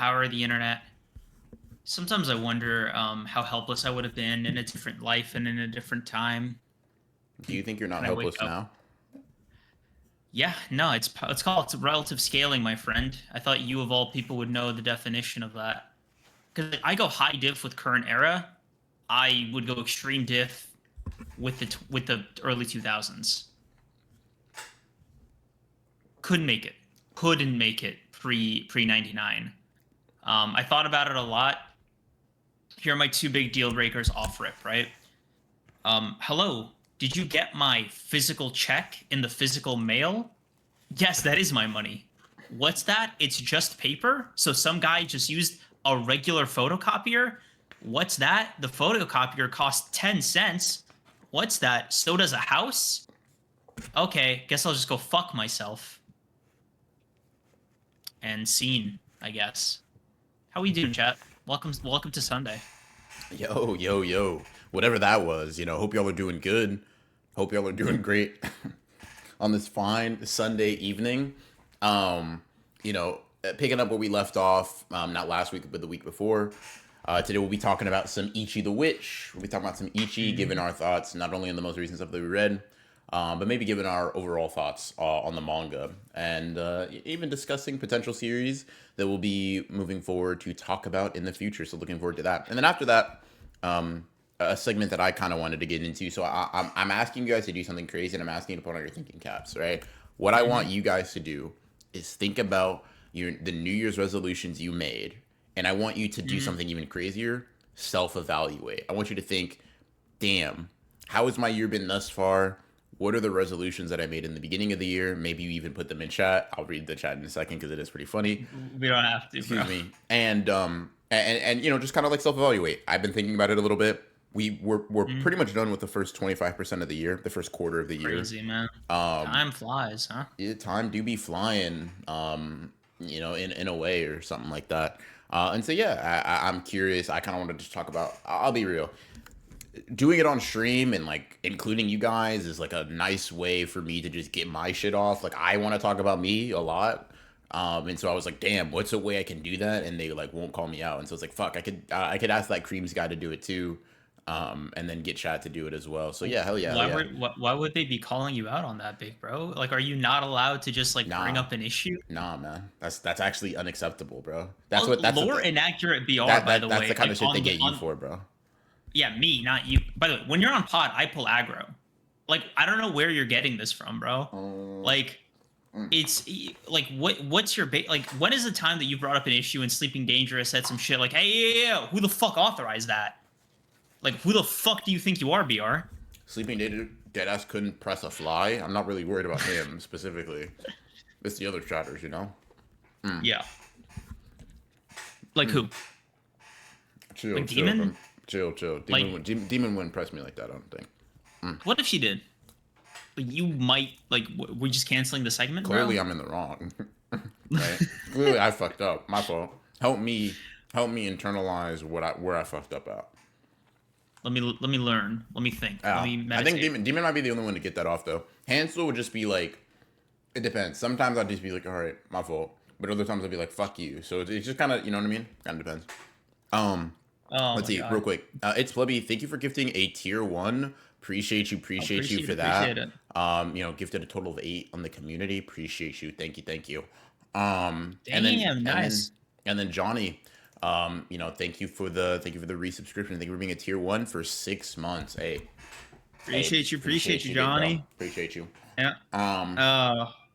power of the internet. Sometimes I wonder how helpless I would have been in a different life and in a different time. Do you think you're not And I wake helpless up. now? Yeah, no, it's relative scaling, my friend. I thought you of all people would know the definition of that. Because I go high diff with current era, I would go extreme diff with the early 2000s. Couldn't make it. Couldn't make it pre 99. I thought about it a lot. Here are my two big deal breakers off rip, right? Hello, did you get my physical check in the physical mail? Yes, that is my money. What's that? It's just paper? So some guy just used a regular photocopier? What's that? The photocopier costs 10 cents. What's that? So does a house? Okay, guess I'll just go fuck myself. And scene, I guess. How we doing, chat? Welcome to Sunday. Yo, yo, yo. Whatever that was, hope y'all are doing good. Hope y'all are doing great on this fine Sunday evening. Picking up where we left off, not last week, but the week before. Today we'll be talking about some Ichi the Witch. We'll be talking about some Ichi, giving our thoughts not only on the most recent stuff that we read, but maybe giving our overall thoughts on the manga, and even discussing potential series that we'll be moving forward to talk about in the future. So looking forward to that. And then after that, a segment that I kind of wanted to get into. So I'm asking you guys to do something crazy, and I'm asking you to put on your thinking caps, right? What I want you guys to do is think about the New Year's resolutions you made, and I want you to do something even crazier. Self-evaluate. I want you to think, damn, how has my year been thus far? What are the resolutions that I made in the beginning of the year? Maybe you even put them in chat. I'll read the chat in a second because it is pretty funny. We don't have to, bro. Excuse me. And just kind of like self-evaluate. I've been thinking about it a little bit. We're pretty much done with the first 25% of the year, the first quarter of the year. Crazy, man. Time flies, huh? Yeah, time do be flying, in a way or something like that. And so yeah, I'm curious. I kind of wanted to just talk about. I'll be real. Doing it on stream and like including you guys is like a nice way for me to just get my shit off. Like I want to talk about me a lot. And so I was like, damn, what's a way I can do that? And they like won't call me out. And so it's like, fuck, I could ask that Creams guy to do it too. And then get chat to do it as well. So yeah, hell yeah, hell yeah. Why would they be calling you out on that, big bro? Like, are you not allowed to just like bring Nah, up an issue? nah, man. That's actually unacceptable, bro. Lore inaccurate BR, That by the that's way. the kind Like of shit they get you for, bro. yeah, me, not you. By the way, when you're on pod, I pull aggro. Like, I don't know where you're getting this from, bro. Like, it's like what's your like when is the time that you brought up an issue and Sleeping Dangerous said some shit like, hey, yeah, who the fuck authorized that? Like, who the fuck do you think you are, BR? Sleeping Deadass couldn't press a fly. I'm not really worried about him specifically. It's the other chatters, you know. Yeah. Like who? Chill, Like chill, Demon? chill, chill. Like, Demon wouldn't press me like that. I don't think. what if she did? Like, you might like we just canceling the segment, Clearly, bro? I'm in the wrong. Right? Clearly, I fucked up. My fault. Help me internalize where I fucked up at. Let me learn. Let me think. Let me I think meditate. Demon might be the only one to get that off though. Hansel would just be like, it depends. Sometimes I'd just be like, all right, my fault. But other times I'd be like, fuck you. So it's just kind of, you know what I mean? Kind of depends. Oh Let's my see, real god. quick. It's Plebby. Thank you for gifting a tier 1. Appreciate you for Appreciate that. it. Gifted a total of 8 on the community. Appreciate you. Thank you. And then Damn, and then nice. and then Johnny, thank you for the resubscription. Thank you for being a tier 1 for 6 months. Appreciate you, big bro. Johnny. Appreciate you. Yeah. Um,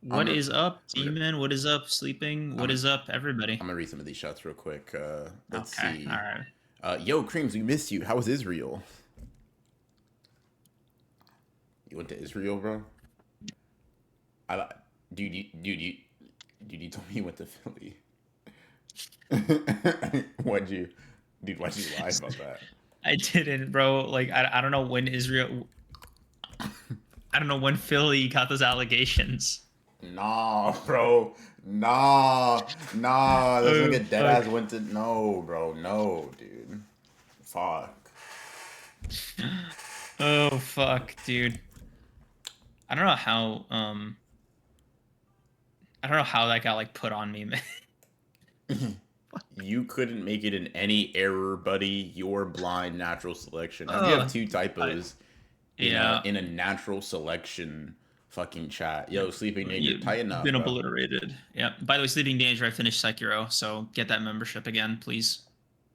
What I'm is up, I'm gonna Demon? What is up, Sleeping? I'm What gonna, is up, everybody? I'm gonna read some of these shots real quick. Let's Okay, all see. right. Yo, Creams, we missed you. How was Israel? You went to Israel, bro? I dude, you told me you went to Philly. Why'd you lie about that? I didn't, bro. Like, I don't know when Israel. I don't know when Philly got those allegations. Nah, bro. Nah. This Oh nigga dead fuck. ass went to no, bro. No, dude. Fuck. Oh fuck, dude. I don't know how. I don't know how that got like put on me, man. You couldn't make it in any error, buddy. You're blind natural selection. How do you have Oh, two I, typos yeah. in a natural selection fucking chat? Yo, Sleeping Danger, tighten You've up, been bro. obliterated. Yeah. By the way, Sleeping Danger, I finished Sekiro, so get that membership again, please.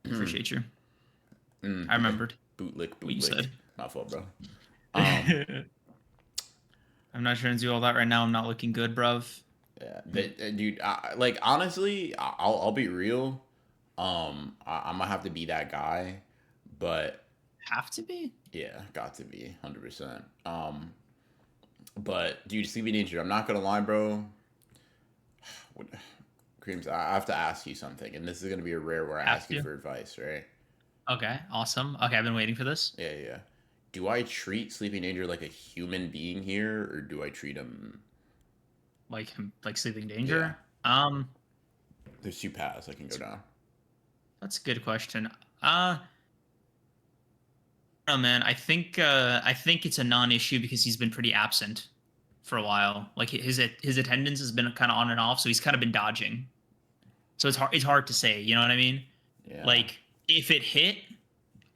Appreciate you. I Yeah. remembered Bootlick, what you bootlick. said. My fault, bro. Um, I'm not trying to do all that right now. I'm not looking good, bruv. yeah, dude. Like honestly, I'll be real. I'm gonna have to be that guy, but Have to be? yeah, got to be 100%. But dude, Sleeping Danger. I'm not gonna lie, bro. What, Creams, I have to ask you something, and this is gonna be a rare where I Have ask you to. for advice, right? Okay, awesome. Okay, I've been waiting for this. Yeah, yeah. Do I treat Sleeping Danger like a human being here, or do I treat him? Like Sleeping Yeah, Danger. there's two paths I can go down. That's a good question. Oh man, I think it's a non-issue because he's been pretty absent for a while. Like his attendance has been kind of on and off, so he's kind of been dodging. So it's hard to say, you know what I mean? Yeah, Like if it hit,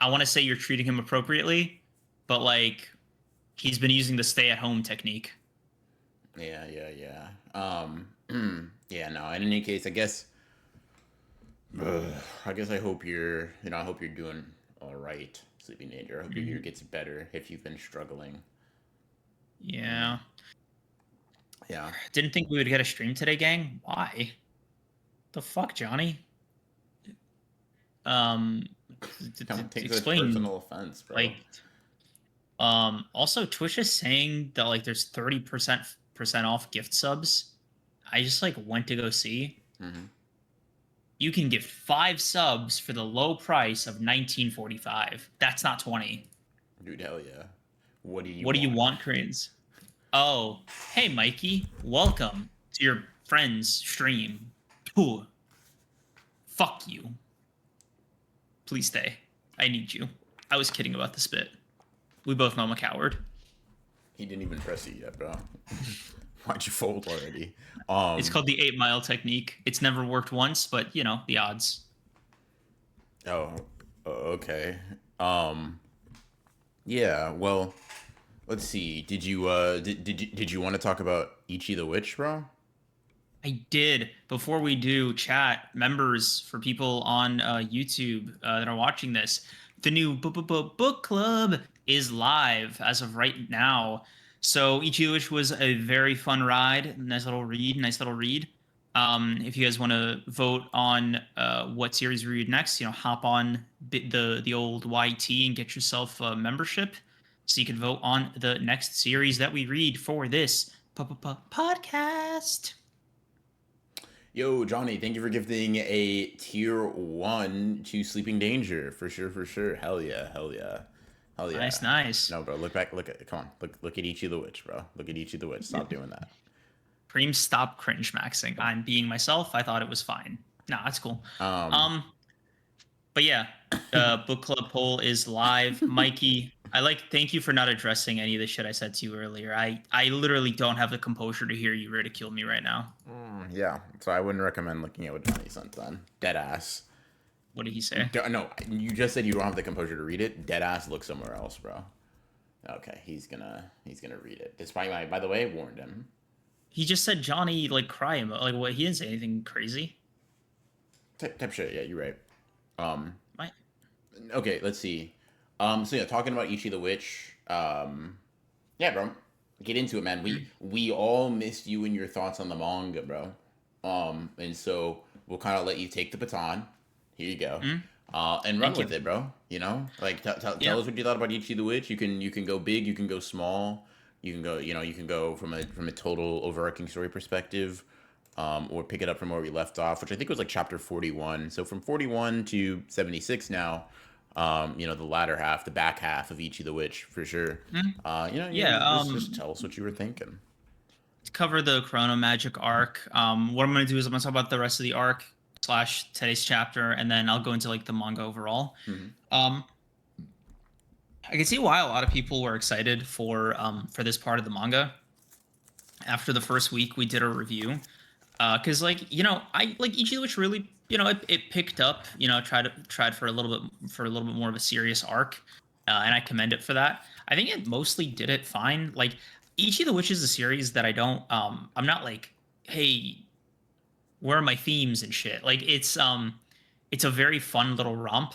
I want to say you're treating him appropriately, but like he's been using the stay-at-home technique. yeah, yeah, yeah. Yeah. No. In any case, I guess. I guess I hope you're. I hope you're doing all right, Sleeping Danger. I hope your ear Mhm. gets better if you've been struggling. Mm, Yeah. yeah. Didn't think we would get a stream today, gang. Why? The fuck, Johnny? Um, Don't take such explain. personal offense, bro. Like, also Twitch is saying that like there's 30% off gift subs. I just like went to go see. Hmm. You can get 5 subs for the low price of 19.45. That's not 20. Dude, hell yeah. What do you What do you want? want, Koreans? Oh, hey Mikey, welcome to your friend's stream. Ooh, fuck you. Please stay. I need you. I was kidding about the spit. We both know I'm a coward. He didn't even press it yet, bro. Why'd you fold already? It's Um. called the 8 Mile technique. It's never worked once, but you know, the odds. Oh. Okay. Um. Yeah. Well. Let's see. Did you want to talk about Ichi the Witch, bro? I did. Before we do, chat members for people on YouTube that are watching this, the new book club is live as of right now. So Ichi Wish was a very fun ride, nice little read, nice little read. If you guys want to vote on what series we read next, you know, hop on the old YT and get yourself a membership, so you can vote on the next series that we read for this podcast. Yo, Johnny, thank you for gifting a tier 1 to Sleeping Danger. For sure, for sure. Hell yeah, hell yeah. Hell Nice, yeah. nice. No, bro, look back, come on. Look at Ichi the Witch, bro. Look at Ichi the Witch. Stop doing that. Cream, stop cringe maxing. I'm being myself. I thought it was fine. Nah, that's cool. Um, Um, but yeah, book club poll is live. Mikey, thank you for not addressing any of the shit I said to you earlier. I literally don't have the composure to hear you ridicule me right now. yeah, so I wouldn't recommend looking at what Johnny sent then. Dead ass. What did he say? No, you just said you don't have the composure to read it. Dead ass, look somewhere else, bro. Okay, he's gonna read it. Despite my, by the way, warned him. He just said Johnny like cry emo. Like what? He didn't say anything crazy. Type shit. Yeah, you're right. Um, My, okay, let's see. So yeah, talking about Ichi the Witch. Yeah, bro, get into it, man. We all missed you and your thoughts on the manga, bro. And so we'll kind of let you take the baton. Here you go. mm, And run thank with you. it, bro. You know, like Yeah. tell us what you thought about Ichi the Witch. You can go big, you can go small, you can go from a total overarching story perspective, or pick it up from where we left off, which I think was like chapter 41. So from 41 to 76 now. The latter half, the back half of Ichi the Witch for sure. Mm, You yeah. just tell us what you were thinking. To cover the Chrono Magic arc. What I'm gonna do is I'm gonna talk about the rest of the arc slash today's chapter, and then I'll go into like the manga overall. Hmm. Um, I can see why a lot of people were excited for this part of the manga. After the first week, we did a review, because like I like Ichi, which really it picked up. Tried for a little bit more of a serious arc, and I commend it for that. I think it mostly did it fine. Like Ichi the Witch is a series that I don't. I'm not like, hey, where are my themes and shit? Like it's a very fun little romp.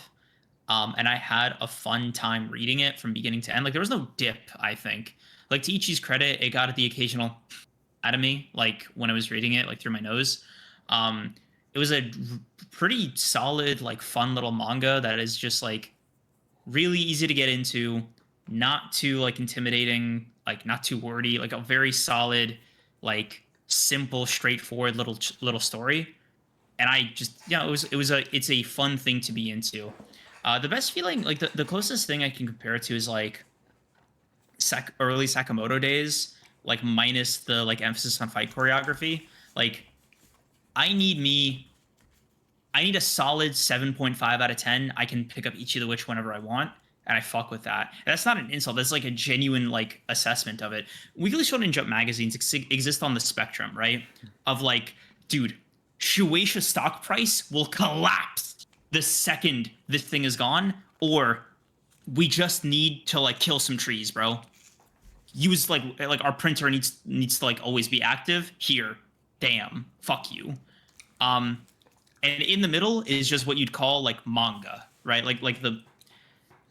And I had a fun time reading it from beginning to end. Like there was no dip, I think. Like to Ichi's credit, it got the occasional out of me, like when I was reading it, like through my nose. Um, it was a pretty solid, like fun little manga that is just like really easy to get into, not too like intimidating, like not too wordy, like a very solid, like simple, straightforward little story. And I just, it's a fun thing to be into. The best feeling, like the closest thing I can compare it to is like early Sakamoto days, like minus the like emphasis on fight choreography. Like I need me I need a solid 7.5 out of 10. I can pick up Ichi the Witch whenever I want, and I fuck with that. And that's not an insult. That's like a genuine like assessment of it. Weekly Shonen Jump magazines exist on the spectrum, right? Of like, dude, Shueisha stock price will collapse the second this thing is gone, or we just need to like kill some trees, bro. Use like our printer needs to like always be active. Here, damn, fuck you. Um, and in the middle is just what you'd call like manga, right?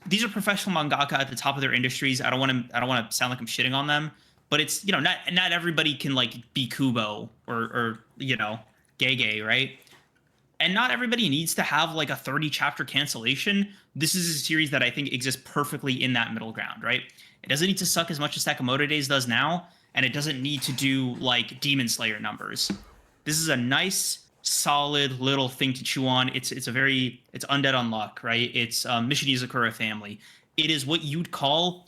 These are professional mangaka at the top of their industries. I don't want to sound like I'm shitting on them, but it's not everybody can like be Kubo or Gege, right? And not everybody needs to have like a 30 chapter cancellation. This is a series that I think exists perfectly in that middle ground, right? It doesn't need to suck as much as Sakamoto Days does now, and it doesn't need to do like Demon Slayer numbers. This is a nice, solid little thing to chew on. It's Undead Unluck, right? It's Mission Izakura family. It is what you'd call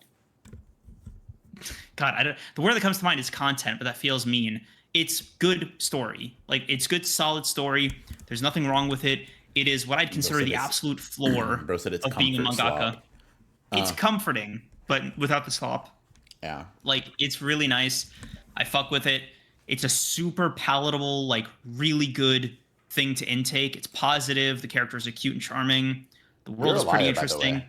God. The word that comes to mind is content, but that feels mean. It's good story. Like it's good, solid story. There's nothing wrong with it. It is what I'd consider the absolute floor Bro said it's of being a comfort mangaka. slop. It's comforting, but without the slop. Yeah. Like it's really nice. I fuck with it. It's a super palatable, like really good thing to intake. It's positive. The characters are cute and charming. The world You're a is pretty liar, by the interesting. way.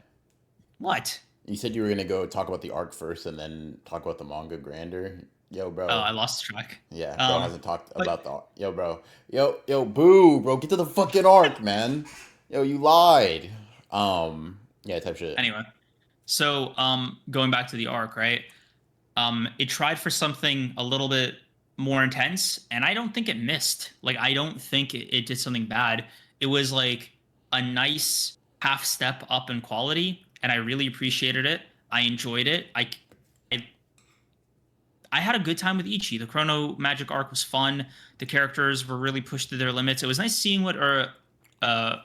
What? You said you were gonna go talk about the arc first and then talk about the manga grander. Yo, Oh, bro. I lost track. Yeah, bro hasn't talked But about the. Yo, bro. Yo, boo, bro. Get to the fucking arc, man. Yo, you lied. Yeah, type shit. anyway, so going back to the arc, right? It tried for something a little bit more intense, and I don't think it missed. Like, I don't think it did something bad. It was like a nice half step up in quality, and I really appreciated it. I enjoyed it. I, I had a good time with Ichi. The Chrono Magic arc was fun. The characters were really pushed to their limits. It was nice seeing what uh, Aurora.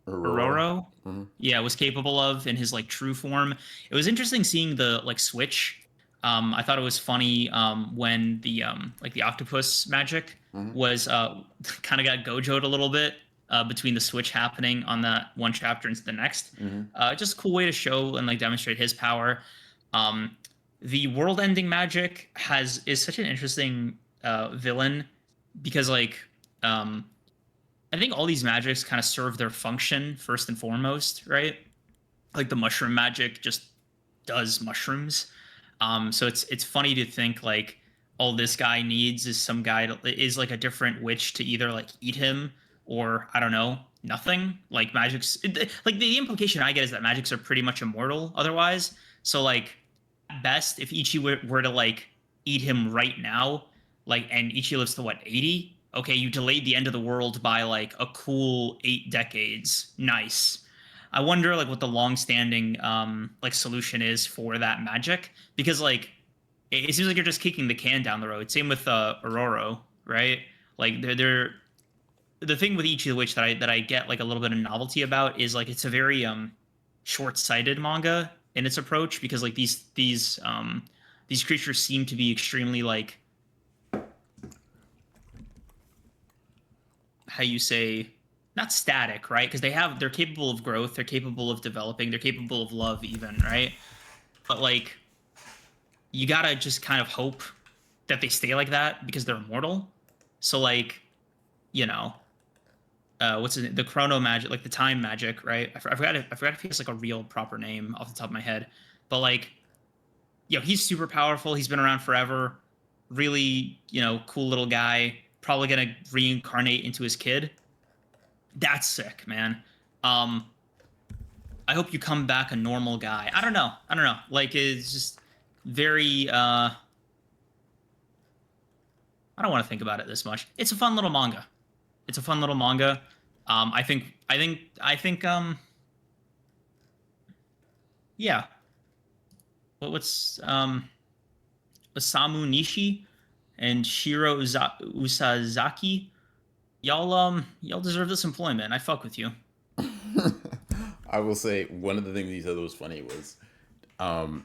Ororo, Hmm. yeah, was capable of in his like true form. It was interesting seeing the like switch. I thought it was funny when the like the octopus magic Hmm. was kind of got gojoed a little bit between the switch happening on that one chapter into the next. Hmm. Just a cool way to show and like demonstrate his power. Um, the world-ending magic is such an interesting villain because like um, I think all these magics kind of serve their function first and foremost, right? Like the mushroom magic just does mushrooms. So it's funny to think like all this guy needs is some guy is like a different witch to either like eat him or I don't know nothing. Like like the implication I get is that magics are pretty much immortal otherwise. So like at best, if Ichi were to like eat him right now, like and Ichi lives to what 80? Okay, you delayed the end of the world by like a cool 8 decades. Nice. I wonder like what the long-standing like solution is for that magic because like it seems like you're just kicking the can down the road. Same with Aurora, right? Like they're the thing with Ichi the Witch that I get like a little bit of novelty about is like it's a very short-sighted manga in its approach because like these creatures seem to be extremely like how you say not static, right? Because they're capable of growth, they're capable of developing, they're capable of love even, right? But like you gotta just kind of hope that they stay like that because they're immortal. So like, you know, what's his name? The Chrono magic, like the time magic, right? I forgot if he has like a real proper name off the top of my head, but like, he's super powerful. He's been around forever. Really, cool little guy. Probably gonna reincarnate into his kid. That's sick, man. Um, I hope you come back a normal guy. I don't know. I don't know. Like, it's just very. I don't want to think about it this much. It's a fun little manga. It's a fun little manga. I think. Yeah. What's Osamu Nishi and Shiro Usazaki? Y'all deserve this employment. I fuck with you. I will say one of the things he said that was funny was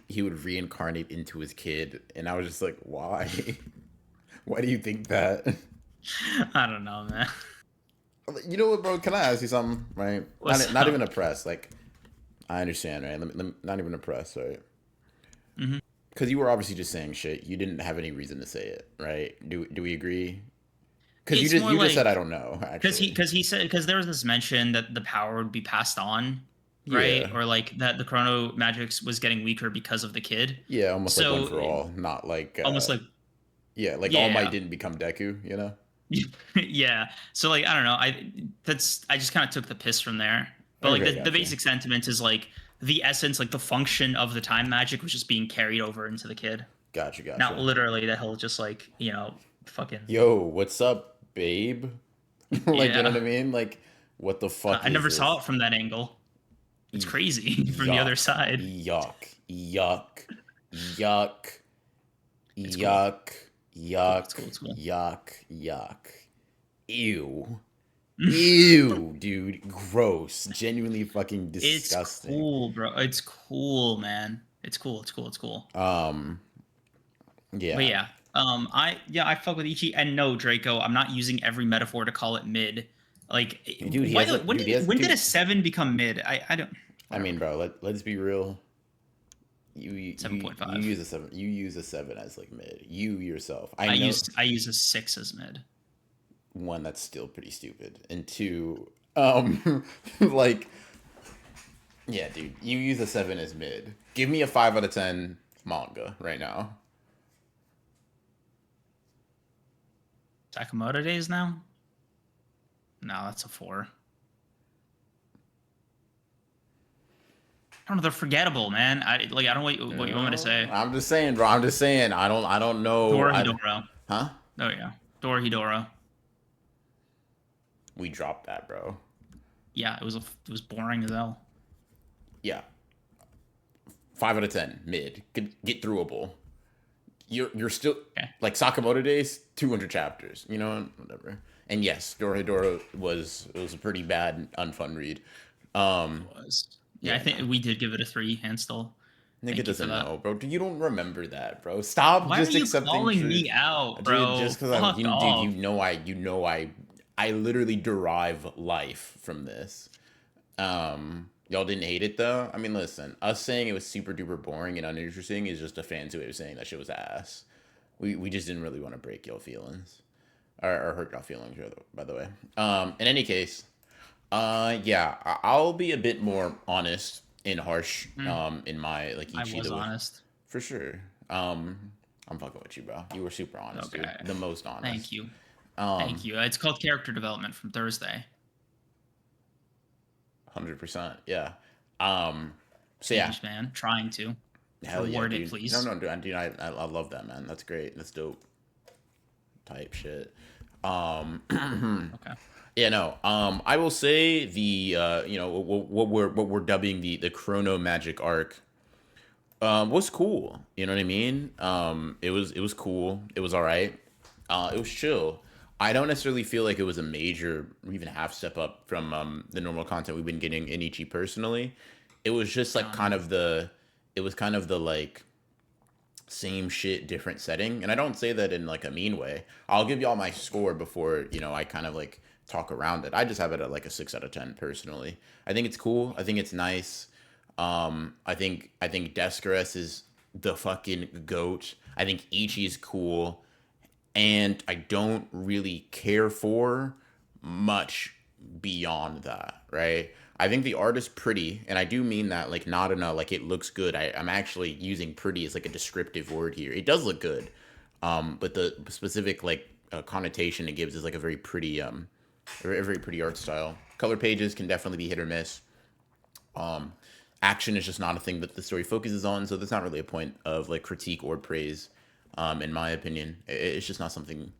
he would reincarnate into his kid, and I was just like, why? Why do you think that? I don't know, man. You know what, bro? Can I ask you something? Right? What's Not up? even oppressed. Like, I understand, right? Not even oppressed, right? Hmm. Because you were obviously just saying shit. You didn't have any reason to say it, right? Do we agree? Because It's more you just said like I don't know, actually. because he said because there was this mention that the power would be passed on, right? Yeah. Or like that the Chrono Magics was getting weaker because of the kid. Yeah, almost like one So for all. Not like almost like yeah, like All Might yeah. didn't become Deku, you know? Yeah. So like I don't know. I just kind of took the piss from there. But like Okay, the gotcha. basic sentiment is like the essence, like the function of the time magic was just being carried over into the kid. Gotcha, Not gotcha. literally that he'll just like, fucking Yo, what's up, babe? Like, you know yeah. what I mean? Like, what the fuck I is never saw this? it from that angle. It's Y- crazy from the other Yuck. side. Yuck. Yuck. Yuck. It's cool. Yuck. It's cool. It's Yuck. cool. It's cool. Yuck. Yuck. Ew. Ew, dude. Gross. Genuinely fucking It's disgusting. cool, bro. It's cool, man. It's cool. It's cool. It's cool. Um, But yeah. yeah, I fuck with Ichi. And no, Draco, I'm not using every metaphor to call it mid. Like, Dude, he why? has a dude, he has When did a dude. seven become mid? I don't. I mean, Whatever. bro, let's be real. Seven point You five. use a seven. You use a seven as like mid. You yourself. I I know use I use a six as mid. one that's still pretty stupid, and two, like yeah, dude. You use a seven as mid. Give me a 5 out of 10 manga right now. Sakamoto days now? No, that's a four. I don't know. They're forgettable, man. I don't know what you want me to say. I'm just saying, bro. I'm just saying. I don't know. Dorohedoro. Huh? Oh yeah, Dorohedoro. We dropped that, bro. Yeah, it was boring as hell. Yeah. 5 out of 10 mid. Get throughable. You're still Okay. like Sakamoto Days, 200 chapters. You know, whatever. And yes, Dorohedoro was a pretty bad, unfun read. It Um, was. Yeah, I yeah, think no, we did give it a three, and still. nigga Thank you for doesn't that. know, bro. You don't remember that, bro. Stop Why are just you accepting calling truth, me out, dude. bro? Just because Fuck dude, off. I literally derive life from this. Y'all didn't hate it though. I mean, listen, us saying it was super duper boring and uninteresting is just a fancy way of saying that shit was ass. We just didn't really want to break y'all feelings or hurt y'all feelings, by the way. In any case, yeah, I'll be a bit more honest and harsh, Mm, in my like I Ichi was the Witch, honest. for sure. I'm fucking with you, bro. You were super honest, dude. Okay. The most Thank honest. you. Thank Um, you. It's called character development from Thursday. 100%. Yeah. Um, so yeah, Sheesh, man. Trying to. hell yeah, Reward it, dude. No, please. no, dude. I love that, man. That's great. That's dope. Type shit. Um, Okay. yeah, no. I will say the what we're dubbing the Chrono Magic arc was cool. You know what I mean? It was cool. It was all right. It was chill. I don't necessarily feel like it was a major or even half step up from the normal content we've been getting in Ichi personally. It was just like Done. it was kind of the like same shit, different setting. And I don't say that in like a mean way. I'll give y'all my score before, I kind of like talk around it. I just have it at like a 6 out of 10 personally. I think it's cool. I think it's nice. I think Descartes is the fucking goat. I think Ichi is cool. And I don't really care for much beyond that, right? I think the art is pretty, and I do mean that like not in a like it looks good. I'm actually using pretty as like a descriptive word here. It does look good, but the specific like connotation it gives is like a very pretty a very pretty art style. Color pages can definitely be hit or miss. Um, Action is just not a thing that the story focuses on, so there's not really a point of like critique or praise, in my opinion. It's just not something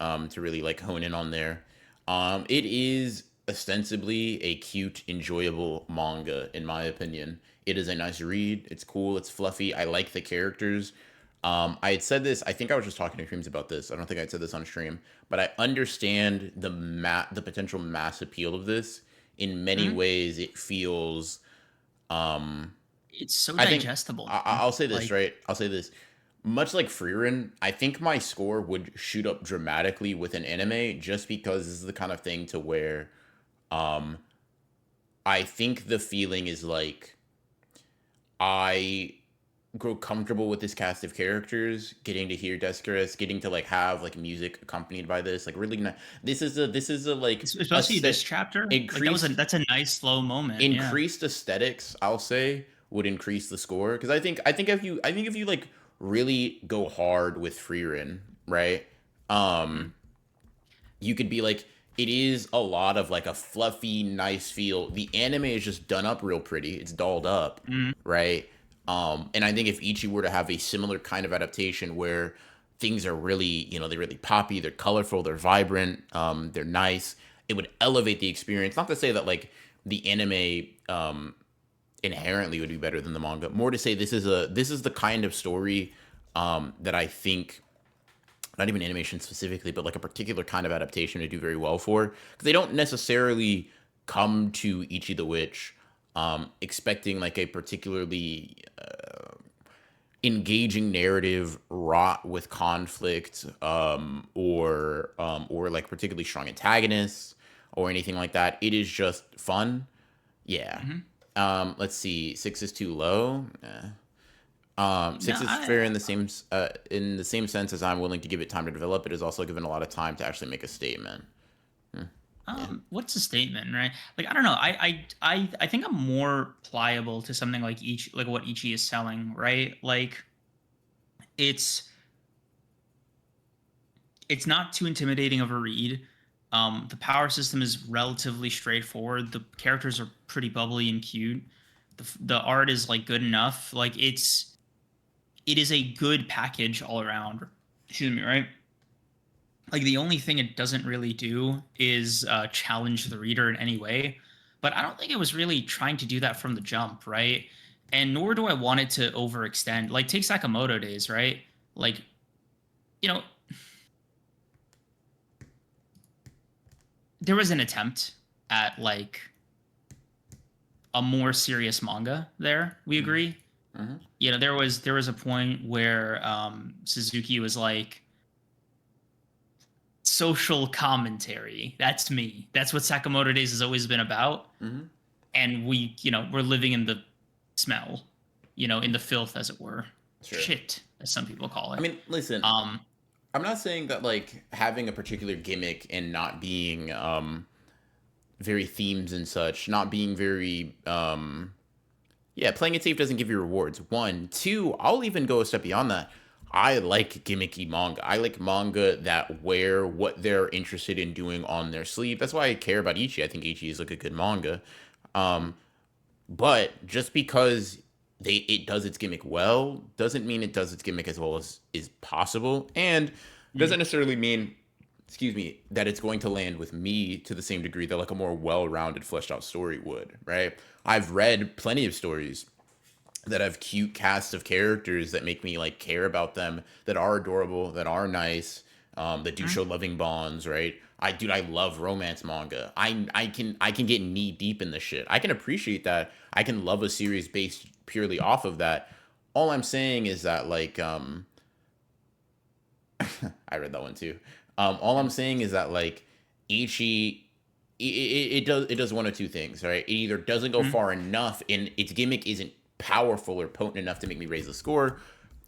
to really like hone in on there. It is ostensibly a cute, enjoyable manga, in my opinion. It is a nice read. It's cool. It's fluffy. I like the characters. I had said this. I think I was just talking to Creams about this. I don't think I said this on stream, but I understand the potential mass appeal of this. In many Mhm. ways, it feels. Um, It's so I think digestible, man. I'll say this Like, right. I'll say this. Much like Freerun, I think my score would shoot up dramatically with an anime just because this is the kind of thing to where um I think the feeling is like I grow comfortable with this cast of characters, getting to hear Descartes, getting to like have like music accompanied by this, like really nice. This is a like a especially this set chapter, like increased that's a nice slow moment. Yeah. increased aesthetics, I'll say, would increase the score because I think if you like really go hard with Freerun, right? Mm, Um, you could be like, it is a lot of like a fluffy, nice feel. The anime is just done up real pretty. It's dolled up, mm, right? And I think if Ichi were to have a similar kind of adaptation where things are really, they're really poppy, they're colorful, they're vibrant, they're nice, it would elevate the experience. Not to say that like the anime inherently would be better than the manga. More to say this is the kind of story that I think not even animation specifically, but like a particular kind of adaptation to do very well for because they don't necessarily come to Ichi the Witch expecting like a particularly engaging narrative wrought with conflict or like particularly strong antagonists or anything like that. It is just fun. Yeah. hmm Let's see. Six is too low. No, Six is fair in the same sense as I'm willing to give it time to develop. It is also given a lot of time to actually make a statement. Hmm, yeah. what's the statement, right? Like, I don't know. I think I'm more pliable to something like Ichi, like what Ichi is selling, right? Like, it's it's not too intimidating of a read. The power system is relatively straightforward. The characters are pretty bubbly and cute. The art is like good enough. Like, it is a good package all around. Excuse me, right? Like, the only thing it doesn't really do is challenge the reader in any way. But I don't think it was really trying to do that from the jump, right? And nor do I want it to overextend. Like, take Sakamoto days, right? Like, you know, there was an attempt at like a more serious manga there. We Mm-hmm. agree. Mm-hmm. There was a point where Suzuki was like, social commentary. That's me. That's what Sakamoto Days has always been about. Mm-hmm. And we're living in the smell, in the filth, as it were. Sure. Shit, as some people call I it. mean, listen. Um, I'm not saying that like having a particular gimmick and not being very themes and such, not being very yeah, playing it safe doesn't give you rewards. One, two, I'll even go a step beyond that. I like gimmicky manga. I like manga that wear what they're interested in doing on their sleeve. That's why I care about Ichi. I think Ichi is like a good manga. Um, but just because it does its gimmick well doesn't mean it does its gimmick as well as is possible, and mm, doesn't necessarily mean, excuse me, that it's going to land with me to the same degree that like a more well-rounded, fleshed out story would. Right? I've read plenty of stories that have cute casts of characters that make me like care about them, that are adorable, that are nice, that do mm, show loving bonds, right? I love romance manga. I can get knee deep in the shit. I can appreciate that. I can love a series based purely off of that. All I'm saying is that like I read that one too. All I'm mm, saying is that like Ichi it does one of two things, right? It either doesn't go mm, far enough and its gimmick isn't powerful or potent enough to make me raise the score,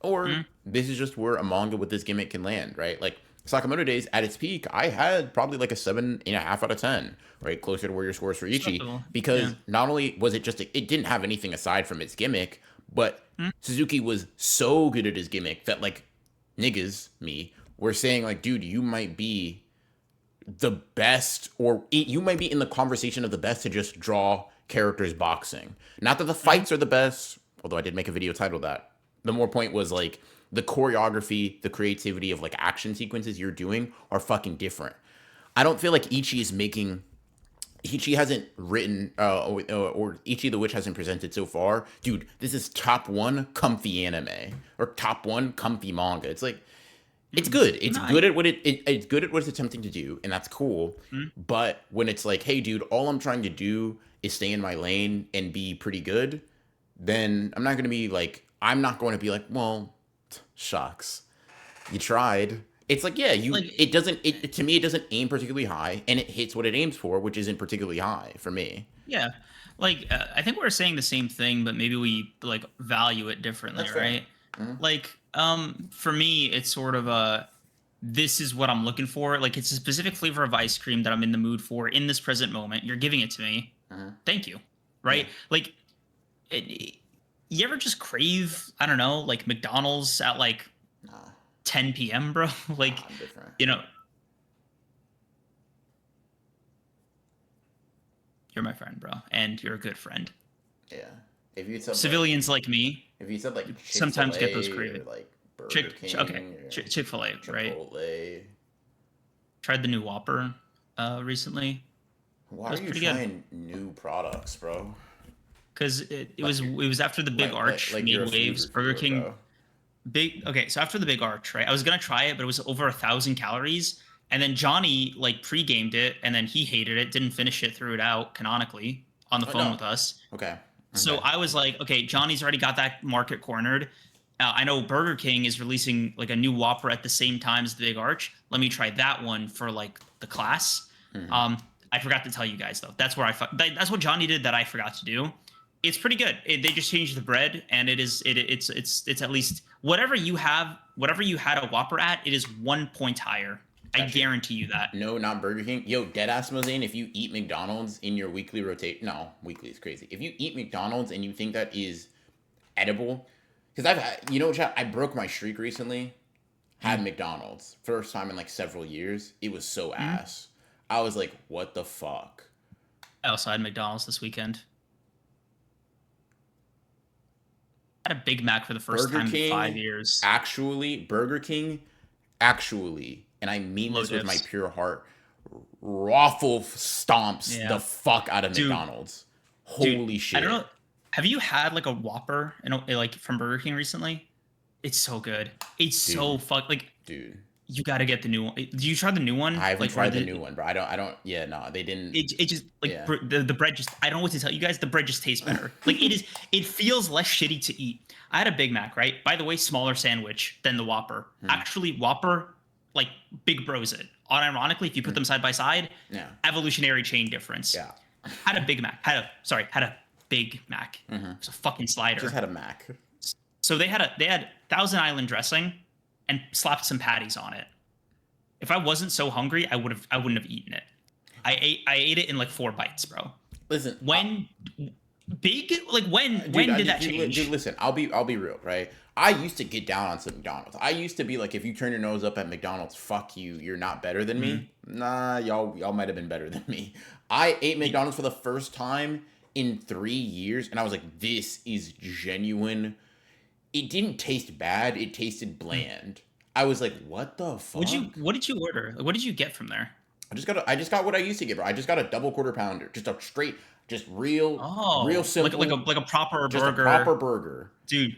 or mm, this is just where a manga with this gimmick can land, right? Like Sakamoto Days at its peak, I had probably like a 7.5 out of 10, right? Closer to where your scores for Ichi. Acceptable. Yeah. Because not only was it just, it didn't have anything aside from its gimmick, but Hmm? Suzuki was so good at his gimmick that like niggas, me, were saying like, dude, you might be the best, or you might be in the conversation of the best to just draw characters boxing. Not that the Hmm? fights are the best, although I did make a video titled that. The more point was like the choreography, the creativity of like action sequences you're doing are fucking different. I don't feel like Ichi hasn't written or Ichi the Witch hasn't presented so far. Dude, this is top one comfy anime or top one comfy manga. It's like it's good. It's No, good at what it's good at what it's attempting to do, and that's cool. hmm? But when it's like, hey, dude, all I'm trying to do is stay in my lane and be pretty good, then I'm not going to be like, well, shucks, you tried. It's like, yeah, Like, it doesn't, to me, it doesn't aim particularly high, and it hits what it aims for, which isn't particularly high for me. yeah. Like, I think we're saying the same thing, but maybe we like value it differently, That's fair. right? Like, for me, it's sort of a this is what I'm looking for. Like, it's a specific flavor of ice cream that I'm in the mood for in this present moment. You're giving it to me. Mm-hmm. Thank you. Yeah. Right? Like, you ever just crave, I don't know, like McDonald's at like Nah, 10 p.m., bro? Like, I'm different. you know, you're my friend, bro, and you're a good friend. Yeah. If you said like, Civilians like me if you said like sometimes get those Chick-fil-A or cravings. like Burger King Okay, or Chick-fil-A, right? Chipotle. Tried the new Whopper recently. Why It are was you pretty good trying new products, bro? because it Like was you're it was after the big arch like made you're a food waves. Burger reviewer, King bro. big okay, so after the big arch, right? I was gonna try it, but it was over 1,000 calories. And then Johnny like pre-gamed it, and then he hated it, didn't finish it, threw it out canonically on the Oh phone no. with us. Okay. So Okay. I was like, okay, Johnny's already got that market cornered. I know Burger King is releasing like a new Whopper at the same time as the Big Arch. Let me try that one for like the class. Mhm. Um, I forgot to tell you guys though. That's where that's what Johnny did that I forgot to do. It's pretty good. They just changed the bread, and it's at least whatever you had a Whopper at, it is 1 point higher. I Got you. guarantee you that. No, not Burger King. Yo, deadass Mozane, if you eat McDonald's in your weekly rotate, no, weekly is crazy. If you eat McDonald's and you think that is edible, because I've had, chat, I broke my streak recently. Had Mm. McDonald's first time in like several years. It was so Mm. ass. I was like, what the fuck? I also had McDonald's this weekend. I had a Big Mac for the first Burger time in King, 5 years. Burger King, actually, and I mean Low this with my dips. pure heart, raffle stomps the Yeah. fuck out of Dude, McDonald's. dude, Holy I don't shit. know. Have you had like a Whopper like from Burger King recently? It's so good. It's so Dude, like dude. you got to get the new one. Did you try the new one? I haven't Like where tried the new one, bro. Yeah, no, they didn't. it just like Yeah. the bread just I don't know what to tell you guys. The bread just tastes better. Like it feels less shitty to eat. I had a Big Mac, right? By the way, smaller sandwich than the Whopper. Hmm. Actually, Whopper like big bros it. Unironically, if you put them side by side, Yeah. evolutionary chain difference. Yeah. Had a Big Mac. Had a Big Mac. Mm-hmm. It was a fucking slider. Just had a Mac. So they had Thousand Island dressing and slapped some patties on it. If I wasn't so hungry, I wouldn't have eaten it. I ate it in like 4 bites, bro. Listen, When big like dude, when did that change? Dude, listen, I'll be real, right? I used to get down on some McDonald's. I used to be like, if you turn your nose up at McDonald's, fuck you. You're not better than me. Nah, y'all might have been better than me. I ate McDonald's for the first time in 3 years, and I was like, this is genuine. It didn't taste bad. It tasted bland. I was like, what the fuck? What did you order? Like, what did you get from there? I just got what I used to get, bro. I just got a double quarter pounder, just a straight, just real, real Oh, simple, like a proper just a burger, proper burger. dude.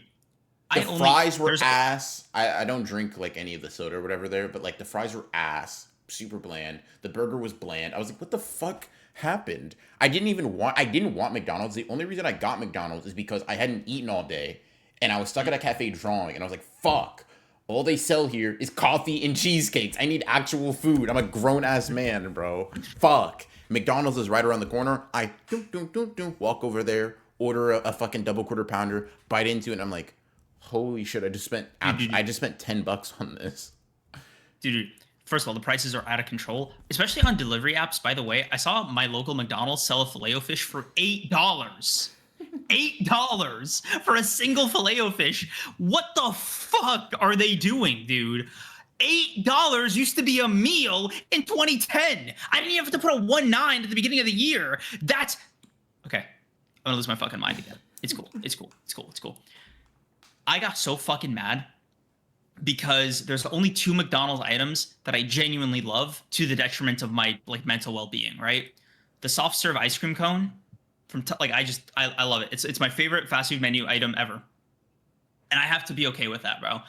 The I only fries were there's ass. I don't drink like any of the soda or whatever there, but like the fries were ass, super bland. The burger was bland. I was like, what the fuck happened? I didn't want McDonald's. The only reason I got McDonald's is because I hadn't eaten all day and I was stuck at a cafe drawing and I was like, fuck. All they sell here is coffee and cheesecakes. I need actual food. I'm a grown ass man, bro. Fuck. McDonald's is right around the corner. I walk over there, order a fucking double quarter pounder, bite into it, and I'm like, holy shit! I just spent dude, I just spent $10 on this. dude, first of all, the prices are out of control, especially on delivery apps. By the way, I saw my local McDonald's sell a filet-o-fish for $8. $8 for a single filet-o-fish. What the fuck are they doing, dude? $8 used to be a meal in 2010. I didn't even have to put a 1.9 at the beginning of the year. That's okay. I'm gonna lose my fucking mind again. It's cool. It's cool. It's cool. It's cool. I got so fucking mad because there's only 2 McDonald's items that I genuinely love to the detriment of my like mental well-being, right? The soft serve ice cream cone from I love it. It's my favorite fast food menu item ever. And I have to be okay with that, bro.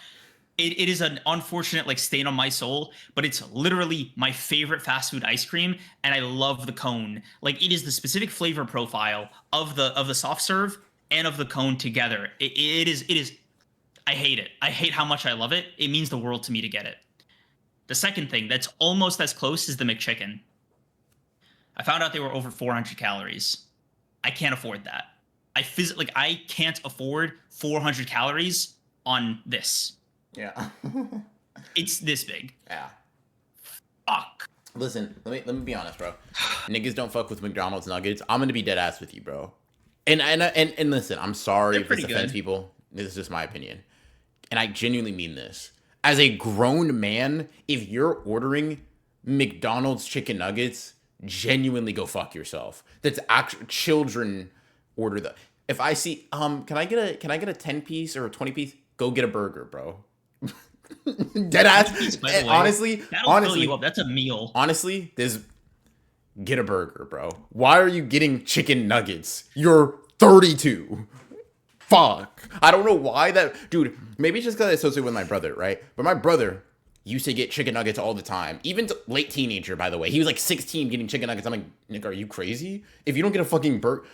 It is an unfortunate like stain on my soul, but it's literally my favorite fast food ice cream, and I love the cone. Like it is the specific flavor profile of the soft serve and of the cone together. It is. I hate it. I hate how much I love it. It means the world to me to get it. The second thing that's almost as close is the McChicken. I found out they were over 400 calories. I can't afford that. I can't afford 400 calories on this. Yeah. It's this big. Yeah. Fuck. Listen, let me be honest, bro. Niggas don't fuck with McDonald's nuggets. I'm gonna be dead ass with you, bro. And listen, I'm sorry if this offends people. This is just my opinion. And I genuinely mean this. As a grown man, if you're ordering McDonald's chicken nuggets, genuinely go fuck yourself. That's actually children order the. If I see can I get a 10-piece or a 20-piece? Go get a burger, bro. Dead ass. Honestly, fill you up. That's a meal. Honestly, get a burger, bro. Why are you getting chicken nuggets? You're 32. Fuck. I don't know why that, dude. Maybe it's just because I associate with my brother, right? But my brother used to get chicken nuggets all the time, even late teenager. By the way, he was like 16 getting chicken nuggets. I'm like, Nick, are you crazy? If you don't get a fucking burger,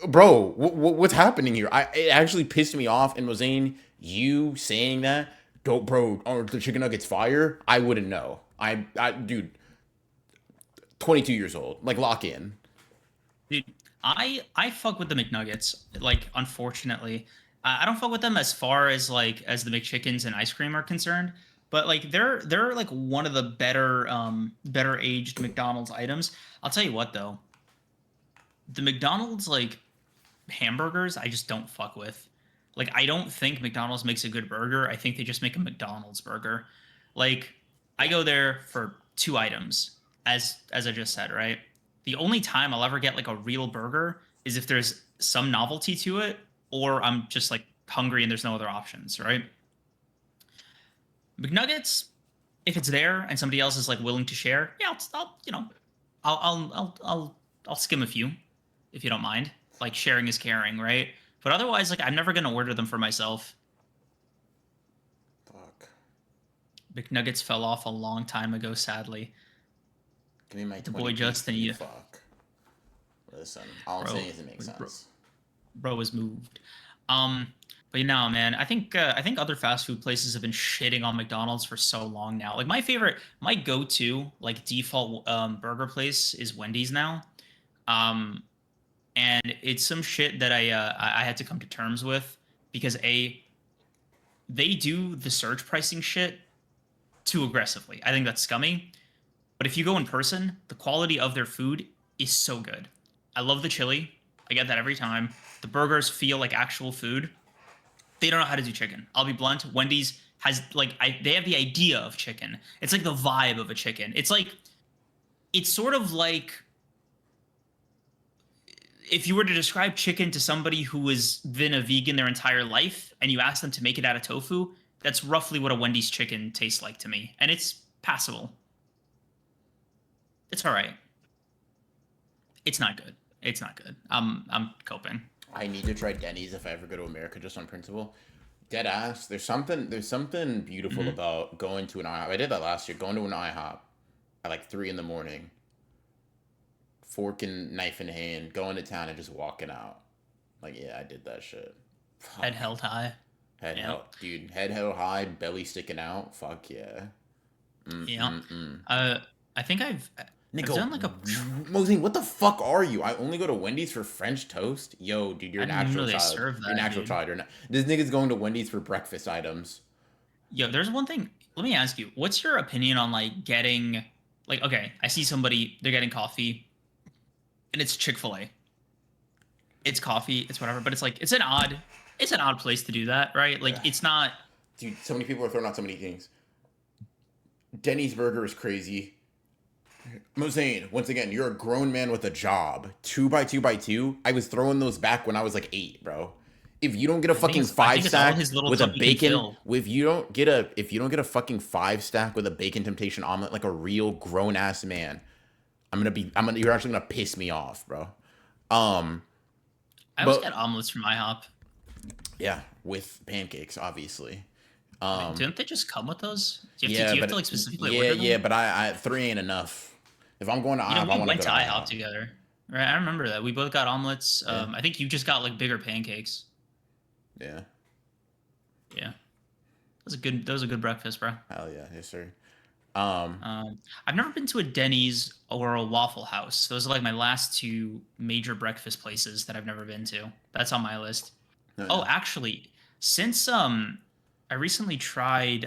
bro, what's happening here? It actually pissed me off. And Mozane, you saying that, don't, bro, are the chicken nuggets fire? I wouldn't know. Dude, 22 years old, like lock in. Dude, I fuck with the McNuggets. Like, unfortunately, I don't fuck with them as far as as the McChickens and ice cream are concerned. But like they're like one of the better aged McDonald's items. I'll tell you what though, the McDonald's like hamburgers I just don't fuck with. Like I don't think McDonald's makes a good burger. I think they just make a McDonald's burger. Like I go there for 2 items, as I just said, right? The only time I'll ever get like a real burger is if there's some novelty to it, or I'm just like hungry and there's no other options, right? McNuggets, if it's there and somebody else is like willing to share, yeah, I'll skim a few, if you don't mind. Like sharing is caring, right? But otherwise, like I'm never gonna order them for myself. Fuck. McNuggets fell off a long time ago, sadly. Give me my the boy Justin. Yeah. Fuck. Listen, all I'm saying is it makes sense. Bro was moved. But you know, man, I think other fast food places have been shitting on McDonald's for so long now. Like my go-to like default burger place is Wendy's now. And it's some shit that I had to come to terms with because they do the surge pricing shit too aggressively. I think that's scummy. But if you go in person, the quality of their food is so good. I love the chili. I get that every time. The burgers feel like actual food. They don't know how to do chicken. I'll be blunt. Wendy's has they have the idea of chicken. It's like the vibe of a chicken. It's sort of like if you were to describe chicken to somebody who has been a vegan their entire life and you ask them to make it out of tofu, that's roughly what a Wendy's chicken tastes like to me. And it's passable. It's all right. It's not good. It's not good. I'm coping. I need to try Denny's if I ever go to America, just on principle. Dead ass. There's something beautiful about going to an IHOP. I did that last year. Going to an IHOP at like 3 a.m, fork and knife in hand, going to town and just walking out. Like, yeah, I did that shit. Fuck. Head held high. Head held high, belly sticking out. Fuck yeah. I think I've done like a. Mosine, what the fuck are you? I only go to Wendy's for French toast. Yo, dude, you're an actual child. Serve that, you're an actual child. You're not. This nigga's going to Wendy's for breakfast items. Yo, there's one thing. let me ask you, what's your opinion on like getting like okay, I see somebody they're getting coffee and it's Chick-fil-A. It's coffee, it's whatever, but it's like it's an odd place to do that, right? Like Yeah. it's not Dude, so many people are throwing out so many things. Denny's burger is crazy. I'm saying, once again, you're a grown man with a job. 2 by 2 by 2. I was throwing those back when I was like 8, bro. If you don't get a fucking I five think it's all stack his little with a tummy can bacon, fill. if you don't get a fucking 5 stack with a bacon temptation omelet like a real grown ass man, you're actually gonna piss me off, bro. Um, I always but get omelets from IHOP. yeah, with pancakes, obviously. Wait, Um, didn't they just come with those? Do yeah, you have to but like specifically yeah, order yeah, them? but I 3 ain't enough. If I'm going to You know, IHOP, I we want to went go to to IHOP IHOP. together. Right? I remember that. We both got omelets. Yeah, I think you just got like bigger pancakes. yeah. Yeah. That was a good breakfast, bro. Hell yeah, yes sir. Um, I've never been to a Denny's or a Waffle House. Those are like my last two major breakfast places that I've never been to. That's on my list. oh, Oh, yeah. actually, since I recently tried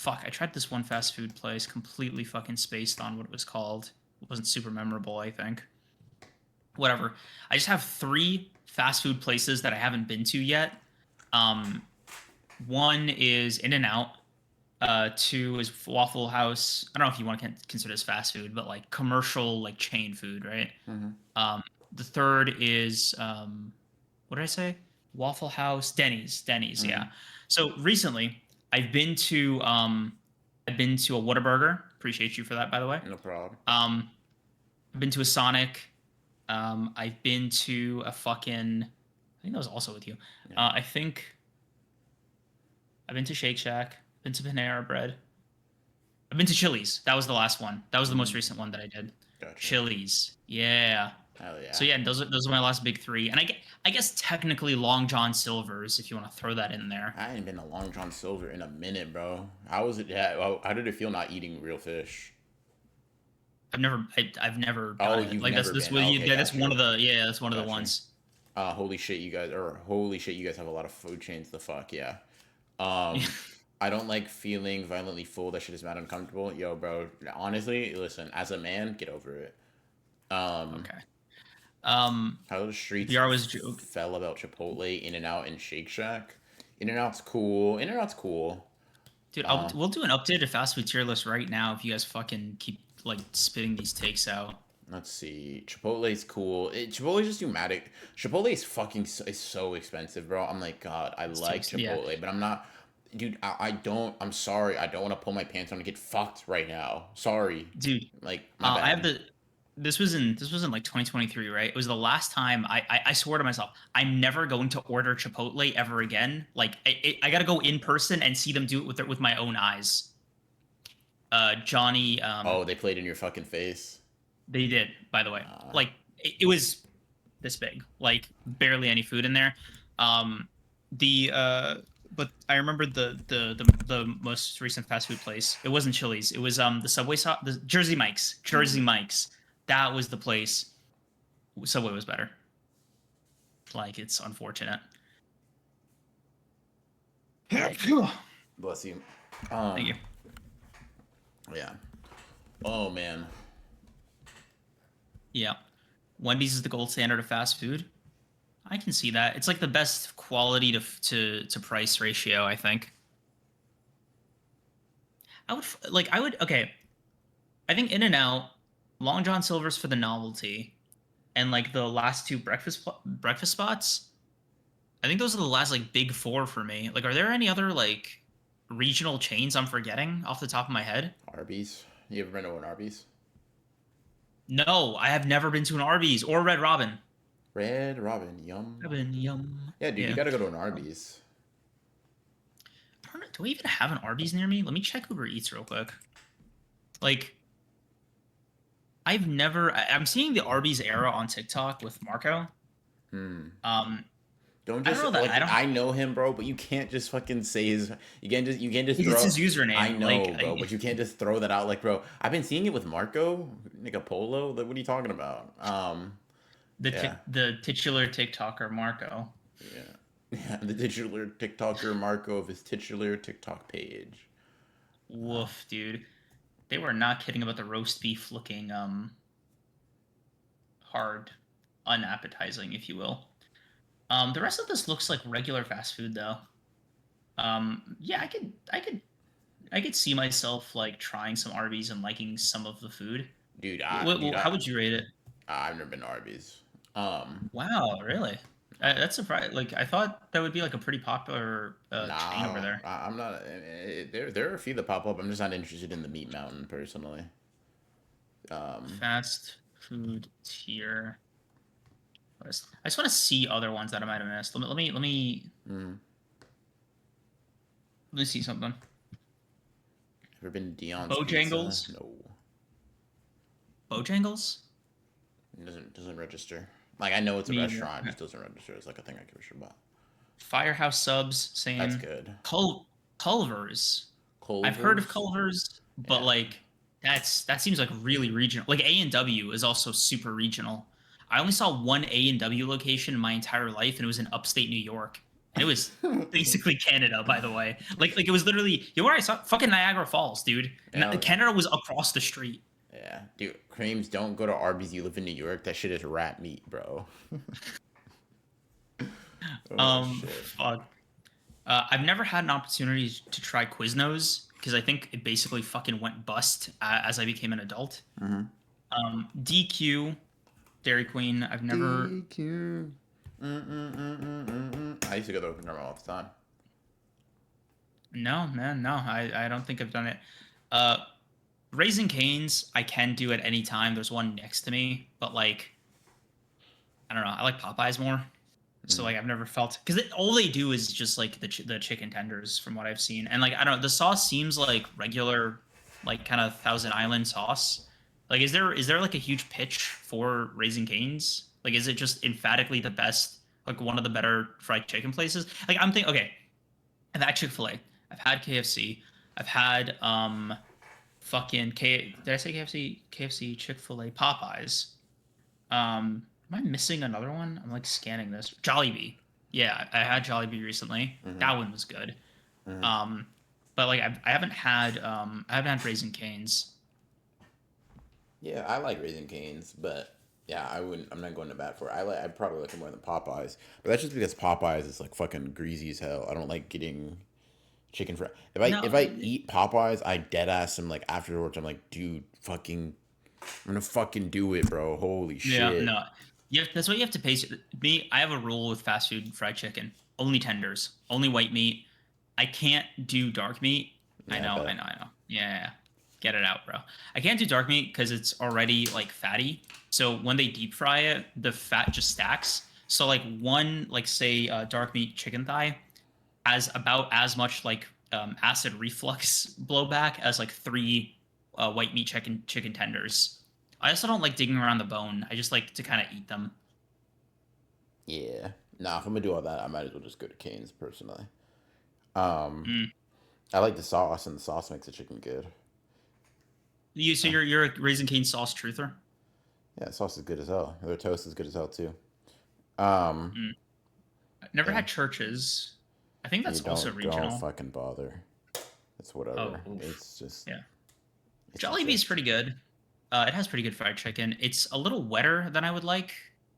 I tried this one fast food place, completely fucking spaced on what it was called. It wasn't super memorable, I think. Whatever. I just have three fast food places that I haven't been to yet. Um, one is In and Out. Two is Waffle House. I don't know if you want to consider this fast food, but like commercial, like chain food, right? Mm-hmm. Um, the third is what did I say? Waffle House, Denny's, Mm-hmm. yeah. So recently, I've been to a Whataburger. Appreciate you for that, by the way. No problem. I've been to a Sonic. I've been to a fucking. I think that was also with you. Yeah. I think I've been to Shake Shack. Been to Panera Bread. I've been to Chili's. That was the last one. That was the most recent one that I did. Gotcha. Chili's. Yeah. Hell yeah. So yeah, those are my last big three. And I guess technically Long John Silver's if you want to throw that in there. I ain't been to Long John Silver in a minute, bro. How was it? Yeah, how did it feel not eating real fish? I've never Oh, done it. you've Like never that's been. Okay, yeah, that's got one you. of the yeah, that's one of the Got you. ones. Holy shit, you guys have a lot of food chains. The fuck, yeah. Um, I don't like feeling violently full. That shit is mad uncomfortable. Yo, bro, honestly, listen, as a man, get over it. Um, Okay. Um, how the streets VR was joke. fell about Chipotle, In and Out, and Shake Shack. In and Out's cool. In and Out's cool. Dude, Uh, we'll do an updated fast food tier list right now if you guys fucking keep like spitting these takes out. let's see. Chipotle's cool. Chipotle's just pneumatic. Chipotle is is so expensive, bro. I'm like, God, I like Yeah, Chipotle, but I'm not. Dude, I don't. I'm sorry. I don't want to pull my pants on and get fucked right now. Sorry. dude. Like, my I have bad. the. This was in like 2023, right? It was the last time I swore to myself I'm never going to order Chipotle ever again. Like I got to go in person and see them do it with my own eyes. Johnny, Oh, they played in your fucking face. they did, by the way. Uh, Like it was this big, like barely any food in there. Um, the but I remember the most recent fast food place. It wasn't Chili's. It was the Subway the Jersey Mike's. Jersey Mike's. That was the place. Subway was better. Like it's unfortunate. Thank bless you. you. Yeah. Oh man. Yeah. Wendy's is the gold standard of fast food. I can see that. It's like the best quality to price ratio, I think. I would okay. I think In and Out, Long John Silver's for the novelty, and like the last two breakfast spots. I think those are the last like big four for me. Like, are there any other like regional chains I'm forgetting off the top of my head? Arby's. You ever been to an Arby's? No, I have never been to an Arby's or Red Robin. Red Robin. Yum. Robin, yum. Yeah, dude, you Yeah. gotta go to an Arby's. I don't know. Do we even have an Arby's near me? Let me check Uber Eats real quick. Like, I'm seeing the Arby's era on TikTok with Marco. Hmm. Don't I just don't know that like I don't. I know him, bro, but you can't just fucking say his. You can't just It's throw. his username. I know, Like, bro, but you can't just throw that out. Like, bro, I've been seeing it with Marco, nigga Polo. Like, what are you talking about? Yeah, the titular TikToker Marco. yeah, yeah. The titular TikToker Marco of his titular TikTok page. Woof, dude. They were not kidding about the roast beef looking hard, unappetizing, if you will. The rest of this looks like regular fast food though. Yeah, I could see myself like trying some Arby's and liking some of the food. Dude, How would you rate it? I've never been to Arby's. Um, Wow, really? That's surprising. Like I thought that would be like a pretty popular chain over nah, there. I'm not. There are a few that pop up. I'm just not interested in the meat mountain personally. Um, Fast food tier list. I just want to see other ones that I might have missed. mm, Let me see something. ever been to Dion's Pizza? Bojangles. No, Bojangles. it doesn't register. Like I know it's a Me either. restaurant, it just doesn't register. It's like a thing I give a shit about. Firehouse subs. That's Same. good. Culver's. I've heard of Culver's. Culver's, but Yeah. like that seems like really regional. Like A&W is also super regional. I only saw one A&W location in my entire life, and it was in upstate New York. And it was basically Canada, by the way. Like it was literally where I saw fucking Niagara Falls, dude. Hell yeah. Canada was across the street. Yeah, dude, creams don't go to Arby's. You live in New York. That shit is rat meat, bro. Oh shit. Fuck. I've never had an opportunity to try Quiznos because I think it basically fucking went bust as I became an adult. Mm-hmm. DQ, Dairy Queen. I've never. DQ. I used to go to Open Drum all the time. No, man, no. I don't think I've done it. Uh, Raising Cane's, I can do at any time. There's one next to me, but like, I don't know. I like Popeyes more. So like I've never felt because all they do is just like the chicken tenders from what I've seen, and like I don't know, the sauce seems like regular, like kind of Thousand Island sauce. Like is there like a huge pitch for Raising Cane's? Like is it just emphatically the best, like one of the better fried chicken places? Like I'm thinking, okay, I've had Chick-fil-A, I've had KFC, I've had fucking K. Did I say KFC? KFC, Chick-fil-A, Popeyes. Am I missing another one? I'm like scanning this. Jollibee. Yeah, I had Jollibee recently. Mm-hmm. That one was good. Mm-hmm. But like I haven't had Raising Cane's. Yeah, I like Raising Cane's, but yeah, I wouldn't. I'm not going to bat for it. I'd probably like it more than Popeyes, but that's just because Popeyes is like fucking greasy as hell. I don't like getting chicken fry. No, If I eat Popeyes, I dead ass them like afterwards. I'm like, dude, fucking, I'm gonna fucking do it, bro. Holy yeah, shit. no. Yeah, that's what you have to pay. Me, I have a rule with fast food fried chicken. Only tenders, only white meat. I can't do dark meat. I Yeah, know, but I know, I know. Yeah, yeah, yeah. Get it out, bro. I can't do dark meat because it's already like fatty. So when they deep fry it, the fat just stacks. So like one, like say dark meat chicken thigh has about as much like acid reflux blowback as like three white meat chicken tenders. I also don't like digging around the bone. I just like to kind of eat them. yeah. Nah, if I'm gonna do all that, I might as well just go to Cane's personally. Um, Mm. I like the sauce, and the sauce makes the chicken good. So you're a Raising Cane sauce truther. Yeah, the sauce is good as hell. Their toast is good as hell too. Um, Mm. I've never yeah. had churches. I think You that's also don't regional. fucking bother. It's Oh, whatever. oof. It's just Yeah. it's Jollibee's just pretty good. It has pretty good fried chicken. It's a little wetter than I would like,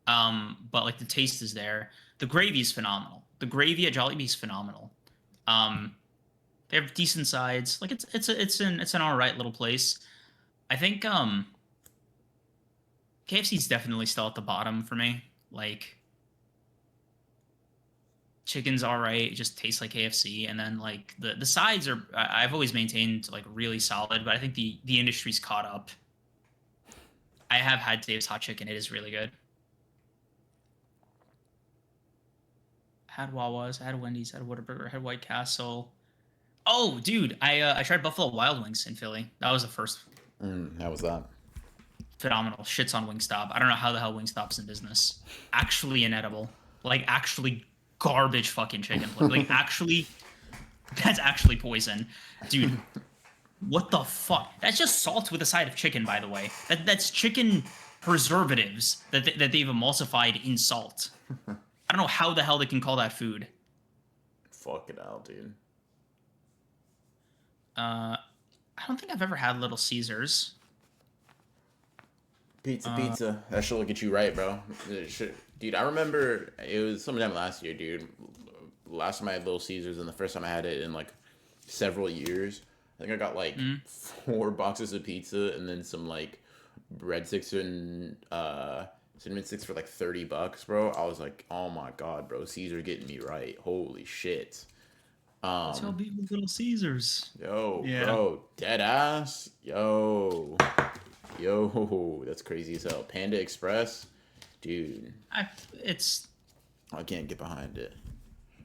but like the taste is there. The gravy is phenomenal. The gravy at Jollibee's phenomenal. Um, they have decent sides. Like it's an all right little place. I think KFC's definitely still at the bottom for me. Like chicken's all right, it just tastes like KFC, and then like the sides are I've always maintained like really solid, but I think the industry's caught up. I have had Dave's hot chicken; it is really good. Had Wawa's, I had Wendy's, I had Whataburger, I had White Castle. Oh, dude, I tried Buffalo Wild Wings in Philly. That was the first how was that? phenomenal. Shits on Wingstop. I don't know how the hell Wingstop's in business. Actually inedible. Like actually garbage fucking chicken. Like actually, that's actually poison, dude. What the fuck? That's just salt with a side of chicken, by the way. That's chicken preservatives that they've emulsified in salt. I don't know how the hell they can call that food. Fuck it out, dude. Uh, I don't think I've ever had Little Caesars. Pizza, Uh, pizza. That should look at you right, bro. Dude, I remember it was sometime last year, dude. Last time I had Little Caesars, and the first time I had it in like several years. I think I got like mm, 4 boxes of pizza and then some like breadsticks and cinnamon sticks for like $30, bro. I was like, oh my god, bro, Caesar getting me right. Holy shit. let's go Um, be with Little Caesars. yo, Yeah. bro, dead ass. Yo, that's crazy as hell. Panda Express, dude, I it's I can't get behind it.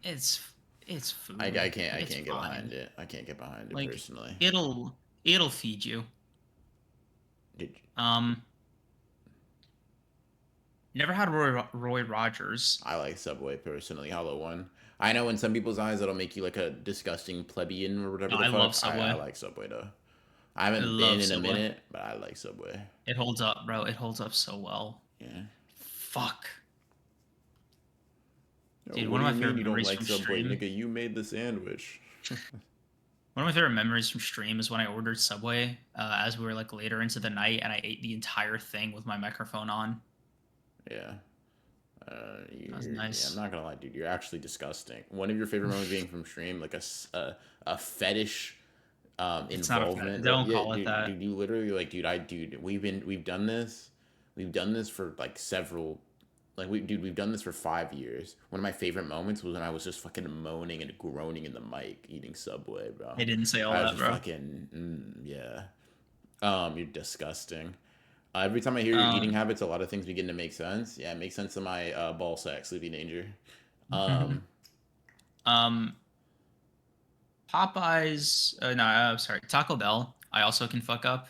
it's it's I, food. I can't I It's can't get behind fine. it. I can't get behind it Like personally. it'll feed you. Did Um, never had Roy Rogers. I like Subway personally, Hollow One. I know in some people's eyes that'll make you like a disgusting plebeian or whatever No, the I love fuck. I Subway. like Subway though. I I haven't been love in a Subway. minute, but I like Subway. It holds up, bro. It holds up so well. Yeah. Fuck. Yo, Dude, what one do of you my mean favorite you don't memories like from Subway, stream. nigga? You made the sandwich. One of my favorite memories from stream is when I ordered Subway as we were like later into the night and I ate the entire thing with my microphone on. Yeah. That was Yeah, I'm nice. not gonna lie, dude. You're actually disgusting. One of your favorite moments being from stream, like a fetish It's not a fat. involvement, bro. Don't Yeah, call it that. dude, you literally like, dude, we've done this for like several, like we've done this for 5 years. One of my favorite moments was when I was just fucking moaning and groaning in the mic eating Subway, bro. I didn't say all I was that, just bro. fucking, yeah. You're disgusting. Every time I hear your eating Um, habits, a lot of things begin to make sense. Yeah, it makes sense to my ball sack, sleepy danger. Um, um, Popeyes. No, sorry, Taco Bell. I also can fuck up.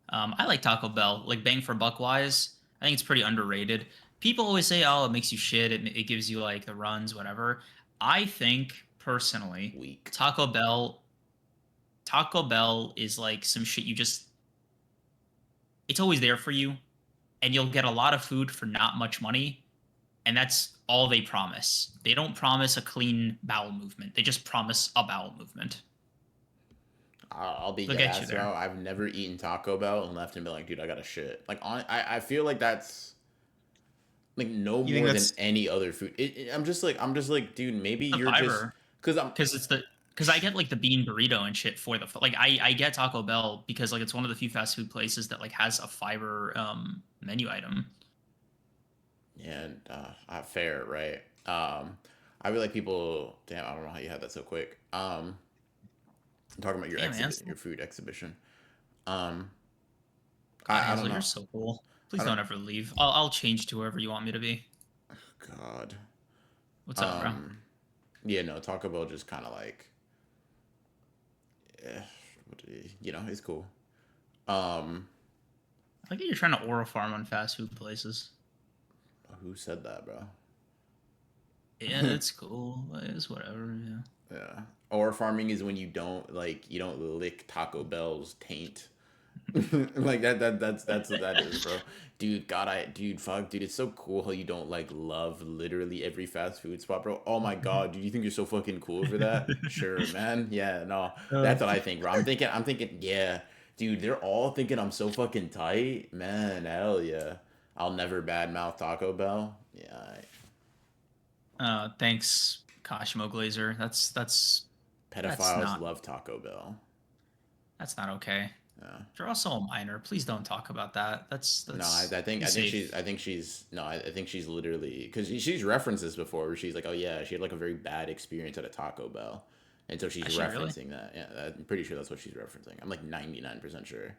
I like Taco Bell. Like bang for buck wise, I think it's pretty underrated. People always say, "Oh, it makes you shit. It gives you like the runs, whatever." I think personally, weak. Taco Bell. Taco Bell is like some shit you just. It's always there for you, and you'll get a lot of food for not much money, and that's all they promise. They don't promise a clean bowel movement. They just promise a bowel movement. I'll be They'll dead get you ass, bro. there. I've never eaten Taco Bell and left and been like, dude, I got to shit. Like, I feel like that's like no You think more than that's any other food. I'm just like, dude, maybe the you're just fiber? because I'm. Because I get like the bean burrito and shit for the like I get Taco Bell because like it's one of the few fast food places that like has a fiber menu item. Yeah, fair, right? I feel like people. Damn, I don't know how you had that so quick. I'm talking about your Damn man, your food exhibition. Um, God I don't Hazel, you're know. so cool. I Please don't. don't ever leave. I'll change to whoever you want me to be. God. What's up, bro? Um, yeah, no, Taco Bell just kind of like, eh, it's cool. Um, I think you're trying to oral farm on fast food places. who said that, bro? Yeah, it's cool. It's whatever. Yeah. Yeah. Or farming is when you don't lick Taco Bell's taint. Like that's what that is, bro. Dude, God, fuck, dude, it's so cool how you don't like love literally every fast food spot, bro. Oh my god, do you think you're so fucking cool for that? Sure, man. Yeah, no, Uh, that's what I think, bro. I'm thinking, yeah, dude, they're all thinking I'm so fucking tight, man. Hell yeah, I'll never badmouth Taco Bell. Yeah, thanks, Kashimo Glazer. That's pedophiles not love Taco Bell. that's not okay. Yeah. You're also a minor. Please don't talk about that. No, That's be I safe. think she's no, I think she's literally because she's referenced this before where she's like, oh yeah, she had like a very bad experience at a Taco Bell, and so she's Is she really? referencing that. Yeah, I'm pretty sure that's what she's referencing. I'm like 99% sure.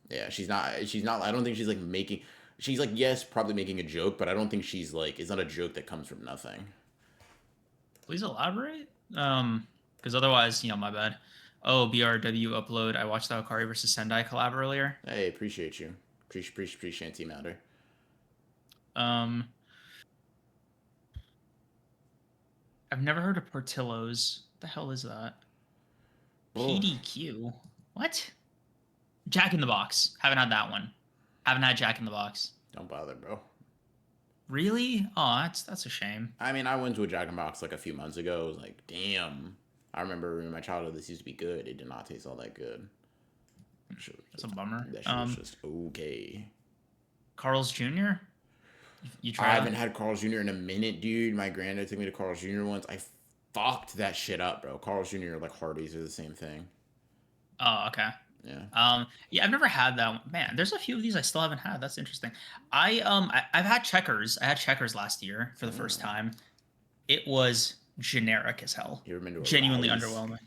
Yeah, she's not. I don't think she's like making. She's like yes, probably making a joke, but I don't think she's like it's not a joke that comes from nothing. Please elaborate. Because otherwise, my bad. Oh, BRW upload. I watched the Akari versus Sendai collab earlier. Hey, appreciate you. Appreciate Team Outer. Um, I've never heard of Portillo's. What the hell is that? Oh, PDQ. What? Jack in the Box. Haven't had that one. Haven't had Jack in the Box. don't bother, bro. Really? Oh, that's a shame. I mean, I went to a Jack in the Box like a few months ago. It was like, damn. I remember in my childhood this used to be good. It did not taste all that good. That's a bummer. That shit was just okay. Carl's Jr. You I try haven't that? had Carl's Jr. in a minute, dude. My granddad took me to Carl's Jr. once. I fucked that shit up, bro. Carl's Jr. like Hardee's are the same thing. Oh, okay. Yeah. Yeah, I've never had that one. Man, there's a few of these I still haven't had. That's interesting. I've had Checkers. I had Checkers last year for the first time. It was generic as hell. You ever been to a Genuinely Rallies? underwhelming.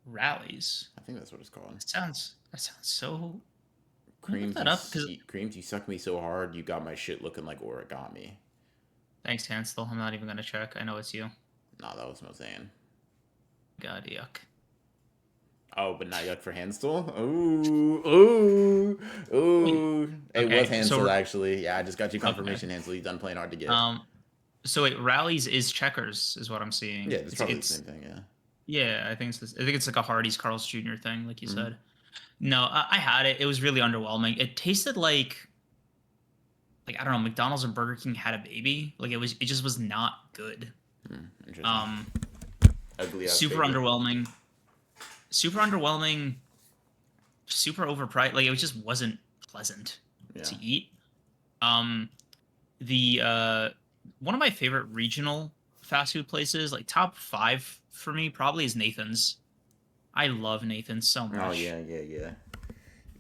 Rallies. I think that's what it's called. That sounds so. Let me look Creams, that up because creams, you suck me so hard, you got my shit looking like origami. thanks, Hansel. I'm not even gonna check. I know it's you. Nah, that was Mozane. God, yuck. Oh, but not yuck for Hansel? Ooh, ooh, Wait. ooh. It was Okay, Hansel, actually. Yeah, I just got you okay. confirmation, Hansel. He's done playing hard to get. So wait, Rallies is Checkers, is what I'm seeing. Yeah, it's probably the same thing, yeah. Yeah, I think it's like a Hardee's Carl's Jr. thing, like you Mm-hmm. said. No, I had it. It was really underwhelming. It tasted like I don't know, McDonald's or Burger King had a baby. Like it just was not good. Interesting. Um, Ugly ass super baby. underwhelming. Super underwhelming. Super overpriced. Like it just wasn't pleasant to eat. The one of my favorite regional fast food places, like top 5 for me, probably is Nathan's. I love Nathan's so much. Oh, yeah.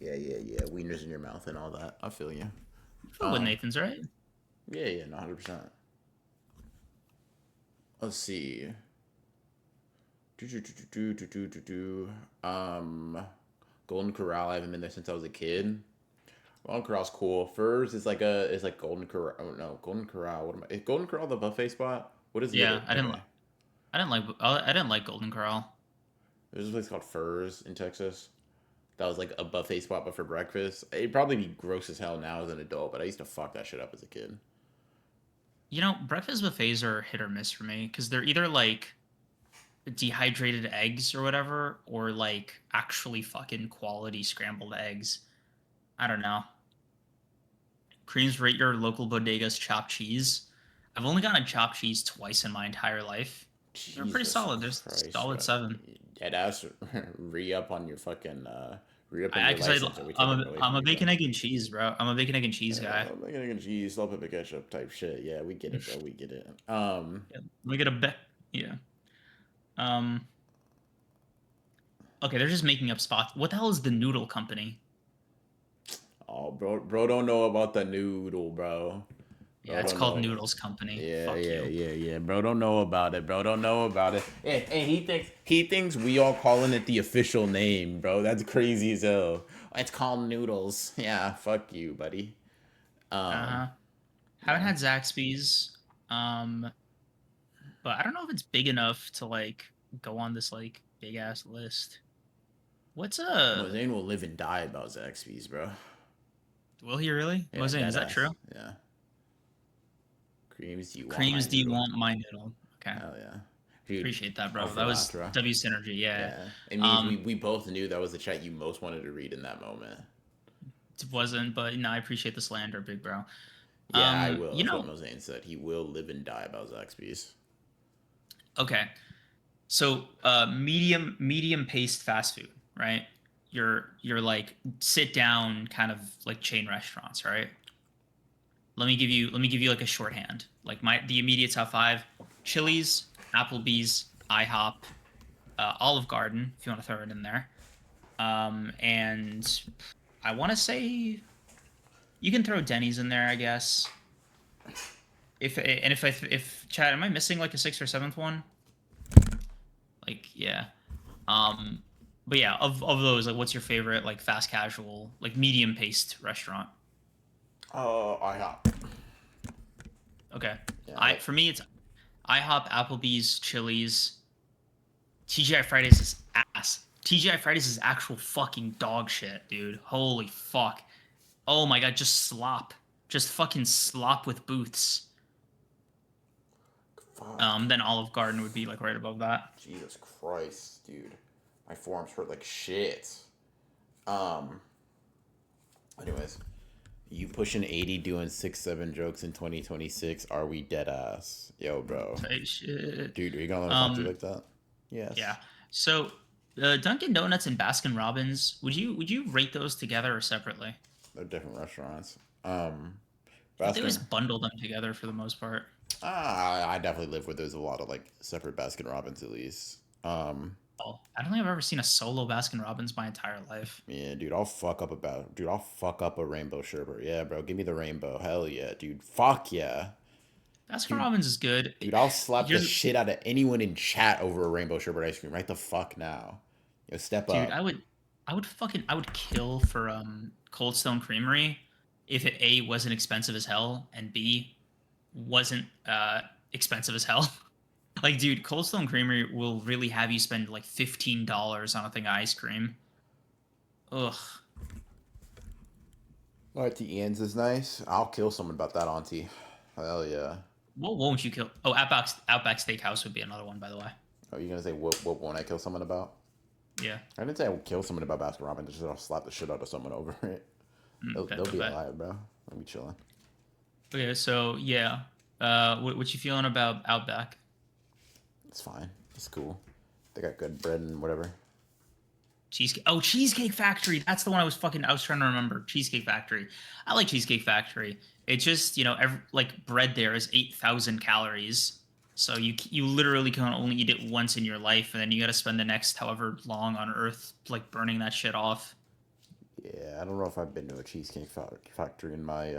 Wieners in your mouth and all that. I feel you. Fuck with Nathan's, right? Yeah, no, 100%. Let's see. Golden Corral. I haven't been there since I was a kid. Golden Corral's cool. Furs is like Golden Corral. Oh no, Golden Corral. What am I? Is Golden Corral the buffet spot? What is the Yeah, other? Okay. I didn't like Golden Corral. There's a place called Furs in Texas. That was like a buffet spot, but for breakfast. It'd probably be gross as hell now as an adult, but I used to fuck that shit up as a kid. You know, breakfast buffets are hit or miss for me because they're either like dehydrated eggs or whatever, or like actually fucking quality scrambled eggs. I don't know. Creams rate your local bodega's chopped cheese. I've only gotten chopped cheese twice in my entire life. They're pretty Jesus solid. They're Christ, bro. solid 7. Dead ass re up on your fucking re up on I your because license, or we taking it away I'm from a you, bro. bacon egg and cheese, bro. I'm a bacon egg and cheese guy. Bacon egg and cheese, salt pepper ketchup type shit. Yeah, we get it, bro. We get it. Yeah, let me get a bet. Yeah. Um. Okay, they're just making up spots. What the hell is the noodle company? Oh, bro, don't know about the noodle, bro. Yeah, Bro, it's don't called know. Noodles Company. Yeah, Fuck yeah, you. yeah, yeah. Bro, don't know about it. Bro, don't know about it. And he thinks we all calling it the official name, bro. That's crazy as hell. It's called noodles. Yeah, fuck you, buddy. Uh-huh. Haven't Yeah. had Zaxby's. But I don't know if it's big enough to like go on this like big ass list. What's Mozane will live and die about Zaxby's, bro. will he really? Yeah, Mosaic, is dead that true? ass. Yeah. Creams, do you want my Creams, do you noodle? want my noodle? Okay. Hell yeah. Dude, Appreciate that, bro. Alpha That was Latra. W Synergy, yeah. Yeah. It means Um we both knew that was the chat you most wanted to read in that moment. it wasn't, but no, I appreciate the slander, big bro. Yeah, I will. You That's what know, Mozane said. He will live and die about Zaxby's. okay. So medium paced fast food, right? You're like sit down kind of like chain restaurants, right? Let me give you like a shorthand. Like the immediate top 5: Chili's, Applebee's, IHOP, Olive Garden, if you want to throw it in there. And I want to say you can throw Denny's in there, I guess. If Chad, am I missing like a 6th or 7th one? Like, yeah. But yeah, of those, like, what's your favorite like fast casual, like medium paced restaurant? IHOP. Okay, Yeah, for me it's IHOP, Applebee's, Chili's. TGI Fridays is ass. TGI Fridays is actual fucking dog shit, dude. Holy fuck. Oh my god, just slop. Just fucking slop with booths. fuck. Then Olive Garden would be like right above that. Jesus Christ, dude. My forearms hurt like shit. Um. Anyways, You pushing 80, doing 6, 7 jokes in 2026. Are we dead ass? Yo, bro. Tight shit. Dude, are you gonna let me talk to you like that? Yeah. Yes. So, Dunkin' Donuts and Baskin Robbins, would you rate those together or separately? They're different restaurants. I think they always Baskin. bundle them together for the most part. I definitely live where there's a lot of like separate Baskin Robbins at least. Oh, I don't think I've ever seen a solo Baskin Robbins my entire life. Yeah, dude, I'll fuck up a rainbow sherbet. Yeah, bro, give me the rainbow. Hell yeah, dude. Fuck yeah. Baskin Dude, Robbins is good. dude, I'll slap the Here's, shit out of anyone in chat over a rainbow sherbet ice cream right the fuck now. Yo, step dude, up. I would kill for Cold Stone Creamery if it A wasn't expensive as hell and B wasn't expensive as hell. Like, dude, Cold Stone Creamery will really have you spend like $15 on a thing of ice cream. Ugh. Auntie Ian's is nice. I'll kill someone about that, Auntie. Hell yeah. What won't you kill? Oh, Outback Steakhouse would be another one, by the way. Are you gonna say what won't I kill someone about? Yeah. I didn't say I would kill someone about Baskin Robbins. Just I'll slap the shit out of someone over it. They'll be Bet. alive, bro. They'll be chilling. Okay, so yeah. What you feeling about Outback? It's fine. It's cool. They got good bread and whatever. Cheesecake. Oh, Cheesecake Factory. That's the one I was trying to remember. Cheesecake Factory. I like Cheesecake Factory. It just, like bread there is 8,000 calories. So you literally can only eat it once in your life, and then you got to spend the next however long on Earth like burning that shit off. Yeah, I don't know if I've been to a cheesecake factory in my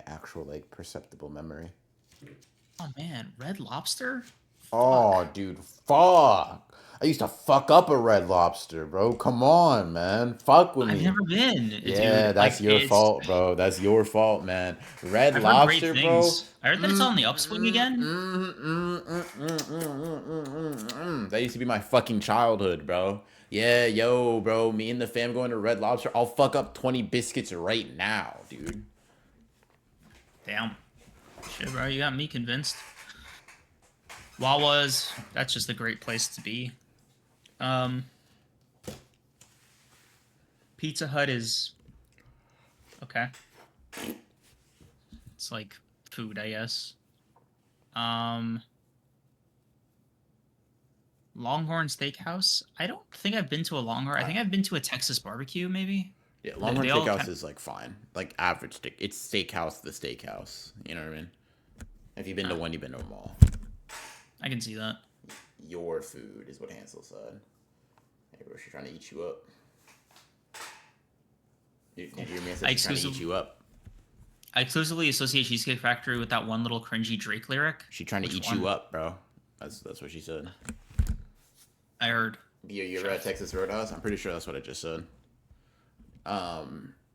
actual like perceptible memory. Oh man, Red Lobster? Fuck. Oh, dude, fuck. I used to fuck up a Red Lobster, bro. Come on, man. Fuck with I've me. never been, Yeah, dude. Like that's your it's fault, bro. That's your fault, man. Red I've heard great Lobster, bro. things. I heard that it's on the upswing again. That used to be my fucking childhood, bro. Yeah, yo, bro. Me and the fam going to Red Lobster. I'll fuck up 20 biscuits right now, dude. Damn. Shit, bro, you got me convinced. Wawa's, that's just a great place to be. Um, Pizza Hut is okay. It's like food, I guess. Um, Longhorn Steakhouse. I don't think I've been to a Longhorn. I think I've been to a Texas barbecue, maybe. Yeah, They, Longhorn they all Steakhouse kind is like fine, like average steak. It's steakhouse, the steakhouse. You know what I mean? If you've been to one, you've been to them all. I can see that. Your food is what Hansel said. Hey, bro, she's trying to eat you up. Did you hear me? I said she's trying to eat you up. I exclusively associate Cheesecake Factory with that one little cringy Drake lyric. She's trying to eat you up, bro. That's what she said. I heard. You ever at Texas Roadhouse? I'm pretty sure that's what I just said.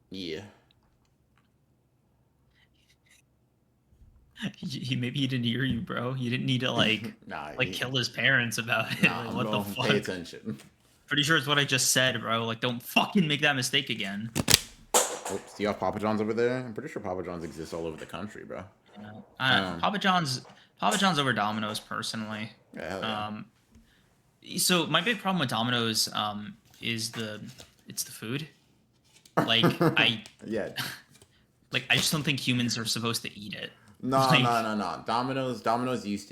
Yeah. Maybe he didn't hear you, bro. You didn't need to kill his parents about it. Nah, Like, what the fuck? Pay attention. Pretty sure it's what I just said, bro. Like, don't fucking make that mistake again. Oops, do you have Papa John's over there? I'm pretty sure Papa John's exists all over the country, bro. Papa John's over Domino's personally. Yeah, hell yeah. So my big problem with Domino's is it's the food. Like Yeah. like I just don't think humans are supposed to eat it. No, Like, no. Domino's used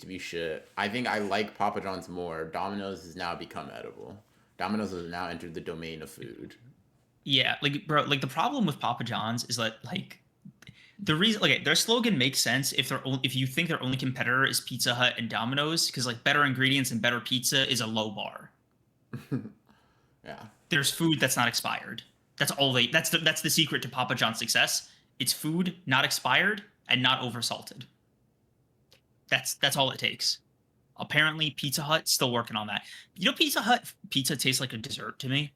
to be shit. I think I like Papa John's more. Domino's has now become edible. Domino's has now entered the domain of food. yeah, like bro, like the problem with Papa John's is that like the reason, okay, their slogan makes sense if you think their only competitor is Pizza Hut and Domino's, because like better ingredients and better pizza is a low bar. Yeah. There's food that's not expired. That's the secret to Papa John's success. It's food not expired and not oversalted. That's all it takes. Apparently Pizza Hut still working on that. You know, Pizza Hut pizza tastes like a dessert to me.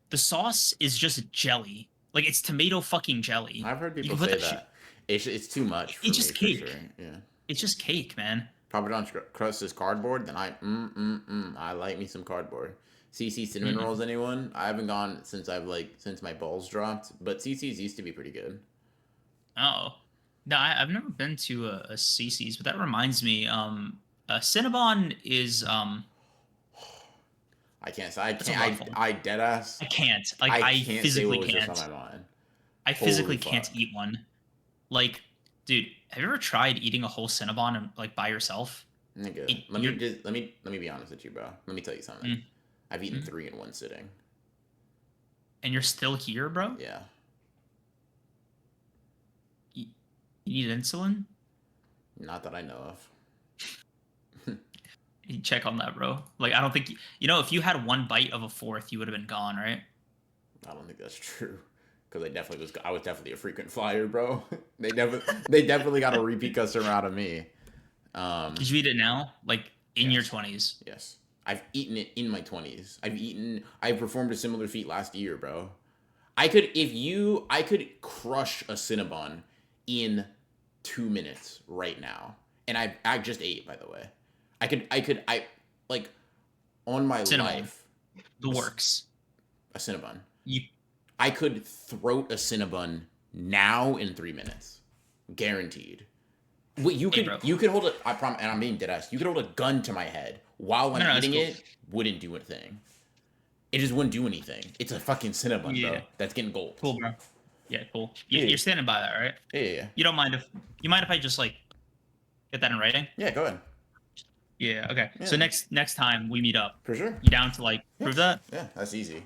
The sauce is just jelly. Like, it's tomato fucking jelly. I've heard people say that. It's too much for It's just me, cake. for sure. Yeah. It's just cake, man. Papa John's crust is cardboard, then I like me some cardboard. CC cinnamon rolls, anyone? I haven't gone since my balls dropped, but CC's used to be pretty good. Oh. No, I've never been to a CC's, but that reminds me, Cinnabon is I can't say I dead ass. I can't. Like, I can't physically say what was can't. just on my mind. I Holy physically can't fuck. eat one. Like, dude, have you ever tried eating a whole Cinnabon and like by yourself? Nigga, You're let me be honest with you, bro. Let me tell you something. mm, I've eaten mm, 3 in one sitting. and you're still here, bro. Yeah. You, you need insulin. Not that I know of. You check on that, bro. Like, I don't think you know if you had one bite of a fourth, you would have been gone, right? I don't think that's true. Because I was definitely a frequent flyer, bro. They definitely got a repeat customer out of me. Um, Could you eat it now, like in your yes, 20s? yes. I've eaten it in my 20s. I performed a similar feat last year, bro. I could crush a Cinnabon in 2 minutes right now. And I just ate, by the way. Like, on my Cinnabon, life, the a, works. a Cinnabon. You, I could throat a Cinnabon now in 3 minutes. Guaranteed. Wait, hey, bro. you could hold it. I promise, and I'm being dead ass. You could hold a gun to my head while No, I'm no, that's eating cool. it. Wouldn't do a thing. It just wouldn't do anything. It's a fucking Cinnabon, Yeah, bro. That's getting gold. cool, bro. Yeah, cool. Yeah, You're standing by that, right? yeah, yeah. You don't mind if you mind if I just like get that in writing? Yeah, go ahead. Yeah. Okay. So Yeah, next time we meet up, for sure. you down to like Yeah, prove that? yeah, that's easy.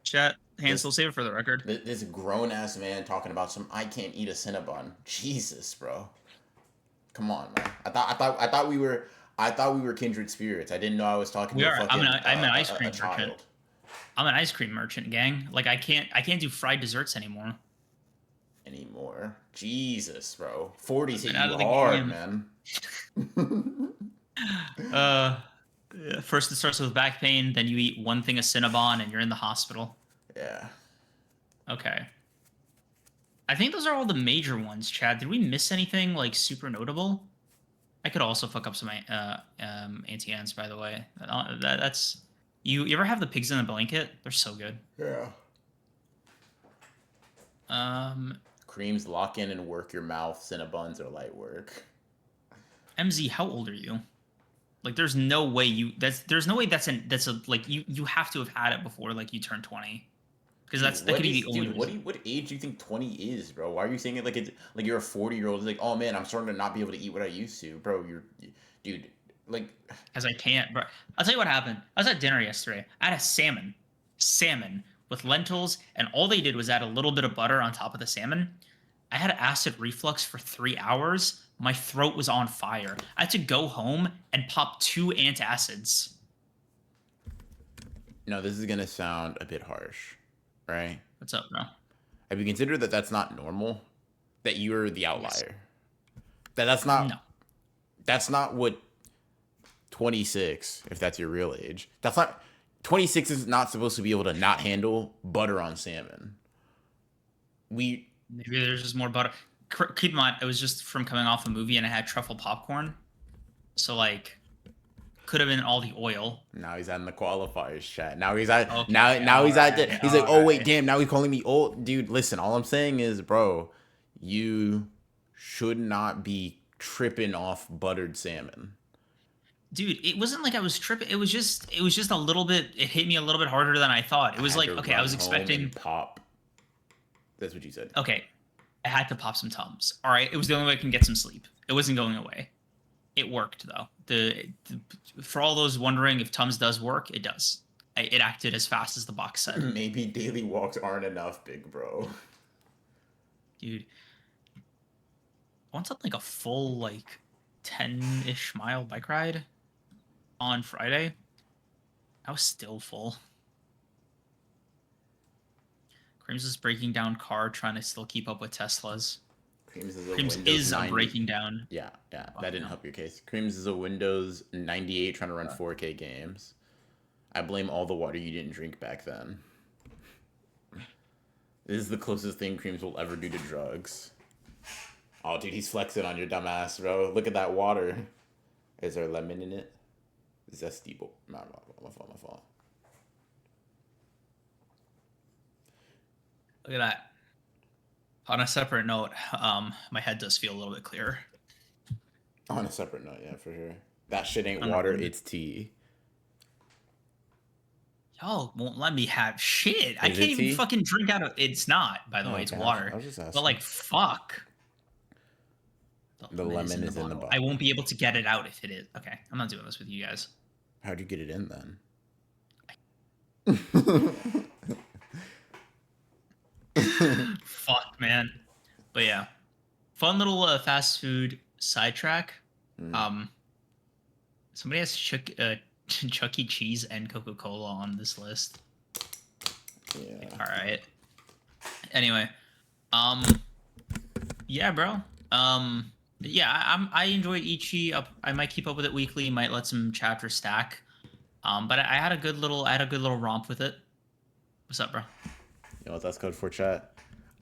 Chat. Hand This still save it for the record. this grown ass man talking about some I can't eat a Cinnabon. Jesus, bro. Come on, man. I thought we were kindred spirits. I didn't know I was talking We to a are. fucking I'm an ice a cream merchant. child I'm an ice cream merchant, gang. Like I can't do fried desserts anymore. anymore. Jesus, bro. 40's I've hit been out you of the hard, game. man. Uh, First it starts with back pain, then you eat one thing of Cinnabon and you're in the hospital. Yeah. Okay. I think those are all the major ones, Chad. Did we miss anything like super notable? I could also fuck up some anti-ants, by the way. That's you ever have the pigs in the blanket? They're so good. Yeah. Um, Creams lock in and work your mouth. Cinnabons are light work. MZ, how old are you? Like, there's no way there's no way that's a like you have to have had it before like you turn 20 because that could be the only reason. What age do you think 20 is, bro? Why are you saying it like it's like you're a 40-year-old? It's like, oh man, I'm starting to not be able to eat what I used to, bro. Dude, like, Because I can't, bro. I'll tell you what happened. I was at dinner yesterday. I had a salmon with lentils, and all they did was add a little bit of butter on top of the salmon. I had acid reflux for 3 hours. My throat was on fire. I had to go home and pop 2 antacids. no, this is gonna sound a bit harsh, right? What's up, bro? Have you considered that that's not normal? That you're the Yes. outlier. That No. that's not what 26, if that's your real age. That's not 26 is not supposed to be able to not handle butter on salmon. We Maybe there's just more butter. Keep in mind, it was just from coming off a movie and I had truffle popcorn. So, like, could have been all the oil. Now he's on the qualifiers chat. Now he's at Okay, now he's at the, he's like, all oh wait, right. damn, now he's calling me old. Dude, listen, all I'm saying is, bro, you should not be tripping off buttered salmon. Dude, it wasn't like I was tripping. It was just a little bit. It hit me a little bit harder than I thought. It I was had like, to okay, I run was home expecting. and pop. That's what you said. Okay, I had to pop some Tums. All right, it was the only way I can get some sleep. It wasn't going away. It worked though. For all those wondering if Tums does work, it does. It acted as fast as the box said. Maybe daily walks aren't enough, big bro. Dude, once on like a full like 10-ish mile bike ride on Friday, I was still full. Creams is breaking down car, trying to still keep up with Teslas. Creams is Creams Windows is 90. breaking down. Yeah, yeah, Fuck that didn't no. help your case. Creams is a Windows 98 trying to run 4K games. I blame all the water you didn't drink back then. This is the closest thing Creams will ever do to drugs. Oh, dude, he's flexing on your dumb ass, bro. Look at that water. Is there lemon in it? Zesty. My fault. Look at that. On a separate note, my head does feel a little bit clearer. On a separate note, yeah, for sure. That shit ain't I'm water, not- it's tea. Y'all won't let me have shit. I Is can't it even tea? fucking drink out of. It's not, by the Oh, way. It's okay. water. I was just But asking. like, fuck. The The lemon is lemon in the is in the bottle. I bottle. won't be able to get it out if it is. Okay, I'm not doing this with you guys. How'd you get it in then? Fuck, man. But yeah, fun little fast food sidetrack. Mm, Um, somebody has Chuck E. Cheese and Coca Cola on this list. Like, yeah. all right. Anyway, um, yeah, bro. Yeah, I enjoy Ichi. I might keep up with it weekly. Might let some chapters stack. But I had a good little romp with it. What's up, bro? You know what that's code for, chat?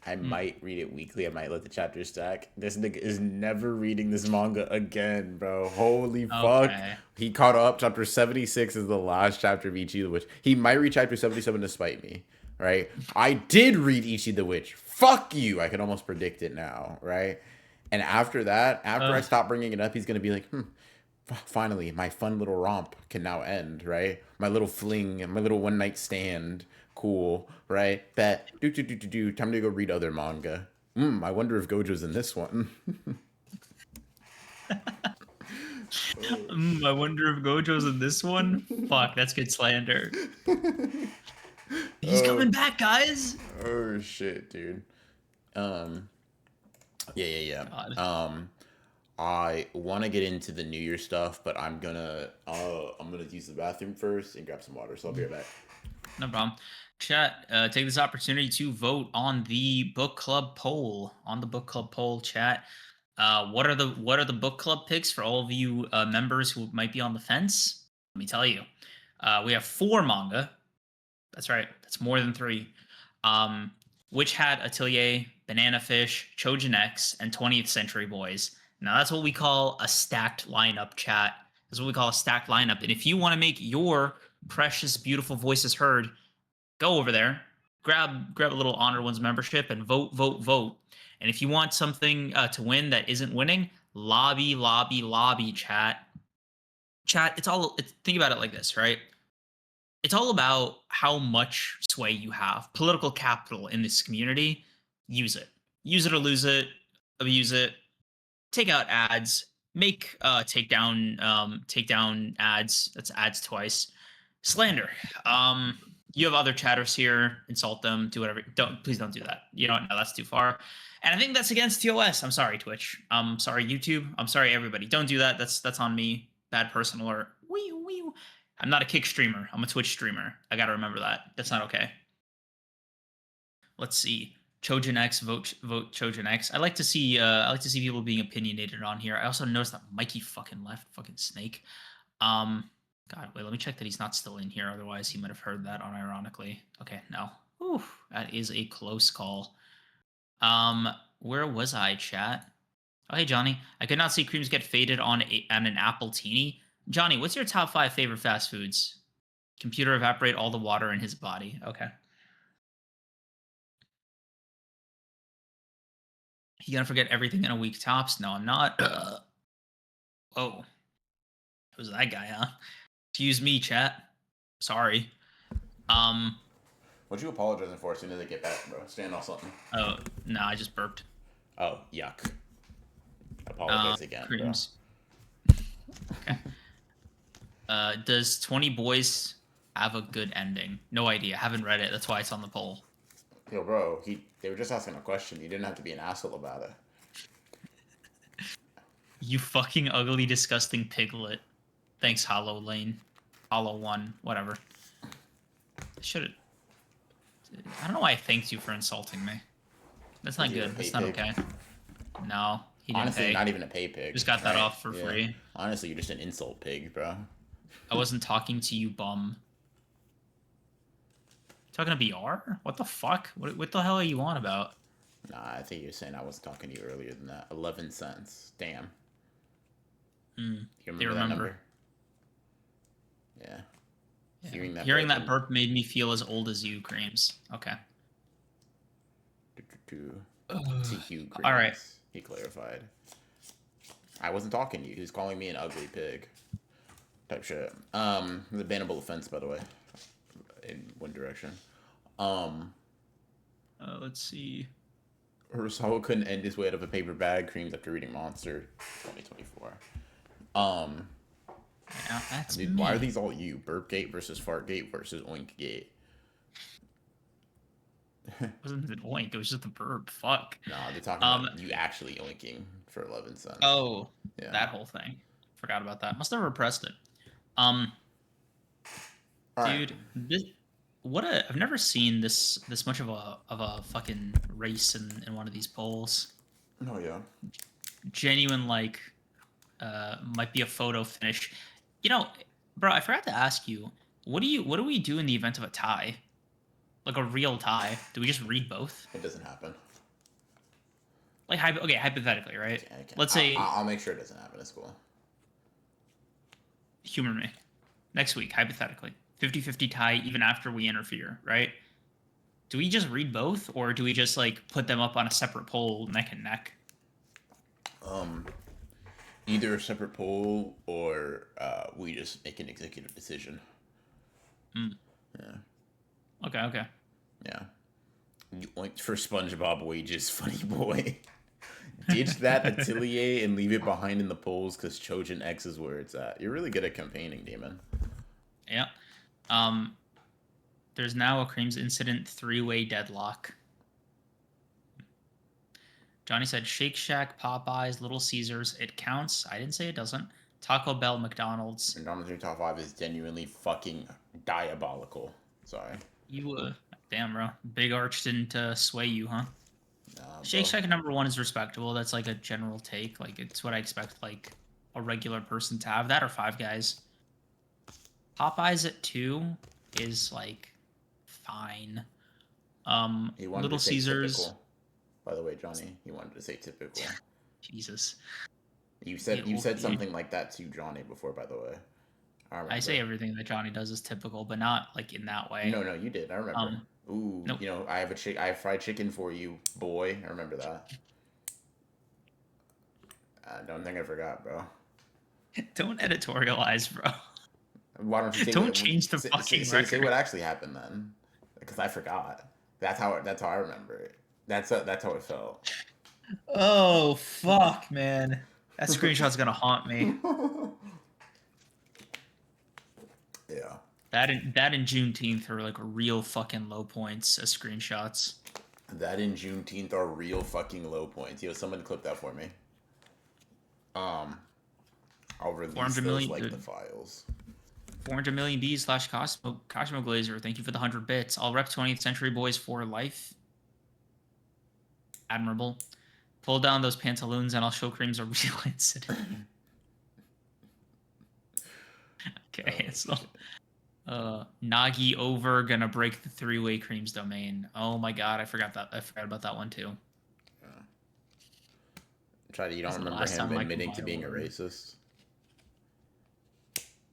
I Hmm. might read it weekly. I might let the chapters stack. This nigga is never reading this manga again, bro. Holy fuck. Okay. He caught up. Chapter 76 is the last chapter of Ichi the Witch. He might read chapter 77 to spite me, right? I did read Ichi the Witch. Fuck you. I can almost predict it now, right? And after that, after I Uh, stop bringing it up, he's going to be like, finally, my fun little romp can now end, right? My little fling, my little one night stand. Cool, right? Bet. Do. Time to go read other manga. I wonder if Gojo's in this one. I wonder if Gojo's in this one. Fuck, that's good slander. He's oh, coming back, guys. oh shit, dude. Um, yeah. God, I want to get into the New Year stuff, but I'm gonna use the bathroom first and grab some water. So I'll be right back. no problem. Chat, take this opportunity to vote on the book club poll. On the book club poll, chat. What are the book club picks for all of you members who might be on the fence? Let me tell you. We have 4 manga. That's right. That's more than 3. Um, Witch Hat Atelier, Banana Fish, Chojin X, and 20th Century Boys. Now that's what we call a stacked lineup, chat. That's what we call a stacked lineup. And if you want to make your precious, beautiful voices heard, go over there, grab a little Honor One's membership, and vote. And if you want something to win that isn't winning, lobby, chat. Chat. Think about it like this, right? It's all about how much sway you have, political capital in this community. Use it. Use it or lose it. Abuse it. Take out ads. Make take down ads. That's ads twice. Slander. You have other chatters here. Insult them. Do whatever. Please don't do that. You know what? No, that's too far. And I think that's against TOS. I'm sorry, Twitch. I'm sorry, YouTube. I'm sorry, everybody. Don't do that. That's on me. Bad person alert. Wee. I'm not a Kick streamer. I'm a Twitch streamer. I gotta remember that. That's not okay. Let's see. Chojin X, vote Chojin X. I like to see people being opinionated on here. I also noticed that Mikey fucking left, fucking snake. God, wait, let me check that he's not still in here. Otherwise, he might have heard that unironically. Okay, no. Whew, that is a close call. Where was I, chat? Oh, hey, Johnny. I could not see creams get faded on an apple teeny. Johnny, what's your top 5 favorite fast foods? Computer evaporate all the water in his body. Okay. You gonna forget everything in a week tops? No, I'm not. Oh, who's that guy, huh? Excuse me, chat. Sorry. Um. What you apologizing for as soon as they get back, bro? Stand on something. Oh no, I just burped. Oh, yuck. Apologize again, bro. Creams. Okay. Does 20 Boys have a good ending? No idea. Haven't read it. That's why it's on the poll. Yo, bro, they were just asking a question. You didn't have to be an asshole about it. You fucking ugly, disgusting piglet. Thanks, Hollow Lane. Hollow One. Whatever. Should have. I don't know why I thanked you for insulting me. That's not You're a good. pay That's not pig. okay. No, he didn't Honestly, pay. not even a pay pig. Just got that right? off for Yeah. free. Honestly, you're just an insult pig, bro. I wasn't talking to you, bum. Talking to BR? What the fuck? What the hell are you on about? Nah, I think you're saying I was talking to you earlier than that. 11 cents. Damn. Mm, You they remember that number? Yeah. Yeah. Hearing That burp made me feel as old as you, Creams. Okay. TQ All right. Greens. He clarified. I wasn't talking to you. He was calling me an ugly pig. Type shit. The bannable offense, by the way. in one direction. Um, Let's see. Urasawa couldn't end his way out of a paper bag. Creams after reading Monster, 2024. Um, Yeah, that's dude, me. why are these all you? Burpgate versus Fartgate versus Oinkgate. It wasn't an oink. It was just a burp. Fuck. Nah, they're talking about you actually oinking for 11 cents. Oh, Yeah. that whole thing. Forgot about that. Must have repressed it. All right. Dude, I've never seen this much of a fucking race in one of these polls. Oh yeah. Genuine like might be a photo finish. You know, bro, I forgot to ask you, what do we do in the event of a tie? Like a real tie? Do we just read both? It doesn't happen. Like okay, hypothetically, right? Okay. Let's say I'll make sure it doesn't happen. It's cool. humor me. Next week, hypothetically. 50-50 tie even after we interfere, right? Do we just read both or do we just like put them up on a separate poll neck and neck? Either a separate poll or we just make an executive decision. Yeah. Okay. Yeah. You oinked for SpongeBob wages, funny boy. Ditch that atelier and leave it behind in the polls because Trojan X is where it's at. You're really good at campaigning, Demon. Yeah. There's now a Creams incident 3-way deadlock. Johnny said Shake Shack, Popeyes, Little Caesars. It counts. I didn't say it doesn't. Taco Bell, McDonald's. McDonald's in your top 5 is genuinely fucking diabolical. Sorry. You, damn, bro. Big Arch didn't sway you, huh? Nah, Shake bro. Shack number 1 is respectable. That's like a general take. Like, it's what I expect, like, a regular person to have. That or Five Guys. Popeyes at 2 is, like, fine. He wanted Little to say Caesars. typical. By the way, Johnny, he wanted to say typical. Jesus. You said something like that to Johnny before, by the way. I say everything that Johnny does is typical, but not like in that way. No, you did. I remember. Ooh, nope. You know, I have fried chicken for you, boy. I remember that. I don't think I forgot, bro. Don't editorialize, bro. Why don't you don't change the fucking record? Say what actually happened then, because I forgot. That's how I remember it. That's how it felt. Oh fuck, man! That screenshot's gonna haunt me. Yeah. That and Juneteenth are like real fucking low points as screenshots. That and Juneteenth are real fucking low points. Yo, someone clip that for me. I'll release those like the files. 400 million Bs / Cosmo Glazer. Thank you for the 100 bits. I'll rep 20th Century Boys for life. Admirable. Pull down those pantaloons and I'll show Creams a real incident. Okay, so Nagi over gonna break the 3-way Creams domain. Oh my god, I forgot about that one too. You don't remember him admitting to being a racist?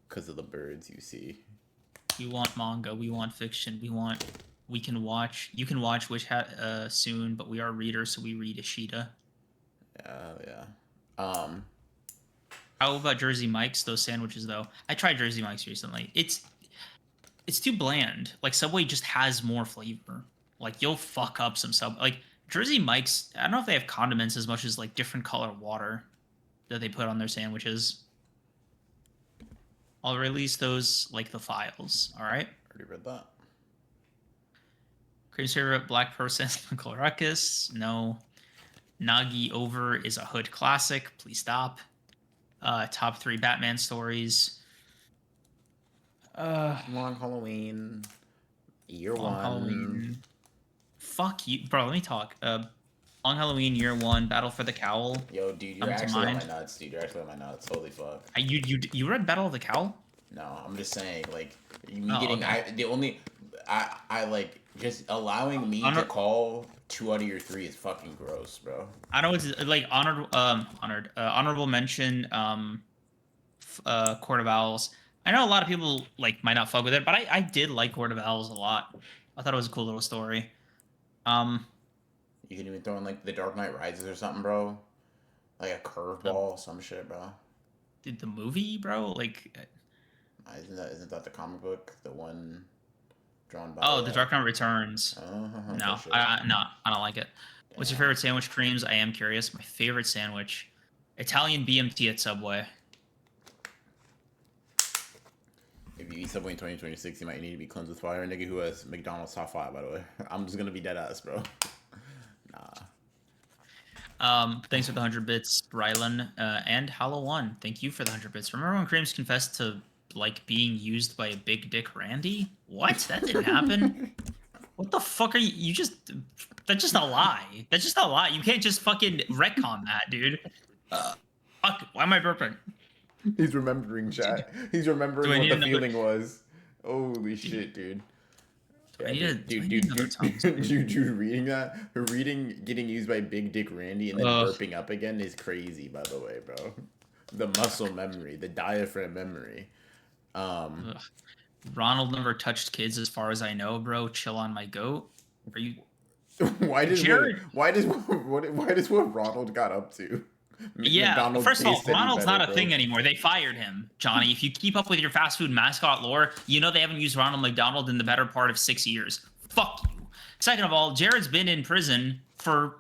Because of the birds you see. We want manga, we want fiction, you can watch Wish Hat soon, but we are readers, so we read Ishida. Yeah. How about Jersey Mike's? Those sandwiches, though. I tried Jersey Mike's recently. It's too bland. Like Subway just has more flavor. Like you'll fuck up some like Jersey Mike's. I don't know if they have condiments as much as like different color water that they put on their sandwiches. I'll release those like the files. All right. Already read that. Cream's favorite black person, Chloracus. No. Nagi over is a hood classic. Please stop. Top 3 Batman stories. Long Halloween. Year Long 1. Halloween. Fuck you, bro. Let me talk. Long Halloween, Year 1, Battle for the Cowl. Yo, dude, you're actually on my nuts, dude. You're actually on my nuts. Holy fuck. You read Battle of the Cowl? No, I'm just saying, like, I like just allowing me to call 2 out of your 3 is fucking gross, bro. I know it's like honorable mention. Court of Owls. I know a lot of people like might not fuck with it, but I did like Court of Owls a lot. I thought it was a cool little story. You can even throw in like The Dark Knight Rises or something, bro. Like a curveball, some shit, bro. Did the movie, bro? Like, isn't that the comic book? The one Drawn by. Oh, The Dark Knight Returns. No, shit. I don't like it. What's your favorite sandwich, Creams? I am curious. My favorite sandwich, Italian BMT at Subway. If you eat Subway in 2026, you might need to be cleansed with fire. Nigga who has McDonald's top 5, by the way. I'm just gonna be dead ass, bro. Thanks for the 100 bits, Rylan, and Hollow One. Thank you for the 100 bits. Remember when Creams confessed to like being used by a big dick Randy? What? That didn't happen. What the fuck are you? You just that's just a lie. That's just a lie. You can't just fucking retcon that, dude. Fuck. Why am I burping? He's remembering, chat. He's remembering what the feeling was. Holy shit, dude. Dude, reading that? Reading getting used by Big Dick Randy and then burping up again is crazy, by the way, bro. The muscle memory, the diaphragm memory. Ronald never touched kids as far as I know, bro. Chill on my goat. Are you why does what Ronald got up to? Yeah, McDonald's first of all, Ronald's better, not a bro. thing anymore. They fired him, Johnny. If you keep up with your fast food mascot lore, you know they haven't used Ronald McDonald in the better part of 6 years. Fuck you. Second of all, Jared's been in prison for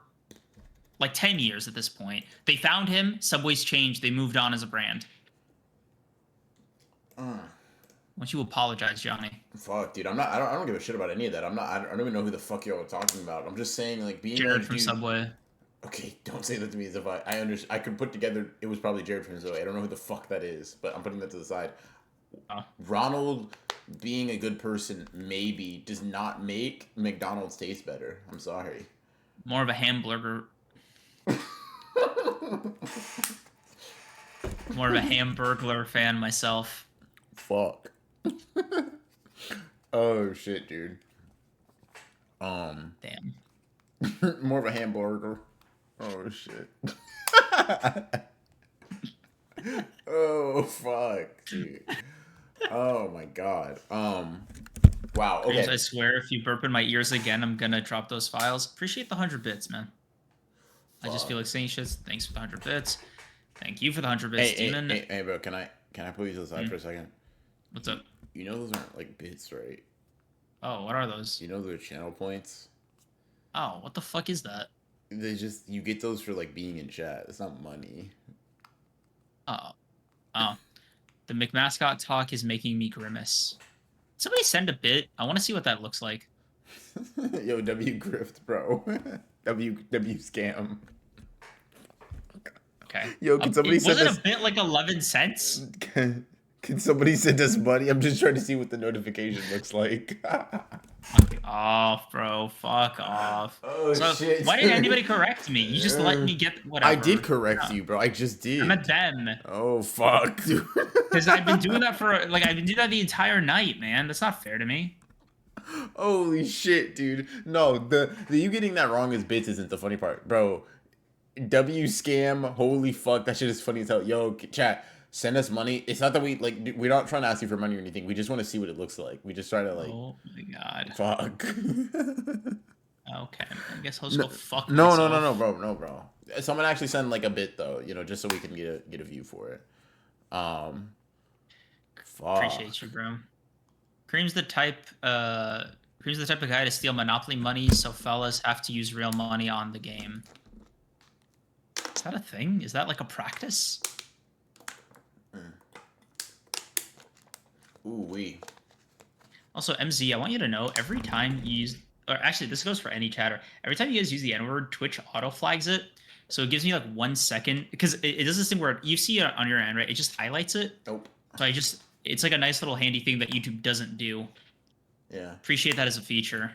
like 10 years at this point. They found him. Subway's changed. They moved on as a brand. Why don't you apologize, Johnny? Fuck, dude. I don't give a shit about any of that. I don't even know who the fuck y'all are talking about. I'm just saying, like, being Jared like, from Subway. Okay, don't say that to me as if I could put together. It was probably Jared from Zoe. I don't know who the fuck that is, but I'm putting that to the side. Ronald being a good person maybe does not make McDonald's taste better. I'm sorry. More of a hamburger. More of a Hamburglar fan myself. Fuck. Oh shit, dude. Damn. More of a hamburger. Oh shit. Oh fuck, dude. Oh my god. Wow. Okay. I swear, if you burp in my ears again, I'm gonna drop those files. Appreciate the 100 bits, man. Fuck. I just feel like saying shit. Thanks for the 100 bits. Thank you for the 100 bits, Demon. Hey, bro. Can I pull you to the side for a second? What's up? You know those aren't like bits, right? Oh, what are those? You know they're channel points. Oh, what the fuck is that? You get those for like being in chat. It's not money. Oh. The McMascot talk is making me grimace. Somebody send a bit. I want to see what that looks like. Yo, W grift, bro. W scam. Okay. Yo, can somebody send us... Was it a bit like 11 cents? Can somebody send us money? I'm just trying to see what the notification looks like. Fuck off, bro. Fuck off. Oh, shit. Why didn't anybody correct me? You just let me get whatever. I did correct you, bro. I just did. I meant them. Oh, fuck, dude. Because I've been doing that I've been doing that the entire night, man. That's not fair to me. Holy shit, dude. No, the you getting that wrong as bits isn't the funny part, bro. W scam, holy fuck, that shit is funny as hell. Yo, chat, send us money. It's not that we're not trying to ask you for money or anything. We just want to see what it looks like. We just try to Oh my god. Fuck. Okay, I guess I'll just go fuck No, myself. bro. Someone actually send like a bit though, just so we can get a view for it. Fuck. Appreciate you, bro. Cream's the type of guy to steal Monopoly money, so fellas have to use real money on the game. Is that a thing? Is that like a practice? Ooh wee. Also, MZ, I want you to know every time you use, or actually this goes for any chatter. Every time you guys use the N-word, Twitch auto flags it, so it gives me like 1 second because it does this thing where you see it on your end, right? It just highlights it. Nope. So it's like a nice little handy thing that YouTube doesn't do. Yeah. Appreciate that as a feature.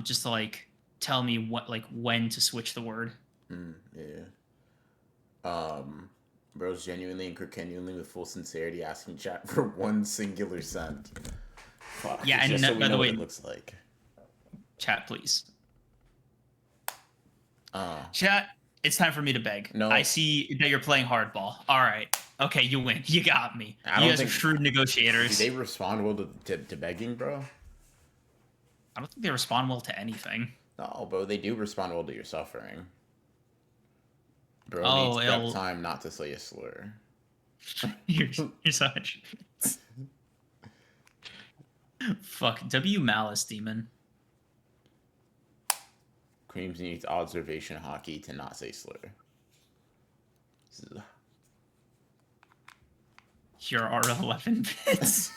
Just to like tell me when to switch the word. Yeah. Bro's genuinely and genuinely with full sincerity asking chat for 1 singular cent. Fuck. Yeah, and just so we by know the way, what it looks like. Chat, please. Chat, it's time for me to beg. No. I see that you're playing hardball. All right. Okay, you win. You got me. You guys are shrewd negotiators. Do they respond well to begging, bro? I don't think they respond well to anything. No, bro, they do respond well to your suffering. Bro needs prep time not to say a slur. You're such. Fuck. W Malice Demon. Creams needs observation hockey to not say slur. Here are 11 bits.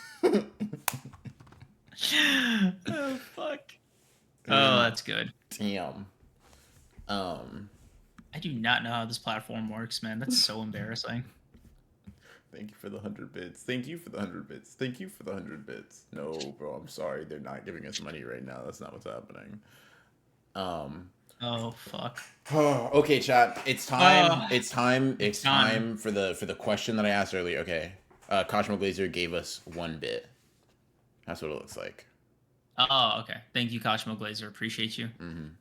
Oh, fuck. Oh, that's good. Damn. I do not know how this platform works, man. That's so embarrassing. Thank you for the 100 bits. Thank you for the 100 bits. Thank you for the 100 bits. No, bro, I'm sorry. They're not giving us money right now. That's not what's happening. Oh, fuck. Okay, chat. It's time. Oh, It's time. It's time. time for the question that I asked earlier. Okay. Cosmo Glazer gave us 1 bit. That's what it looks like. Oh, okay. Thank you, Cosmo Glazer. Appreciate you.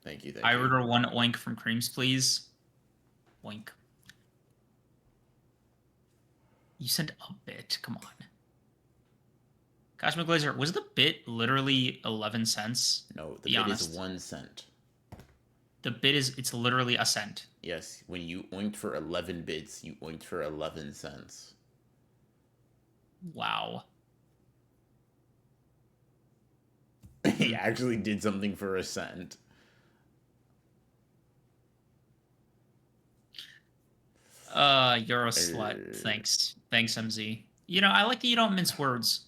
Thank you. Thank I you. order 1 oink from Creams, please. Oink. You sent a bit. Come on. Cosmo Glazer, was the bit literally 11 cents? No, the Be bit honest. is 1 cent. The bit is, it's literally a cent. Yes, when you oinked for 11 bits, you oinked for 11 cents. Wow. He actually did something for a cent. You're a slut. Thanks. Thanks, MZ. You know, I like that you don't mince words.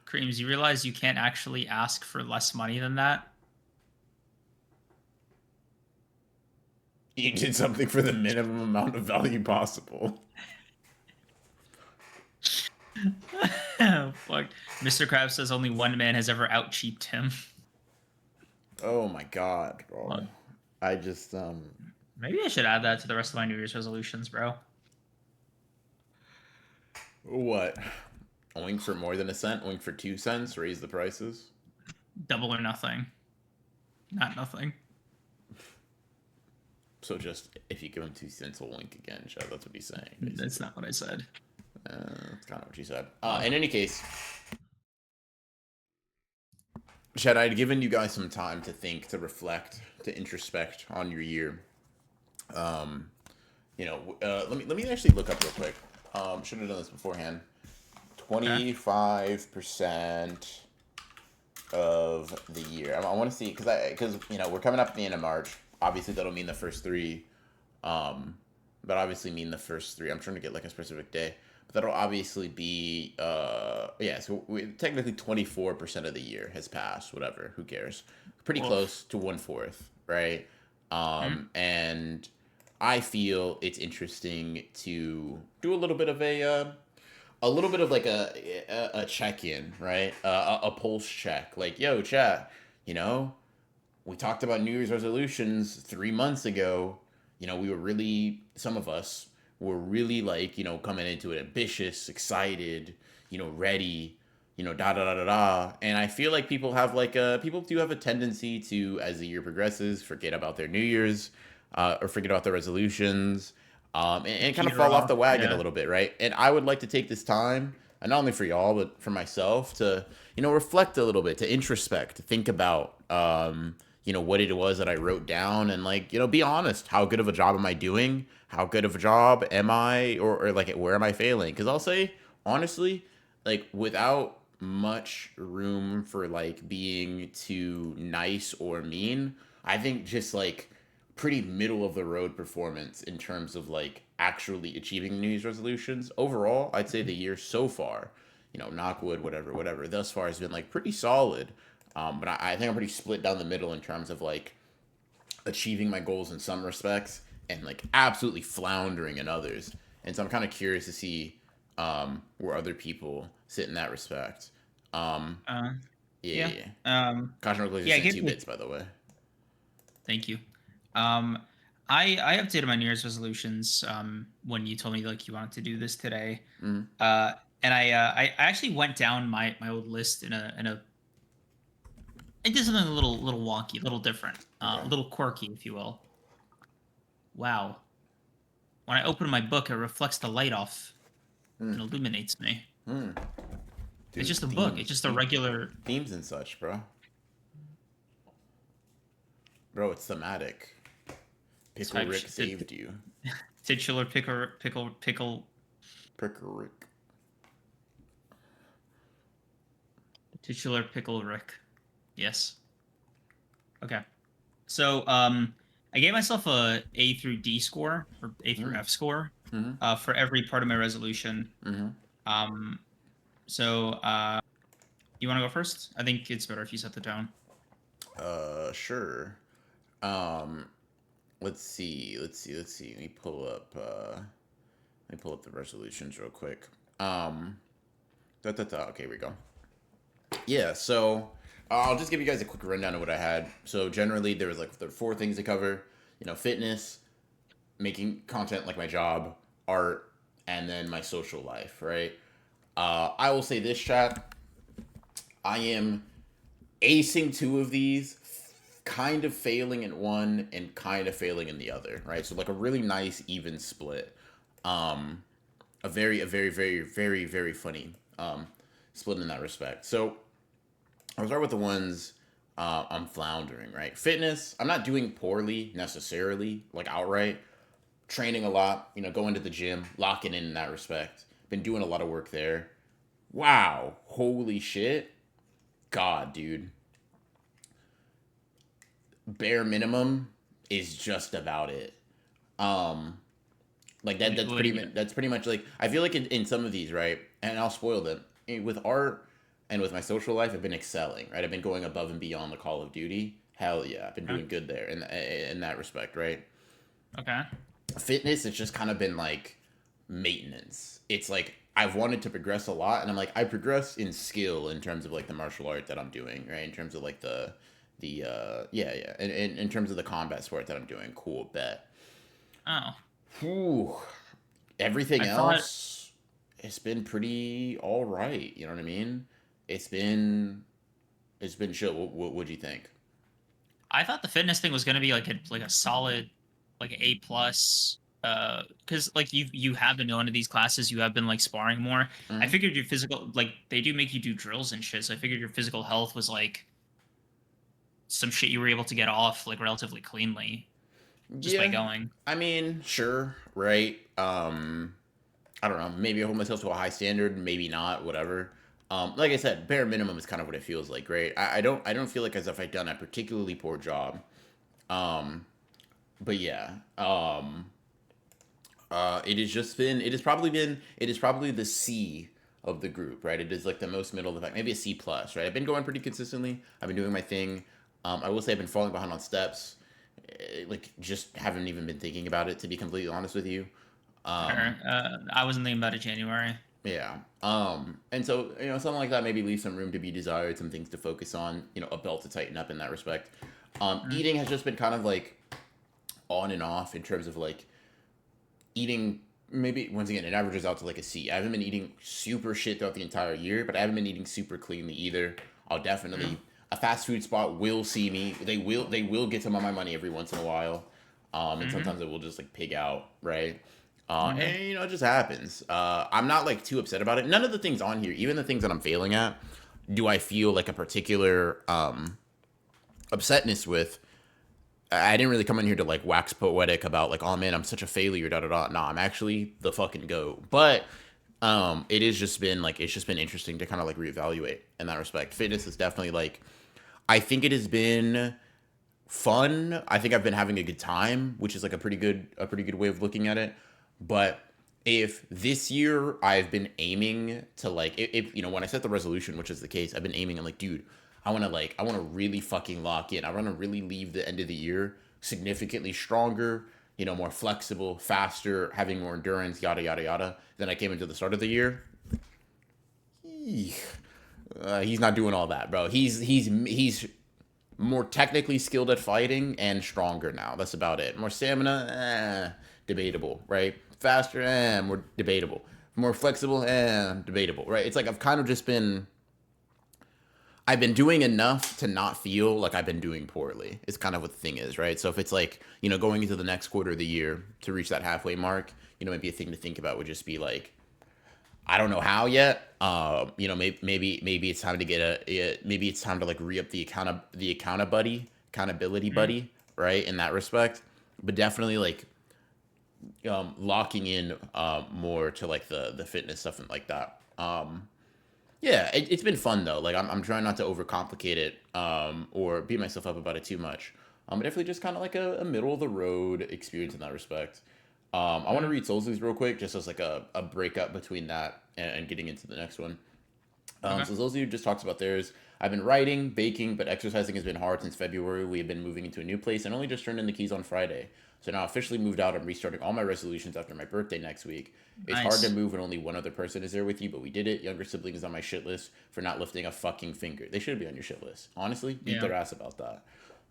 Creams, you realize you can't actually ask for less money than that? You did something for the minimum amount of value possible. Oh, fuck. Mr. Krabs says only one man has ever out-cheaped him. Oh my god, bro. What? I just, Maybe I should add that to the rest of my New Year's resolutions, bro. What? Oink for more than a cent? Oink for 2 cents? Raise the prices? Double or nothing. Not nothing. So just, if you give him 2 cents, he'll oink again, Chad. That's what he's saying. Basically. That's not what I said. That's kind of what you said. In any case, Chad, I'd given you guys some time to think, to reflect, to introspect on your year. Let me actually look up real quick. Should have done this beforehand. 25% of the year. I want to see because we're coming up at the end of March. Obviously, that'll mean the first 3. But obviously mean the first 3. I'm trying to get like a specific day. But that'll obviously be so technically 24% of the year has passed. Whatever, who cares? Pretty close to 1/4, right? And I feel it's interesting to do a little bit of like a check-in, right? A pulse check. Like, yo, chat, we talked about New Year's resolutions 3 months ago. We were really, some of us were really like, coming into it ambitious, excited, ready, da da da da da. And I feel like people do have a tendency to, as the year progresses, forget about their New Year's, or forget about their resolutions, and kind of fall off the wagon a little bit, right? And I would like to take this time, and not only for y'all, but for myself, to, reflect a little bit, to introspect, to think about, what it was that I wrote down, and be honest. How good of a job am I doing? How good of a job am I, or like, where am I failing? Because I'll say, honestly, like, without much room for like being too nice or mean, I think just like pretty middle of the road performance in terms of like actually achieving New Year's resolutions. Overall, I'd say the year so far, knock wood, whatever, thus far has been like pretty solid. But I think I'm pretty split down the middle in terms of like achieving my goals in some respects and like absolutely floundering in others. And so I'm kind of curious to see where other people sit in that respect. Yeah. Caution Glazer sent 2 bits, by the way. Thank you. I updated my New Year's resolutions when you told me like you wanted to do this today. And I actually went down my old list in a I did something a little wonky, a little different, a little quirky, if you will. Wow. When I open my book, it reflects the light off and illuminates me. Dude, it's just a book. It's just a regular themes and such, bro. Bro, it's thematic. Pickle Rick saved you. Titular pickle. Pickle Rick. Titular pickle Rick. Yes. Okay. So I gave myself a A through D score or A through F score for every part of my resolution. Um, so you want to go first? I think it's better if you set the tone. Sure. Let's see. Let me pull up the resolutions real quick. Okay, here we go. Yeah, so I'll just give you guys a quick rundown of what I had. So generally, there were 4 things to cover. Fitness, making content like my job, art, and then my social life. Right. I will say this, chat. I am acing 2 of these, kind of failing in one and kind of failing in the other. Right. So like a really nice even split. A very, very, very, very funny split in that respect. So I'll start with the ones I'm floundering, right? Fitness, I'm not doing poorly necessarily, like outright. Training a lot, going to the gym, locking in that respect. Been doing a lot of work there. Wow. Holy shit. God, dude. Bare minimum is just about it. Like that's pretty much like, I feel like in some of these, right? And I'll spoil them. With art and with my social life, I've been excelling, right? I've been going above and beyond the Call of Duty. Hell yeah, I've been doing good there in that respect, right? Okay. Fitness, it's just kind of been like maintenance. It's like I've wanted to progress a lot, and I'm like, I progress in skill in terms of like the martial art that I'm doing, right? In terms of like the in terms of the combat sport that I'm doing. Cool, bet. Oh. Whew. Everything I thought else, it's been pretty all right. You know what I mean? It's been chill. What would you think? the fitness thing was gonna be like a solid like A plus. Because like you have been going to these classes, you have been like sparring more. I Hmm. figured your physical, like they do make you do drills and shit, so I figured your physical health was like some shit you were able to get off like relatively cleanly just by Yeah, going. I mean, sure, right. I don't know. Maybe I hold myself to a high standard. Maybe not. Whatever. Like I said, bare minimum is kind of what it feels like, right? I don't feel like as if I've done a particularly poor job. Um, but yeah. It has just been. It has probably been. It is probably the C of the group, right? It is like the most middle of the pack. Maybe a C plus, right? I've been going pretty consistently. I've been doing my thing. I will say I've been falling behind on steps. Like just haven't even been thinking about it, to be completely honest with you. Fair. Um, I wasn't thinking about it January. Yeah. And so, something like that maybe leaves some room to be desired, some things to focus on, a belt to tighten up in that respect. Mm. Eating has just been kind of like on and off in terms of like eating, maybe once again, it averages out to like a C. I haven't been eating super shit throughout the entire year, but I haven't been eating super cleanly either. I'll definitely, Mm. a fast food spot will see me. They will get some of my money every once in a while. And Mm-hmm. sometimes it will just like pig out, right? Mm-hmm. And it just happens. I'm not like too upset about it. None of the things on here, even the things that I'm failing at, do I feel like a particular upsetness with. I didn't really come in here to like wax poetic about like, oh man, I'm such a failure, da da da. Nah, I'm actually the fucking goat. But it has just been like, it's just been interesting to kind of like reevaluate in that respect. Fitness is definitely like, I think it has been fun. I think I've been having a good time, which is like a pretty good way of looking at it. But if this year I've been aiming to like, if when I set the resolution, which is the case, I've been aiming. I'm like, dude, I want to really fucking lock in. I want to really leave the end of the year significantly stronger, more flexible, faster, having more endurance, yada yada yada. Than I came into the start of the year. He's not doing all that, bro. He's more technically skilled at fighting and stronger now. That's about it. More stamina, debatable, right? Faster, more debatable. More flexible, debatable, right? It's like I've been doing enough to not feel like I've been doing poorly. It's kind of what the thing is, right? So if it's like, going into the next quarter of the year to reach that halfway mark, maybe a thing to think about would just be like, I don't know how yet. Maybe it's time to maybe it's time to like re up the accountability Mm. buddy, right? In that respect, but definitely like locking in more to like the fitness stuff and like that. Yeah, it's been fun though. Like I'm trying not to overcomplicate it or beat myself up about it too much. Definitely just kind of like a middle of the road experience in that respect. I want to Mm, read Souls real quick, just as like a breakup between that and getting into the next one. okay. So those of you just talks about theirs. I've been writing, baking, but exercising has been hard since February. We have been moving into a new place and only just turned in the keys on Friday. So now officially moved out. I'm restarting all my resolutions after my birthday next week. It's hard to Nice. move when only one other person is there with you, but we did it. Younger sibling is on my shit list for not lifting a fucking finger. They should be on your shit list. Honestly, beat Yeah. their ass about that.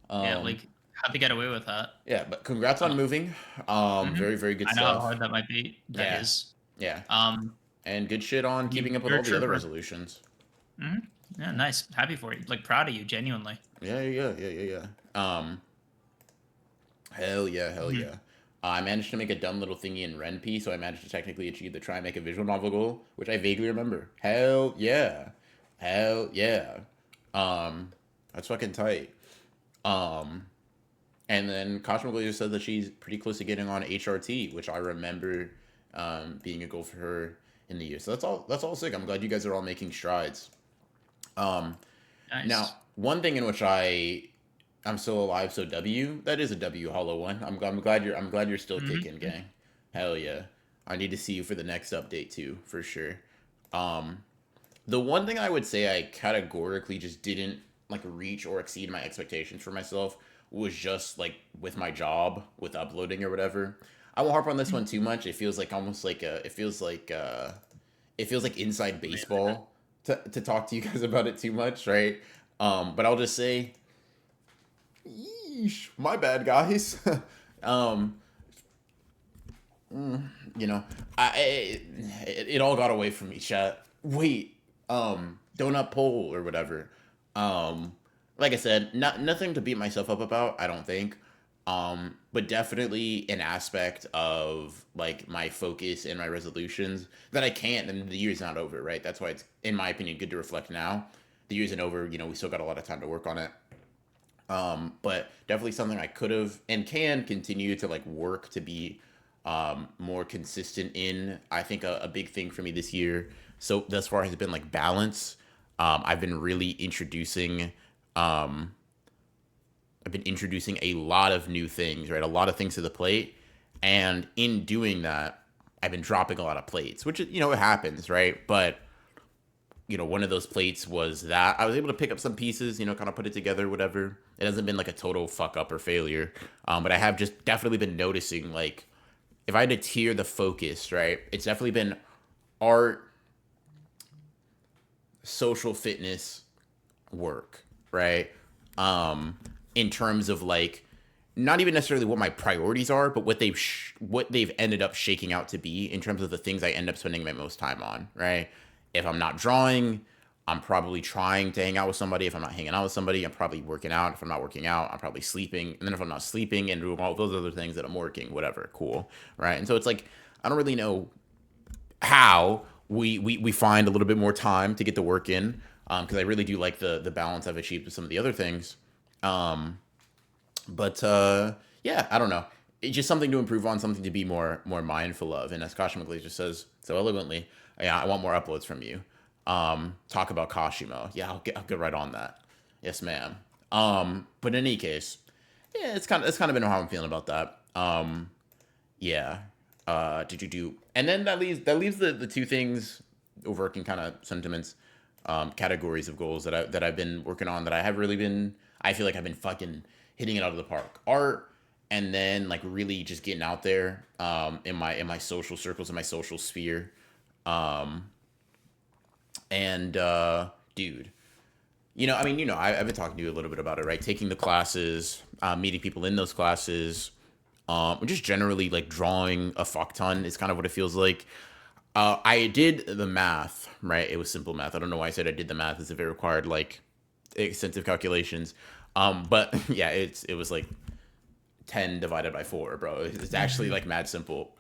Yeah. Um, Like, how'd they get away with that? yeah, but congrats on Uh, moving. mhm. Very, very good I know how stuff. hard that might be. That Yeah, is. yeah. Um, And good shit on I mean, keeping up with you're a all the other trooper. resolutions. Yeah, nice. Happy for you. Like, proud of you, genuinely. Hell yeah, hell Mhm. yeah. I managed to make a dumb little thingy in Ren'P, so I managed to technically achieve the try and make a visual novel goal, which I vaguely remember. Hell yeah. Hell yeah. That's fucking tight. Um, and then Cosmo just said that she's pretty close to getting on HRT, which I remember being a goal for her in the year. So that's all sick. I'm glad you guys are all making strides. Um, Now, Nice. one thing in which I'm still alive, so W. That is a W Hollow one. I'm glad you're still kicking, Mm-hmm. gang. Hell yeah. I need to see you for the next update too, for sure. Um, the one thing I would say I categorically just didn't like reach or exceed my expectations for myself was just like with my job with uploading or whatever. I won't harp on this one too much. It feels like almost like it feels like inside baseball to talk to you guys about it too much, right? But I'll just say, yeesh, my bad, guys. um, you know, it all got away from me, chat. Wait, donut poll or whatever. Um, like I said, nothing to beat myself up about. I don't think. But definitely an aspect of like my focus and my resolutions that I can't, and the year's not over, right? That's why it's, in my opinion, good to reflect now. The year isn't over. We still got a lot of time to work on it. But definitely something I could have and can continue to like work to be more consistent in. I think a big thing for me this year, so thus far, has been like balance. I've been really introducing um, I've been introducing a lot of new things, right? A lot of things to the plate. And in doing that, I've been dropping a lot of plates, which, it happens, right? But, one of those plates was that I was able to pick up some pieces, kind of put it together, whatever. It hasn't been like a total fuck up or failure. But I have just definitely been noticing, like, if I had to tier the focus, right? It's definitely been art, social fitness, work, right? In terms of like not even necessarily what my priorities are, but what they've ended up shaking out to be in terms of the things I end up spending my most time on, right? If I'm not drawing, I'm probably trying to hang out with somebody. If I'm not hanging out with somebody, I'm probably working out. If I'm not working out, I'm probably sleeping. And then if I'm not sleeping and doing all those other things that I'm working, whatever, cool, right? And so it's like I don't really know how we find a little bit more time to get the work in because I really do like the balance I've achieved with some of the other things. Um, but yeah, I don't know. It's just something to improve on, something to be more mindful of. And as Kashima Glazer says so eloquently, yeah, I want more uploads from you. Talk about Kashimo. Yeah, I'll get right on that. Yes, ma'am. But in any case, yeah, it's kind of been how I'm feeling about that. Yeah. Do. And then that leaves the two things, overarching kind of sentiments, categories of goals that I've been working on that I have really been. I feel like I've been fucking hitting it out of the park. Art, and then like really just getting out there, in my social circles, in my social sphere, um, and dude, I mean, I've been talking to you a little bit about it, right? Taking the classes, meeting people in those classes, just generally like drawing a fuck ton is kind of what it feels like. I did the math, right? It was simple math. I don't know why I said I did the math as if it required like extensive calculations. But yeah, it was like 10 divided by 4, bro. It's actually like mad simple.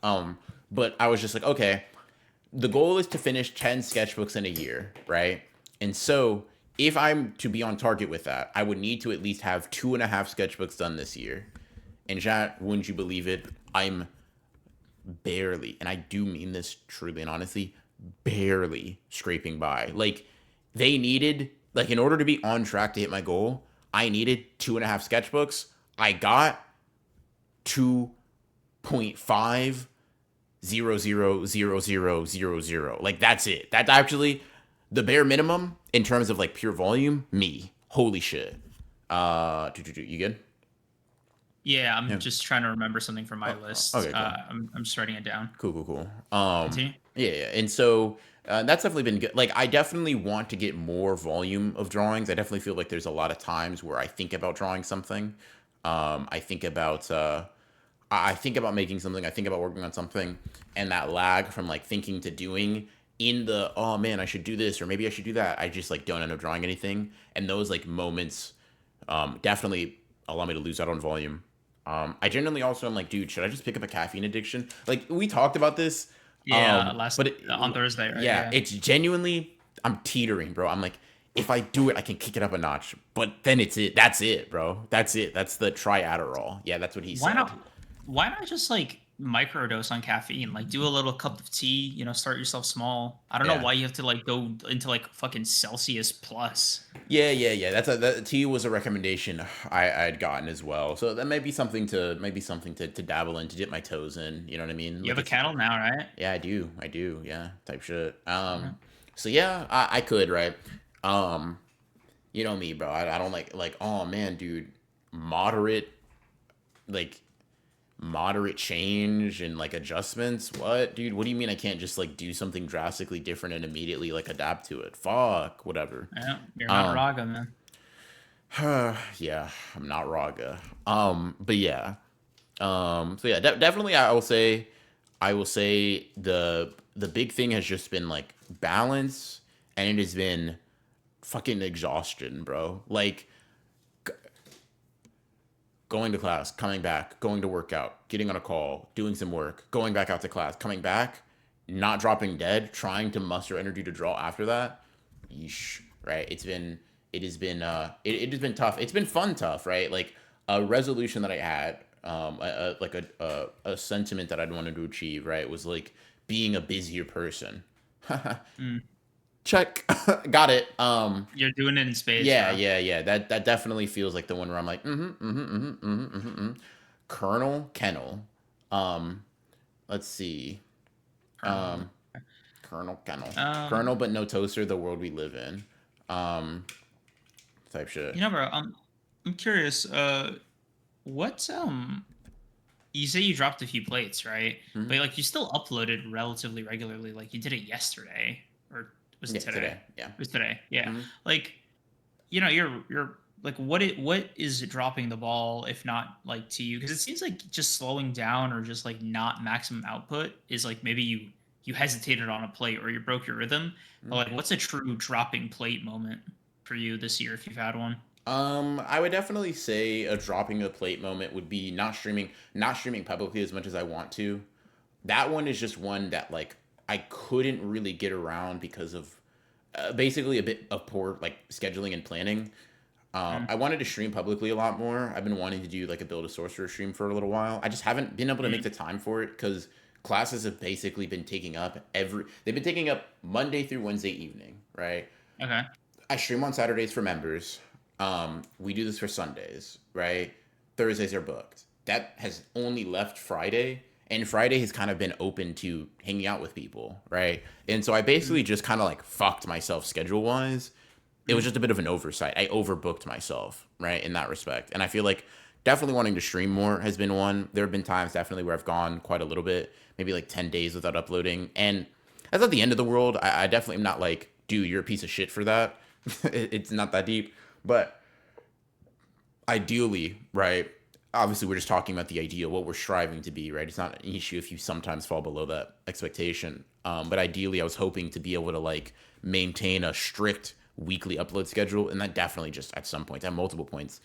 But I was just like, okay, the goal is to finish 10 sketchbooks in a year, right? And so if I'm to be on target with that, I would need to at least have 2.5 sketchbooks done this year. And chat, wouldn't you believe it? I'm barely, and I do mean this truly and honestly, barely scraping by. Like, they needed, like, in order to be on track to hit my goal, I needed 2.5 sketchbooks. I got 2.5000000. Like, that's it. That's actually the bare minimum in terms of like pure volume. Me, holy shit. You good? Yeah, I'm Yeah. just trying to remember something from my list. Okay, cool. I'm just writing it down. Cool. Continue. Yeah. And so that's definitely been good. Like, I definitely want to get more volume of drawings. I definitely feel like there's a lot of times where I think about drawing something. I think about I think about making something. I think about working on something, and that lag from like thinking to doing in the, oh man, I should do this or maybe I should do that. I just like don't end up drawing anything, and those like moments definitely allow me to lose out on volume. I generally also am like, dude, should I just pick up a caffeine addiction? Like, we talked about this, Yeah, but on Thursday, right? yeah, Yeah. it's genuinely, I'm teetering, bro. I'm like, if I do it, I can kick it up a notch. But then it's it. That's it, bro. That's it. That's the try Adderall. Yeah, that's what he Why said. not? Why not just like microdose on caffeine? Like do a little cup of tea. Start yourself small. I don't know Yeah. why you have to like go into like fucking Celsius plus. Yeah. That tea was a recommendation I'd gotten as well. So that may be something to dabble in, to dip my toes in. You know what I mean? You Like, have a it's, kettle now, right? yeah, I do, yeah, type shit. Okay. So yeah, I could, right. Um, you know me, bro. I don't like. Oh man, dude, moderate, like moderate change and like adjustments. What, dude? What do you mean I can't just like do something drastically different and immediately like adapt to it? Fuck, whatever. Yeah, you're not Um, Raga, man. yeah, I'm not Raga. But yeah. So yeah, definitely I will say the big thing has just been like balance, and it has been fucking exhaustion, bro. Like, going to class, coming back, going to workout, getting on a call, doing some work, going back out to class, coming back, not dropping dead, trying to muster energy to draw after that. Yeesh, right? It has been tough. It's been fun tough, right? Like, a resolution that I had, a sentiment that I'd wanted to achieve, right, was like being a busier person. Mm. Check. Got it. You're doing it in spades, Yeah, bro. yeah. That definitely feels like the one where I'm like, Colonel Kennel. Um, let's see. Colonel. Colonel Kennel. Um, Colonel, but no toaster. The world we live in. Um, type shit. bro. I'm curious. What you say you dropped a few plates, right? Mhm. But like you still uploaded relatively regularly. Like you did it yesterday, or was it Yeah, today? today. Yeah. It was today. Yeah. Hmm. Like you're like what is dropping the ball if not like to you? Because it seems like just slowing down or just like not maximum output is like maybe you hesitated on a plate or you broke your rhythm. But like what's a true dropping plate moment for you this year if you've had one? I would definitely say a dropping the plate moment would be not streaming publicly as much as I want to. That one is just one that like I couldn't really get around because of basically a bit of poor like scheduling and planning. Mm, I wanted to stream publicly a lot more. I've been wanting to do like a build a sorcerer stream for a little while. I just haven't been able to make mm, the time for it because classes have basically been taking up they've been taking up Monday through Wednesday evening, right? okay. I stream on Saturdays for members. We do this for Sundays, right? Thursdays are booked. That has only left Friday, and Friday has kind of been open to hanging out with people, right? And so I Mm, basically just kind of like fucked myself schedule wise. It was mm, just a bit of an oversight. I overbooked myself, right, in that respect. And I feel like definitely wanting to stream more has been one. There have been times definitely where I've gone quite a little bit, maybe like 10 days without uploading. And that's not the end of the world. I definitely am not like, dude, you're a piece of shit for that. It's not that deep. But ideally, right? Obviously, we're just talking about the ideal, what we're striving to be, right? It's not an issue if you sometimes fall below that expectation. But ideally, I was hoping to be able to like maintain a strict weekly upload schedule, and that definitely just at some point, at multiple points,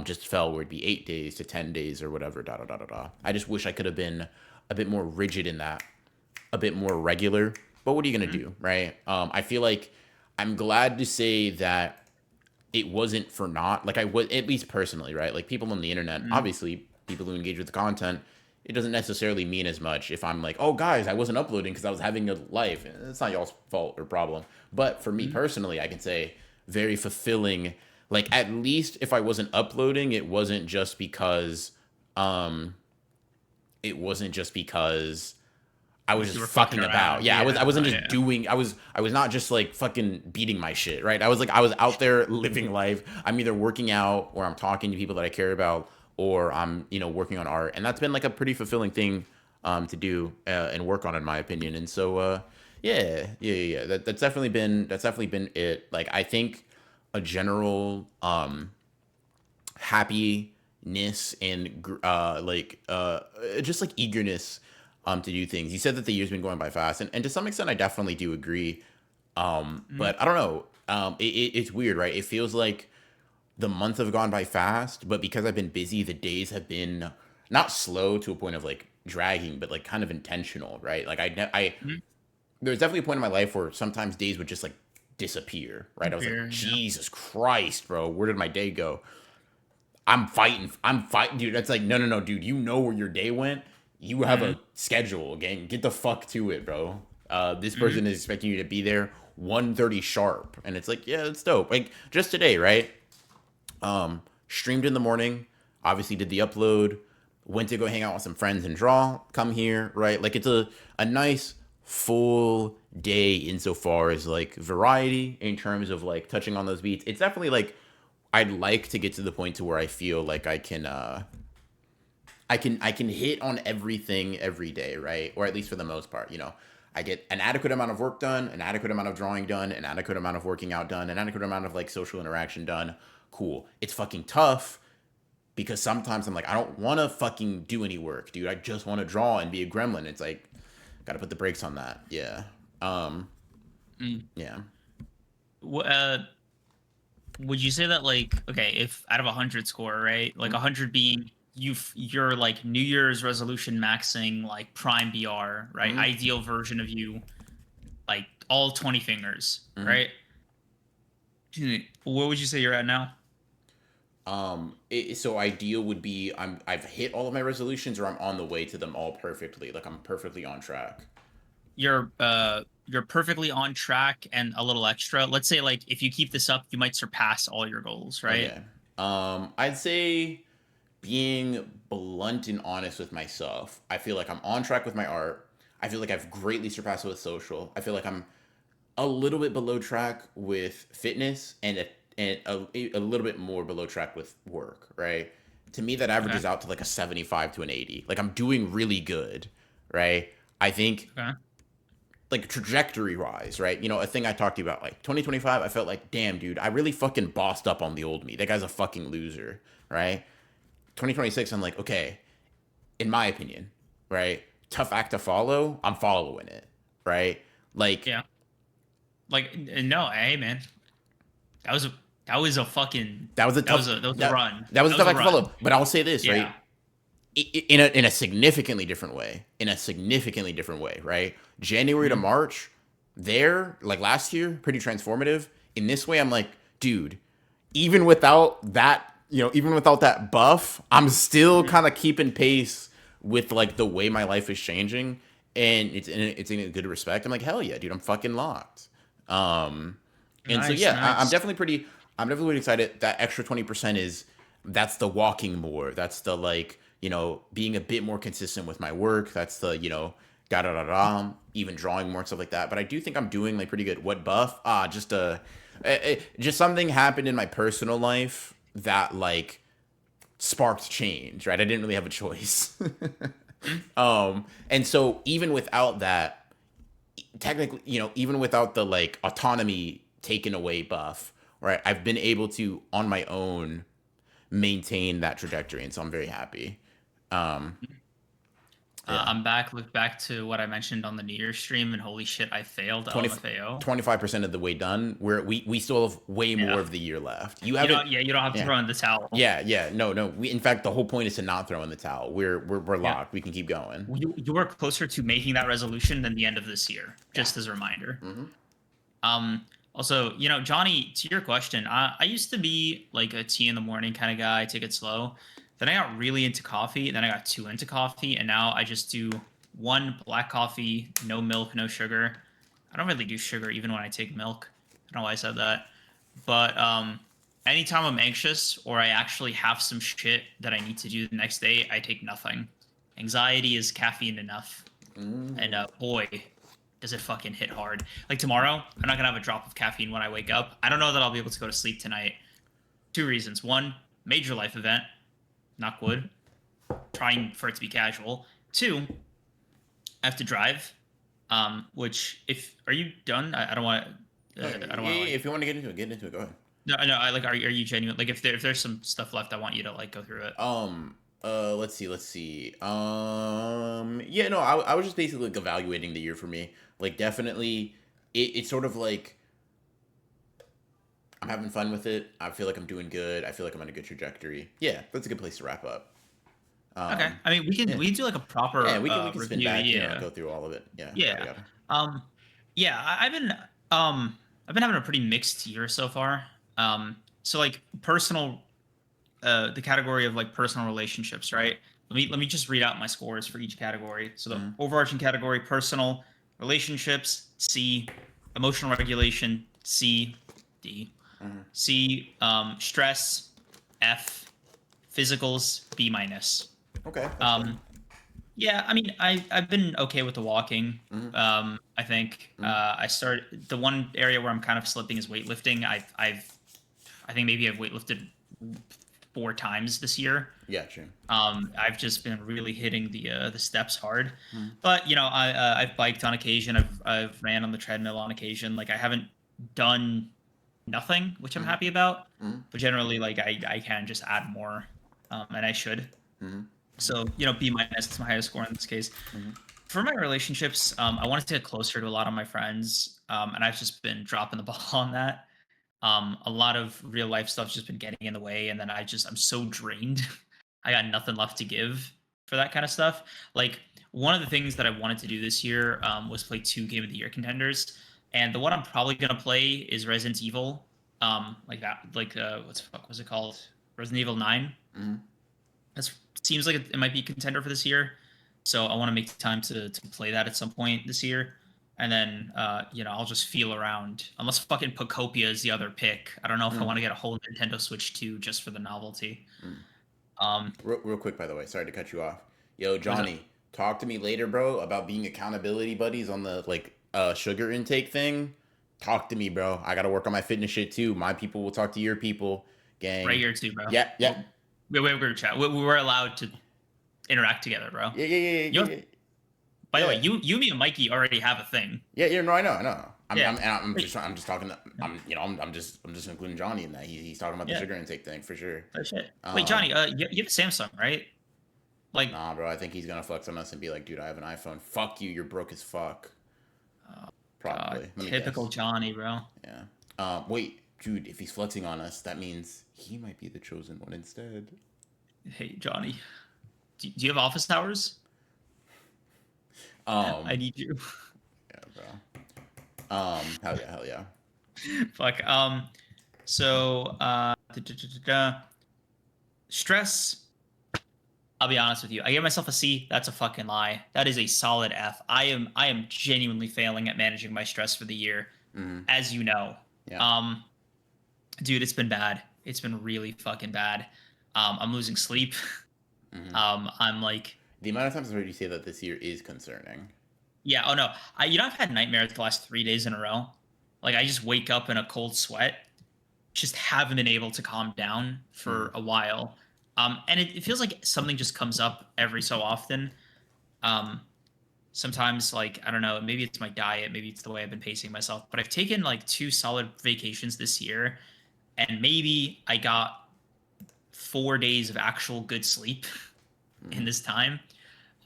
just fell where it'd be 8 days to 10 days or whatever. Da da da da da. I just wish I could have been a bit more rigid in that, a bit more regular. But what are you gonna mm, do, right? I feel like I'm glad to say that it wasn't for naught. Like, I would, at least personally, right? Like, people on the internet, mm, obviously, people who engage with the content, it doesn't necessarily mean as much if I'm like, oh guys, I wasn't uploading because I was having a life. It's not y'all's fault or problem. But for me personally, I can say very fulfilling. Like at least if I wasn't uploading, um it wasn't just because I was You just were fucking fucking about. around. Yeah, Yeah. I wasn't Oh, just yeah. doing I was not just like fucking beating my shit, right? I was out there living life. I'm either working out or I'm talking to people that I care about or I'm, working on art. And that's been like a pretty fulfilling thing to do and work on in my opinion. And so yeah. That's definitely been it. Like I think a general happiness and just like eagerness to do things. You said that the year's been going by fast, and to some extent, I definitely do agree. Mhm. But I don't know. It's weird, right? It feels like the months have gone by fast, but because I've been busy, the days have been not slow to a point of like dragging, but like kind of intentional, right? Like Mhm. there was definitely a point in my life where sometimes days would just like disappear, right? I was like, Beer, yeah. Jesus Christ, bro, where did my day go? I'm fighting, dude. That's like, no, dude. You know where your day went. You have Mhm. a schedule, gang. Get the fuck to it, bro. This Mhm. person is expecting you to be there 1:30 sharp, and it's like, yeah, that's dope. Like just today, right? Streamed in the morning. Obviously, did the upload. Went to go hang out with some friends and draw. Come here, right? Like it's a nice full day insofar as like variety in terms of like touching on those beats. It's definitely like I'd like to get to the point to where I feel like I can hit on everything every day, right? Or at least for the most part, I get an adequate amount of work done, an adequate amount of drawing done, an adequate amount of working out done, an adequate amount of like social interaction done. Cool. It's fucking tough because sometimes I'm like, I don't want to fucking do any work, dude. I just want to draw and be a gremlin. It's like, got to put the brakes on that. Yeah. Um, Mm. yeah. Wh- Uh, would you say that like okay, if out of 100 score, right? Like Mhm. 100 being you're like New Year's resolution maxing like prime BR, right? Mhm. Ideal version of you, like all 20 fingers, Mhm. right? What would you say you're at now? So ideal would be I've hit all of my resolutions or I'm on the way to them all perfectly. Like I'm perfectly on track. You're perfectly on track and a little extra. Let's say like if you keep this up, you might surpass all your goals, right? Okay. I'd say being blunt and honest with myself. I feel like I'm on track with my art. I feel like I've greatly surpassed it with social. I feel like I'm a little bit below track with fitness and a little bit more below track with work, right? To me, that Okay. averages out to like a 75 to an 80. Like I'm doing really good, right? I think Okay. like trajectory wise, right? A thing I talked to you about, like 2025, I felt like, damn, dude, I really fucking bossed up on the old me. That guy's a fucking loser, right? 2026, I'm like, okay, in my opinion, right? Tough act to follow. I'm following it, right? Like Yeah. Like no, hey man. That was a that was a fucking that was a tough that was a that run. that was a That was tough a act to run. follow. But I'll say this, Yeah. right? In a significantly different way. In a significantly different way, right? January to Mhm. March, there, like last year, pretty transformative. In this way, I'm like, dude, even without that, even without that buff, I'm still Mhm. kind of keeping pace with like the way my life is changing, and it's in a good respect. I'm like, hell yeah, dude, I'm fucking locked. Um, and so Nice, yeah, nice. I'm definitely pretty excited. That extra 20% is that's the walking more. That's the like being a bit more consistent with my work. That's the da da da da. Even drawing more and stuff like that. But I do think I'm doing like pretty good. What buff? Just something happened in my personal life that like sparked change. Right, I didn't really have a choice. Mhm. And so even without that, technically, even without the like autonomy taken away buff, right, I've been able to on my own maintain that trajectory, and so I'm very happy. Um, yeah, I'm back. Look back to what I mentioned on the New Year's stream, and holy shit, I failed 20, LMFAO. 25% of the way done. We still have way more Yeah. of the year left. You haven't. You don't have to Yeah, throw in the towel. yeah. No. We in fact the whole point is to not throw in the towel. We're Yeah. locked. We can keep going. You were closer to making that resolution than the end of this year, Yeah. just as a reminder. Mm-hmm. Also, Johnny, to your question, I used to be like a tea in the morning kind of guy, take it slow. Then I got really into coffee, and then I got too into coffee, and now I just do one black coffee, no milk, no sugar. I don't really do sugar even when I take milk. I don't know why I said that. But anytime I'm anxious or I actually have some shit that I need to do the next day, I take nothing. Anxiety is caffeine enough. And boy, does it fucking hit hard. Like tomorrow, I'm not gonna have a drop of caffeine when I wake up. I don't know that I'll be able to go to sleep tonight. Two reasons. One, major life event, knock wood, trying for it to be casual. Two, I have to drive. Which if are you done? I don't want. I don't want to like. If you want to get into it. Go ahead. No, no. I like. Are you genuine? Like, if there's some stuff left, I want you to like go through it. Let's see. Yeah, no, I was just basically like evaluating the year for me. Like, definitely, it's sort of like I'm having fun with it. I feel like I'm doing good. I feel like I'm on a good trajectory. Yeah, that's a good place to wrap up. Okay. I mean, Yeah, we can do like a proper we can spin review. back, Yeah. go through all of it. Yeah, Yeah. Um. Yeah. I've been having a pretty mixed year so far. So like personal, the category of like personal relationships, right? Let me just read out my scores for each category. So the overarching category: personal relationships, C; emotional regulation, C; D; C; stress, F; physicals, B minus. Okay. Yeah, I mean, I've been okay with the walking. I think I started the one area where I'm kind of slipping is weightlifting. I think maybe I've weightlifted 4 times this year. Yeah, true. I've just been really hitting the steps hard, but you know, I've biked on occasion. I've ran on the treadmill on occasion. Like I haven't done nothing, which I'm happy about. But generally, like I can just add more, and I should. So you know, B minus is my highest score in this case. For my relationships, I wanted to get closer to a lot of my friends, and I've just been dropping the ball on that. A lot of real life stuff's just been getting in the way, and then I'm so drained. I got nothing left to give for that kind of stuff. Like one of the things that I wanted to do this year was play 2 Game of the Year contenders, and the one I'm probably gonna play is Resident Evil. Like that, like what's the fuck was it called? Resident Evil 9. That seems like it might be a contender for this year. So I want to make time to play that at some point this year. And then, you know, I'll just feel around. Unless fucking Pocopia is the other pick. I don't know if I want to get a whole Nintendo Switch 2 just for the novelty. Real quick, by the way, sorry to cut you off. Yo, Johnny, talk to me later, bro, about being accountability buddies on the like sugar intake thing. Talk to me, bro. I gotta work on my fitness shit too. My people will talk to your people, gang. Right here too, bro. Yeah, yeah. We're gonna chat. We were allowed to interact together, bro. Yeah. By the way, you, me, and Mikey already have a thing. Yeah. No, I know. I'm just talking. I'm just including Johnny in that. He's talking about the sugar intake thing for sure. Oh shit. Wait, Johnny, you have a Samsung, right? Like, nah, bro. I think he's gonna flex on us and be like, dude, I have an iPhone. Fuck you. You're broke as fuck. Probably. God, typical Johnny, bro. Yeah. Wait, dude. If he's flexing on us, that means he might be the chosen one instead. Hey, Johnny. Do you have office hours? I need you. Yeah, bro. Hell yeah. Fuck. So, stress. I'll be honest with you. I gave myself a C. That's a fucking lie. That is a solid F. I am genuinely failing at managing my stress for the year, as you know. Yeah. Dude, it's been bad. It's been really fucking bad. I'm losing sleep. I'm like, the amount of times I've heard you say that this year is concerning. Yeah. Oh no. I've had nightmares the last 3 days in a row. Like I just wake up in a cold sweat. Just haven't been able to calm down for a while. And it feels like something just comes up every so often. Sometimes like I don't know. Maybe it's my diet. Maybe it's the way I've been pacing myself. But I've taken like 2 solid vacations this year, and maybe I got 4 days of actual good sleep in this time.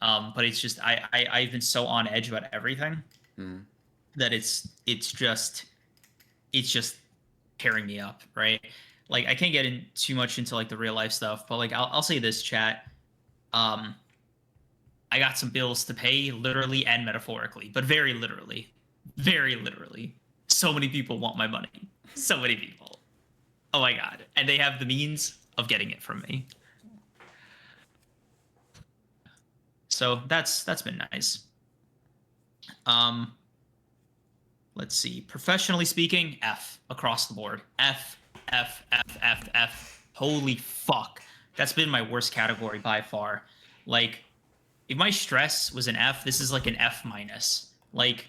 But it's just I've been so on edge about everything that it's just tearing me up, right? Like I can't get in too much into like the real life stuff, but like I'll say this, chat. I got some bills to pay, literally and metaphorically, but very literally, very literally. So many people want my money. So many people. Oh my god, and they have the means of getting it from me. So that's been nice. Let's see. Professionally speaking, F across the board. F, F, F, F, F. Holy fuck. That's been my worst category by far. Like, if my stress was an F, this is like an F minus. Like,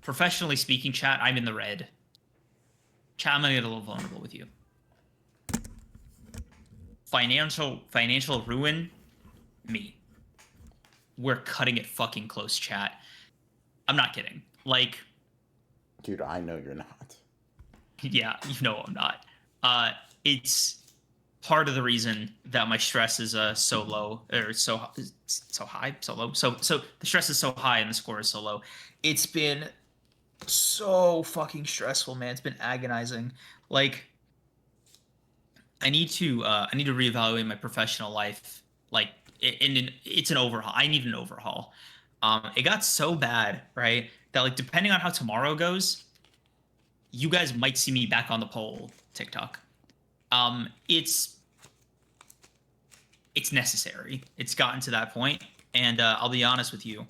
professionally speaking, chat, I'm in the red. Chat, I'm gonna get a little vulnerable with you. Financial ruin, me. We're cutting it fucking close, chat. I'm not kidding. Like, dude, I know you're not. Yeah, you know I'm not. It's part of the reason that my stress is so low or so high, so low. So the stress is so high and the score is so low. It's been so fucking stressful, man. It's been agonizing. Like, I need to reevaluate my professional life. Like, it's an overhaul. I need an overhaul. It got so bad, right, that like depending on how tomorrow goes, you guys might see me back on the pole TikTok. It's necessary. It's gotten to that point, and I'll be honest with you.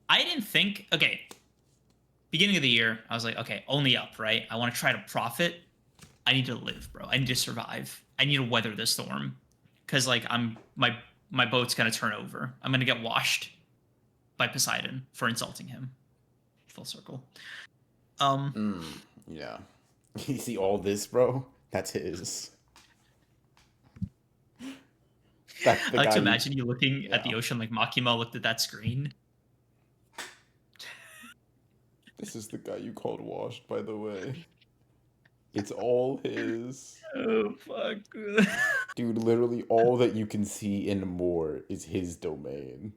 I didn't think. Okay, beginning of the year, I was like, okay, only up, right? I want to try to profit. I need to live, bro. I need to survive. I need to weather the storm, because like my boat's gonna turn over. I'm gonna get washed by Poseidon for insulting him. Full circle. Yeah. You see all this, bro? That's his. That's I like to imagine you looking at the ocean like Makima looked at that screen. This is the guy you called washed, by the way. It's all his. Oh, fuck. Dude, literally all that you can see and more is his domain.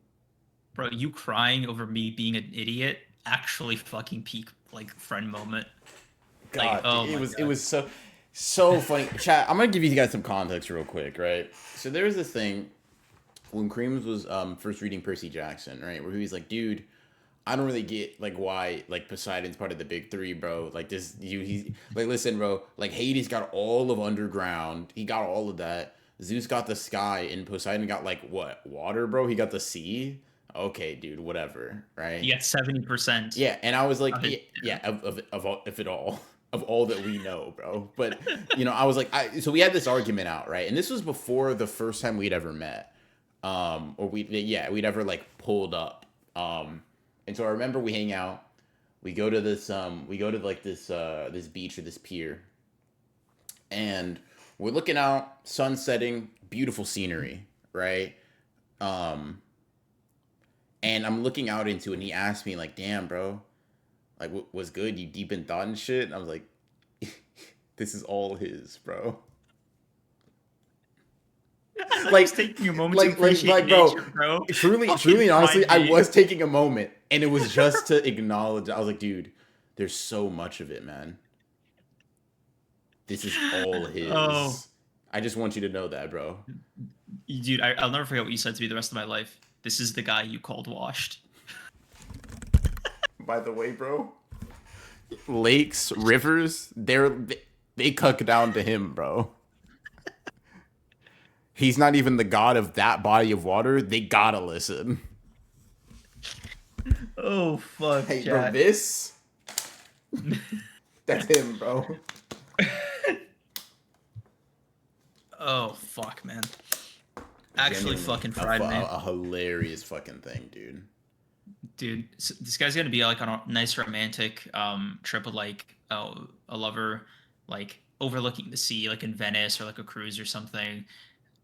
Bro, you crying over me being an idiot actually fucking peak like friend moment. God, like, oh it was so funny. Chat, I'm gonna give you guys some context real quick, right? So there was this thing when Creams was first reading Percy Jackson, right, where he was like, dude, I don't really get like why like Poseidon's part of the big three, bro. Like he's like, listen, bro, like Hades got all of underground, he got all of that. Zeus got the sky, and Poseidon got like what? Water, bro. He got the sea. Okay, dude, whatever, right? He got 70%. Yeah, and I was like, of it all. Of all that we know, bro. But you know, I was like, so we had this argument out, right? And this was before the first time we'd ever met, or we'd ever like pulled up. And so I remember we hang out, we go to this, this beach or this pier, and we're looking out, sun setting, beautiful scenery, right? And I'm looking out into it, and he asked me like, "Damn, bro, like, was good? You deep in thought and shit?" And I was like, "This is all his, bro." Like taking a moment to appreciate nature, bro. Truly, honestly, I was taking a moment, and it was just to acknowledge. I was like, "Dude, there's so much of it, man. This is all his." Oh. I just want you to know that, bro. Dude, I'll never forget what you said to me the rest of my life. This is the guy you called washed. By the way, bro, lakes, rivers, they cuck down to him, bro. He's not even the god of that body of water. They gotta listen. Oh, fuck. Hey, chat. Bro, this? That's him, bro. Oh, fuck, man. Actually fucking fried me. A hilarious fucking thing, dude. Dude, so this guy's gonna be like on a nice romantic trip with like a lover, like overlooking the sea, like in Venice or like a cruise or something.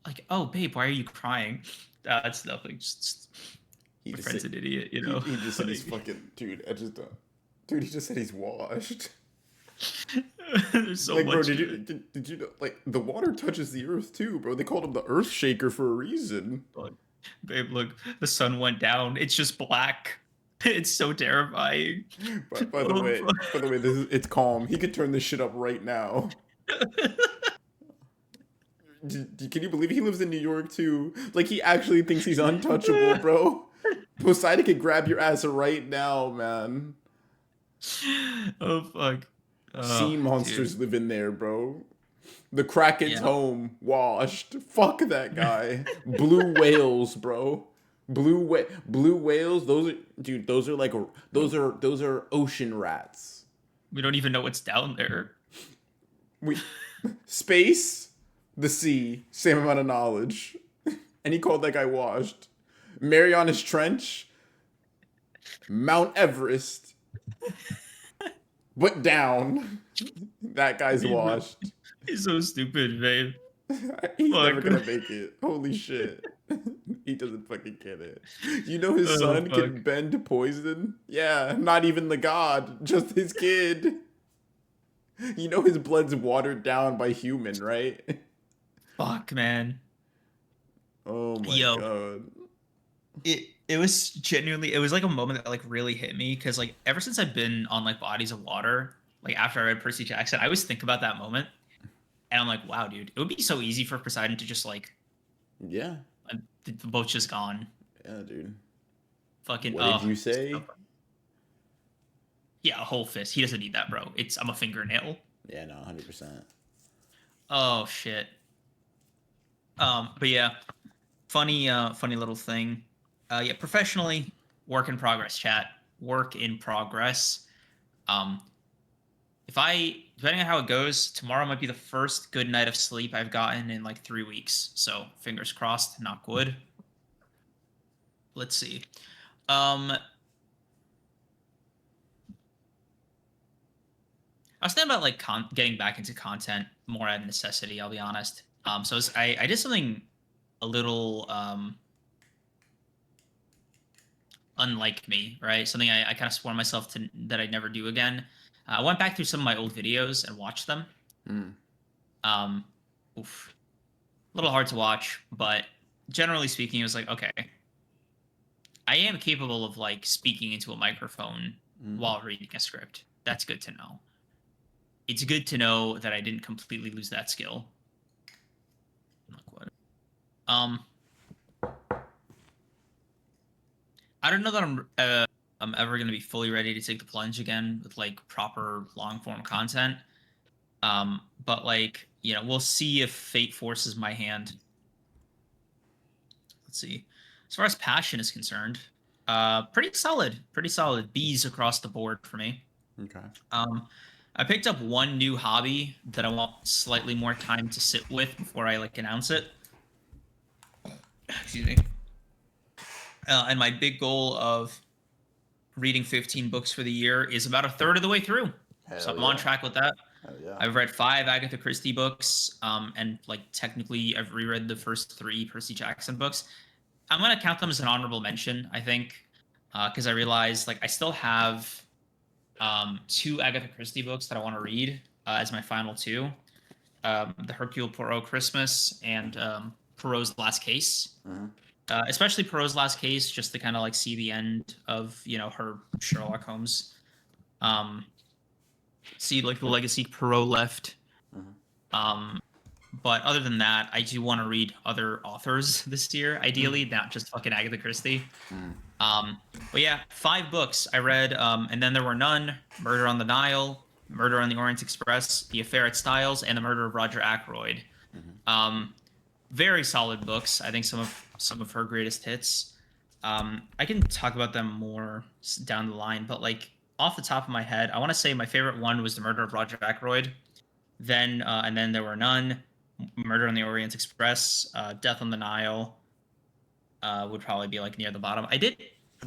Like, oh babe, why are you crying? That's nothing. Just my friend's an idiot, you know. He just said he's fucking dude. Dude, he just said he's washed. There's so like, much. Bro, did you know? Like, the water touches the earth too, bro. They called him the Earth Shaker for a reason. Babe, look, the sun went down. It's just black. It's so terrifying. By the way, it's calm. He could turn this shit up right now. Can you believe he lives in New York too? Like, he actually thinks he's untouchable, bro. Poseidon could grab your ass right now, man. Oh, fuck. Sea monsters live in there, bro. The Kraken's home, washed. Fuck that guy. Blue whales, bro. Blue whales. Those are, dude. Those are like those are ocean rats. We don't even know what's down there. We space, the sea, same amount of knowledge. And he called that guy washed. Marianas Trench, Mount Everest, but down. That guy's washed. He's so stupid, babe. He's Fuck. never gonna make it. Holy shit. He doesn't fucking get it. You know his Oh, son fuck. can bend poison? Yeah, not even the god, just his kid. You know his blood's watered down by human, right? Fuck, man. Oh my Yo. god. It was genuinely, it was like a moment that like really hit me because like ever since I've been on like Bodies of Water, like after I read Percy Jackson, I always think about that moment, and I'm like, wow, dude, it would be so easy for Poseidon to just like Yeah. the boat's just gone. Yeah, dude. Fucking. What did you say? Yeah, a whole fist. He doesn't need that, bro. I'm a fingernail. Yeah, no, 100%. Oh shit. But yeah, funny little thing. Yeah, professionally, work in progress, chat. Work in progress. Um, depending on how it goes, tomorrow might be the first good night of sleep I've gotten in like 3 weeks. So fingers crossed, knock wood. Let's see. I was thinking about like getting back into content more out of necessity. I'll be honest. So I did something a little unlike me, right? Something I kind of swore myself to that I'd never do again. I went back through some of my old videos and watched them. Um, oof, a little hard to watch, but generally speaking, it was like, okay, I am capable of like speaking into a microphone while reading a script. That's good to know. It's good to know that I didn't completely lose that skill. Like what? I don't know that I'm ever going to be fully ready to take the plunge again with like proper long form content. But like, you know, we'll see if fate forces my hand. Let's see. As far as passion is concerned, pretty solid B's across the board for me. Okay. I picked up one new hobby that I want slightly more time to sit with before I like announce it. Excuse me. And my big goal of reading 15 books for the year is about a third of the way through. So I'm on track with that. Hell yeah. I've read 5 Agatha Christie books, and like technically I've reread the first 3 Percy Jackson books. I'm gonna count them as an honorable mention, I think, because I realized like I still have 2 Agatha Christie books that I want to read as my final 2, the Hercule Poirot Christmas and Poirot's Last Case. Especially Poirot's Last Case, just to kind of like see the end of, you know, her Sherlock Holmes. See like the legacy Poirot left. But other than that, I do want to read other authors this year, ideally, not just fucking Agatha Christie. But yeah, 5 books I read, and then there were none: Murder on the Nile, Murder on the Orient Express, The Affair at Styles, and The Murder of Roger Ackroyd. Very solid books. I think some of her greatest hits. I can talk about them more down the line, but like off the top of my head, I want to say my favorite one was The Murder of Roger Ackroyd. Then and then there were none: Murder on the Orient Express, Death on the Nile. Would probably be like near the bottom. I did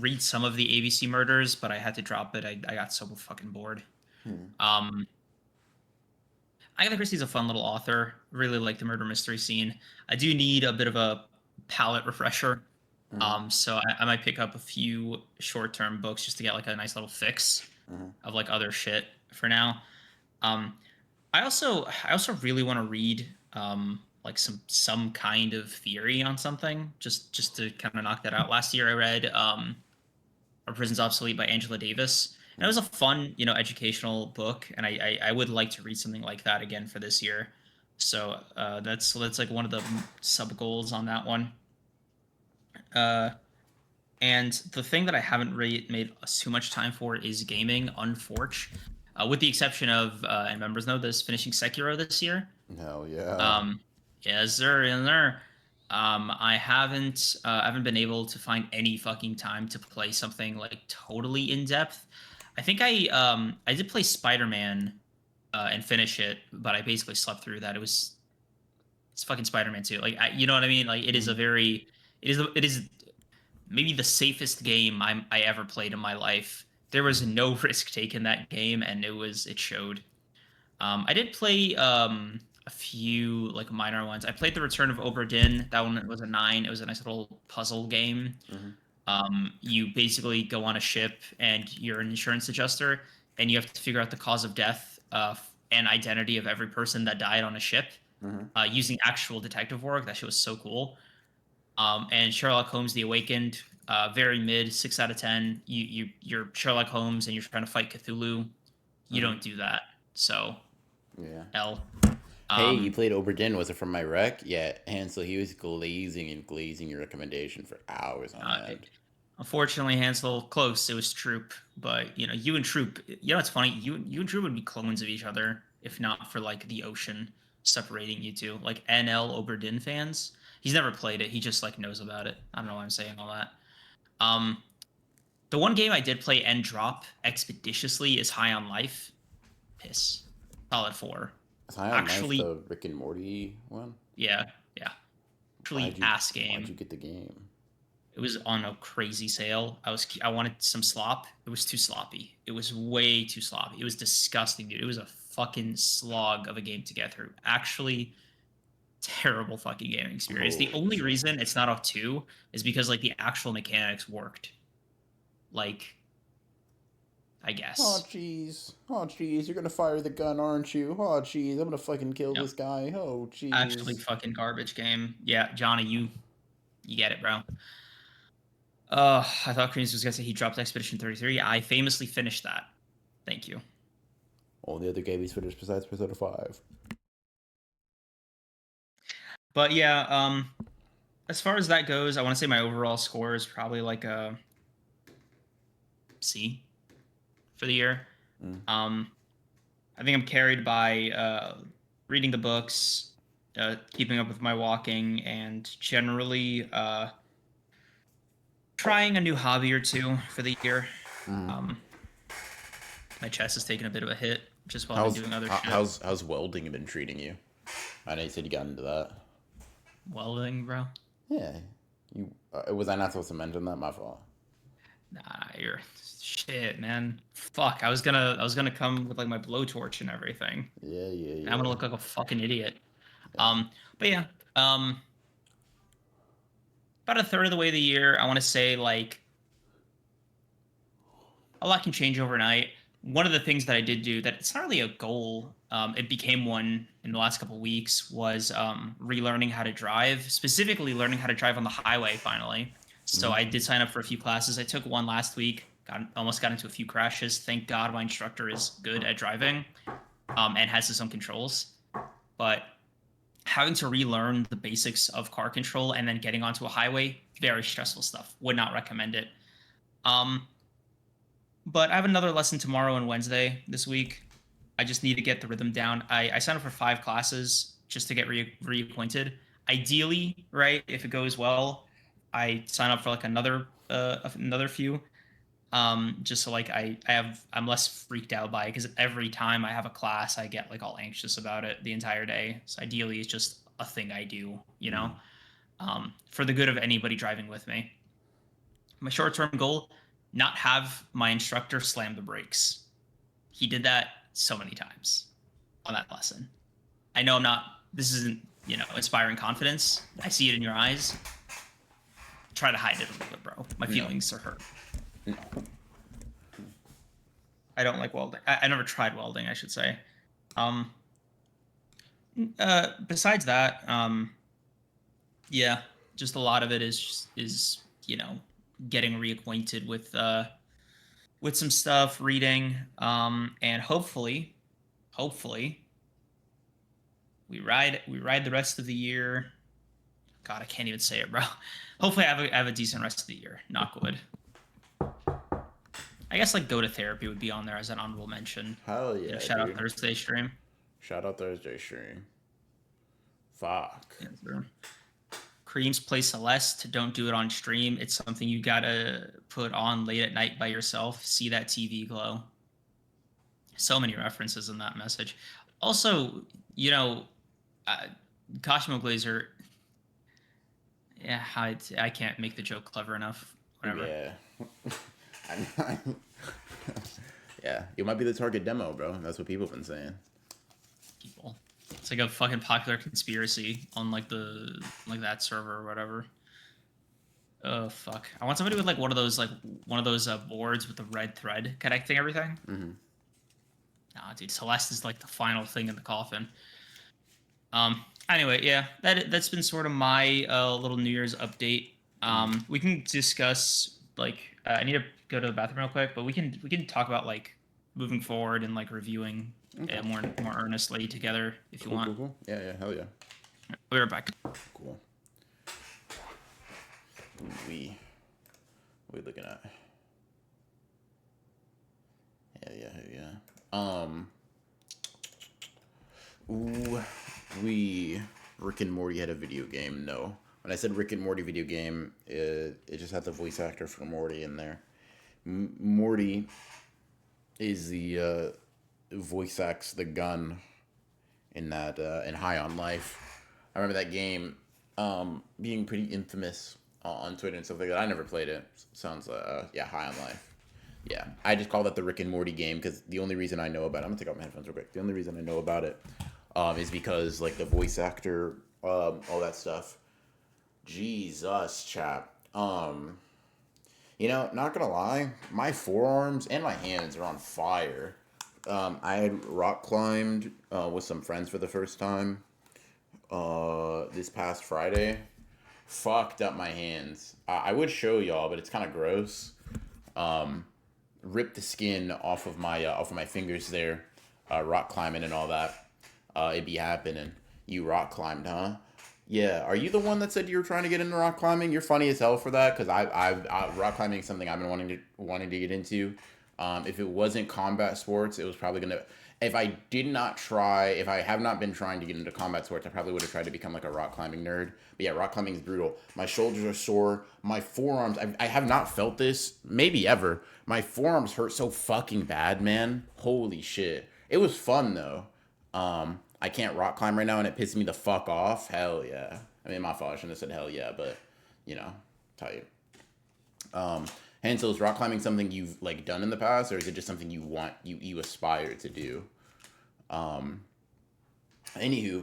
read some of the ABC murders, but I had to drop it. I got so fucking bored. Agatha Christie's a fun little author. Really like the murder mystery scene. I do need a bit of a palette refresher. So I might pick up a few short-term books just to get like a nice little fix of like other shit for now. I also really want to read like some kind of theory on something just to kind of knock that out. Last year I read Our Prison's Obsolete by Angela Davis, and it was a fun, you know, educational book, and I would like to read something like that again for this year. So that's like one of the sub goals on that one. And the thing that I haven't really made too much time for is gaming, unfortunately. With the exception of, and members know this, finishing Sekiro this year. Hell yeah. Yes, sir, yes, sir. I haven't been able to find any fucking time to play something like totally in depth. I think I did play Spider-Man and finish it, but I basically slept through that. It's fucking Spider-Man 2. Like you know what I mean? Like it is a Mhm. very it is maybe the safest game I ever played in my life. There was no risk taken that game, and it showed. I did play a few like minor ones. I played The Return of Obra Dinn. That one was a 9. It was a nice little puzzle game. Mhm. You basically go on a ship and you're an insurance adjuster, and you have to figure out the cause of death and identity of every person that died on a ship Mhm. using actual detective work. That shit was so cool. And Sherlock Holmes: The Awakened, very mid, 6 out of 10. You're Sherlock Holmes and you're trying to fight Cthulhu. You Mhm. don't do that, so Yeah. L. Hey, you Um, played Oberdin. Was it from my rec? Yeah, Hansel, he was glazing and glazing your recommendation for hours on uh, end. Unfortunately, Hansel close. It was Troop, but you and Troop. You know, it's funny. You and Troop would be clones of each other if not for like the ocean separating you two. Like NL Oberdin fans. He's never played it. He just like knows about it. I don't know why I'm saying all that. Um, the one game I did play and drop expeditiously is High on Life. Piss. Solid 4. Is High on Life Actually, the Rick and Morty one? yeah, yeah. Why'd Actually, you ass Why'd game. you get the game? It was on a crazy sale. I wanted some slop. It was too sloppy. It was way too sloppy. It was disgusting, dude. It was a fucking slog of a game to get through. Actually, terrible fucking gaming experience. The Holy only shit. reason it's not a 2 is because like the actual mechanics worked. Like, I Oh guess. jeez. Oh jeez, you're gonna fire the gun, aren't you? Oh jeez, I'm gonna fucking kill No. this guy. Oh Actually jeez. fucking garbage game. Yeah, Johnny, you get it, bro. I thought Creams was gonna say he dropped Expedition 33. I famously finished that. Thank you. Only other game he's finished besides Persona 5. But yeah, as far as that goes, I want to say my overall score is probably like a C for the year. Mm. Um, I think I'm carried by reading the books, keeping up with my walking, and generally trying a new hobby or two for the year. Mm. Um, my chest has taken a bit of a hit just while I've been doing other shit. How's welding been treating you? I know you said you got into that. Welding, bro. Yeah. You Was I not supposed to mention that? My fault. Nah, you're shit, man. Fuck, I was gonna come with like my blowtorch and everything. Yeah, yeah, And I'm gonna yeah. look like a fucking idiot. Yeah. But yeah, about a third of the way of the year, I want to say like a lot can change overnight. One of the things that I did do that it's not really a goal, it became one in the last couple of weeks was relearning how to drive, specifically learning how to drive on the highway finally. So Mm. I did sign up for a few classes. I took one last week, almost got into a few crashes. Thank God my instructor is good at driving and has his own controls. But having to relearn the basics of car control and then getting onto a highway, very stressful stuff. Would not recommend it. Um, but I have another lesson tomorrow and Wednesday this week. I just need to get the rhythm down. I signed up for 5 classes just to get reacquainted. Ideally, right, if it goes well, I sign up for like another few. Just so like I'm less freaked out by it because every time I have a class, I get like all anxious about it the entire day. So ideally, it's just a thing I do, Mm. for the good of anybody driving with me. My short term goal: not have my instructor slam the brakes. He did that so many times on that lesson. I know I'm not. This isn't inspiring confidence. I see it in your eyes. Try to hide it a little bit, bro. My No. feelings are hurt. No. I don't like welding. I never tried welding, I should say. Um, besides that, yeah, just a lot of it is getting reacquainted with some stuff, reading, and hopefully we ride the rest of the year. God, I can't even say it, bro. Hopefully, I have a decent rest of the year. Not good. I guess like go to therapy would be on there as an honorable mention. Hell yeah, Shout out dude. Thursday stream. Shout out Thursday stream. Fuck. Yeah, Creams play Celeste. Don't do it on stream. It's something you gotta put on late at night by yourself. See that TV glow. So many references in that message. Also, you know, Kashimo Glazer. Yeah, I can't make the joke clever enough. Whatever. Yeah. Yeah, you might be the target demo, bro. That's what people have been saying. People. It's like a fucking popular conspiracy on like that server or whatever. Oh fuck! I want somebody with like one of those boards with the red thread connecting everything. Mm-hmm. Nah, dude, Celeste is like the final thing in the coffin. Anyway, yeah, that's been sort of my little New Year's update. We can discuss like I need to go to the bathroom real quick, but we can talk about like moving forward and like reviewing more earnestly together if you want. Cool. Yeah, hell yeah. We'll be right back. Cool. What are we looking at? Yeah. Rick and Morty had a video game. No. When I said Rick and Morty video game, it just had the voice actor for Morty in there. Morty is the voice acts the gun in that in High on Life. I remember that game being pretty infamous on Twitter and stuff like that. I never played it. Sounds High on Life. Yeah, I just call that the Rick and Morty game because the only reason I know about it, I'm gonna take out my headphones real quick. The only reason I know about it is because like the voice actor, all that stuff. Jesus, chap. You know, not gonna lie, my forearms and my hands are on fire. I had rock climbed with some friends for the first time this past Friday. Fucked up my hands. I would show y'all, but it's kind of gross. Ripped the skin off of my fingers there, rock climbing and all that. It be happening. You rock climbed, huh? Yeah. Are you the one that said you were trying to get into rock climbing? You're funny as hell for that because I rock climbing is something I've been wanting to get into. If it wasn't combat sports, it was probably gonna. If I have not been trying to get into combat sports, I probably would have tried to become like a rock climbing nerd. But yeah, rock climbing is brutal. My shoulders are sore. My forearms, I have not felt this, maybe ever. My forearms hurt so fucking bad, man. Holy shit. It was fun though. I can't rock climb right now and it pisses me the fuck off. Hell yeah. I mean, my fault. I shouldn't have said hell yeah, but you know, tight. Hansel, is rock climbing something you've like done in the past, or is it just something you aspire to do? Anywho,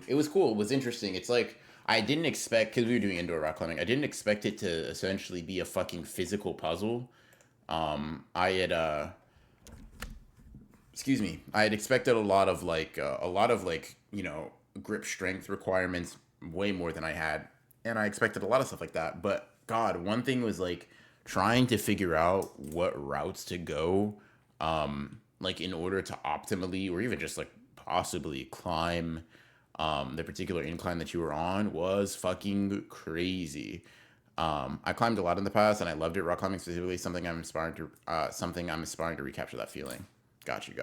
it was cool. It was interesting. It's like I didn't expect because we were doing indoor rock climbing. I didn't expect it to essentially be a fucking physical puzzle. I had excuse me. I had expected a lot of you know grip strength requirements way more than I had, and I expected a lot of stuff like that. But God, one thing was like trying to figure out what routes to go like in order to optimally or even just like possibly climb the particular incline that you were on was fucking crazy. I climbed a lot in the past and I loved it. Rock climbing specifically something I'm aspiring to recapture that feeling. Got you.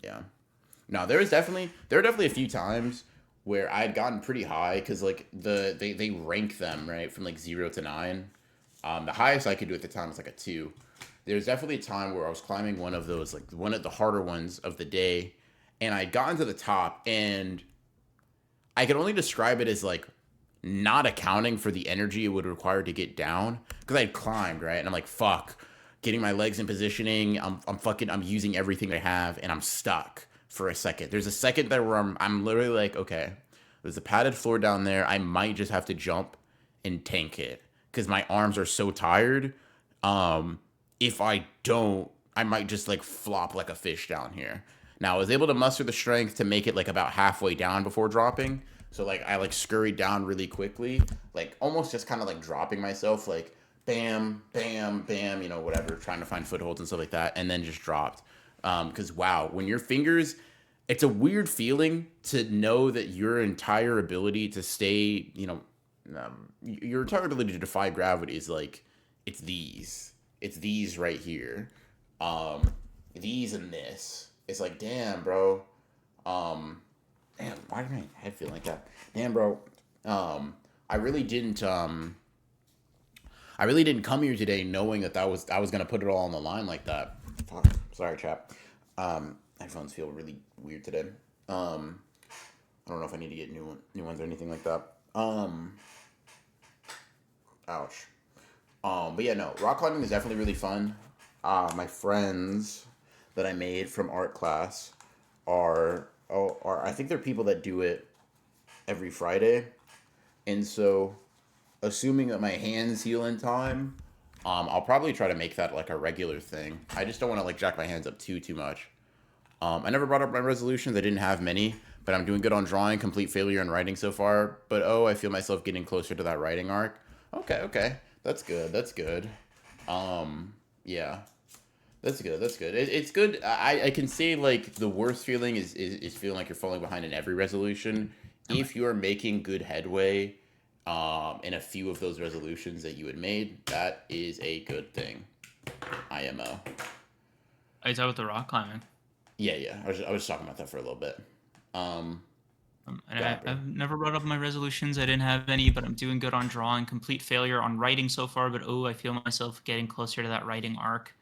Yeah. Now there are definitely a few times where I had gotten pretty high because like they rank them right from like 0 to 9. The highest I could do at the time was like a 2. There's definitely a time where I was climbing one of those, like one of the harder ones of the day, and I'd gotten to the top, and I could only describe it as like not accounting for the energy it would require to get down, because I'd climbed, right? And I'm like, fuck, getting my legs in positioning, I'm using everything I have, and I'm stuck for a second. There's a second there where I'm literally like, okay, there's a padded floor down there, I might just have to jump and tank it. Because my arms are so tired. If I don't, I might just like flop like a fish down here. Now I was able to muster the strength to make it like about halfway down before dropping. So like I like scurried down really quickly, like almost just kind of like dropping myself, like bam, bam, bam, you know, whatever, trying to find footholds and stuff like that, and then just dropped. Because wow, when your fingers, it's a weird feeling to know that your entire ability to stay, you know, your entire ability to defy gravity is like it's these right here, these and this. It's like damn, bro. Damn, why did my head feel like that? Damn, bro. I really didn't I really didn't come here today knowing that I was gonna put it all on the line like that. Fuck. Sorry, chap. Headphones feel really weird today. Um, I don't know if I need to get new ones or anything like that. Ouch. But yeah, no, rock climbing is definitely really fun. My friends that I made from art class are I think they're people that do it every Friday, and so assuming that my hands heal in time, I'll probably try to make that like a regular thing. I just don't want to like jack my hands up too much. I never brought up my resolutions. I didn't have many, but I'm doing good on drawing, complete failure in writing so far. But oh, I feel myself getting closer to that writing arc. Okay, that's good. That's good. Yeah, that's good. That's good. It's good. I can say like the worst feeling is feeling like you're falling behind in every resolution. Okay. If you are making good headway, in a few of those resolutions that you had made, that is a good thing. IMO. I talk about the rock climbing. Yeah. I was talking about that for a little bit. Um, And God, bro. I've never brought up my resolutions. I didn't have any, but I'm doing good on drawing. Complete failure on writing so far, but oh, I feel myself getting closer to that writing arc.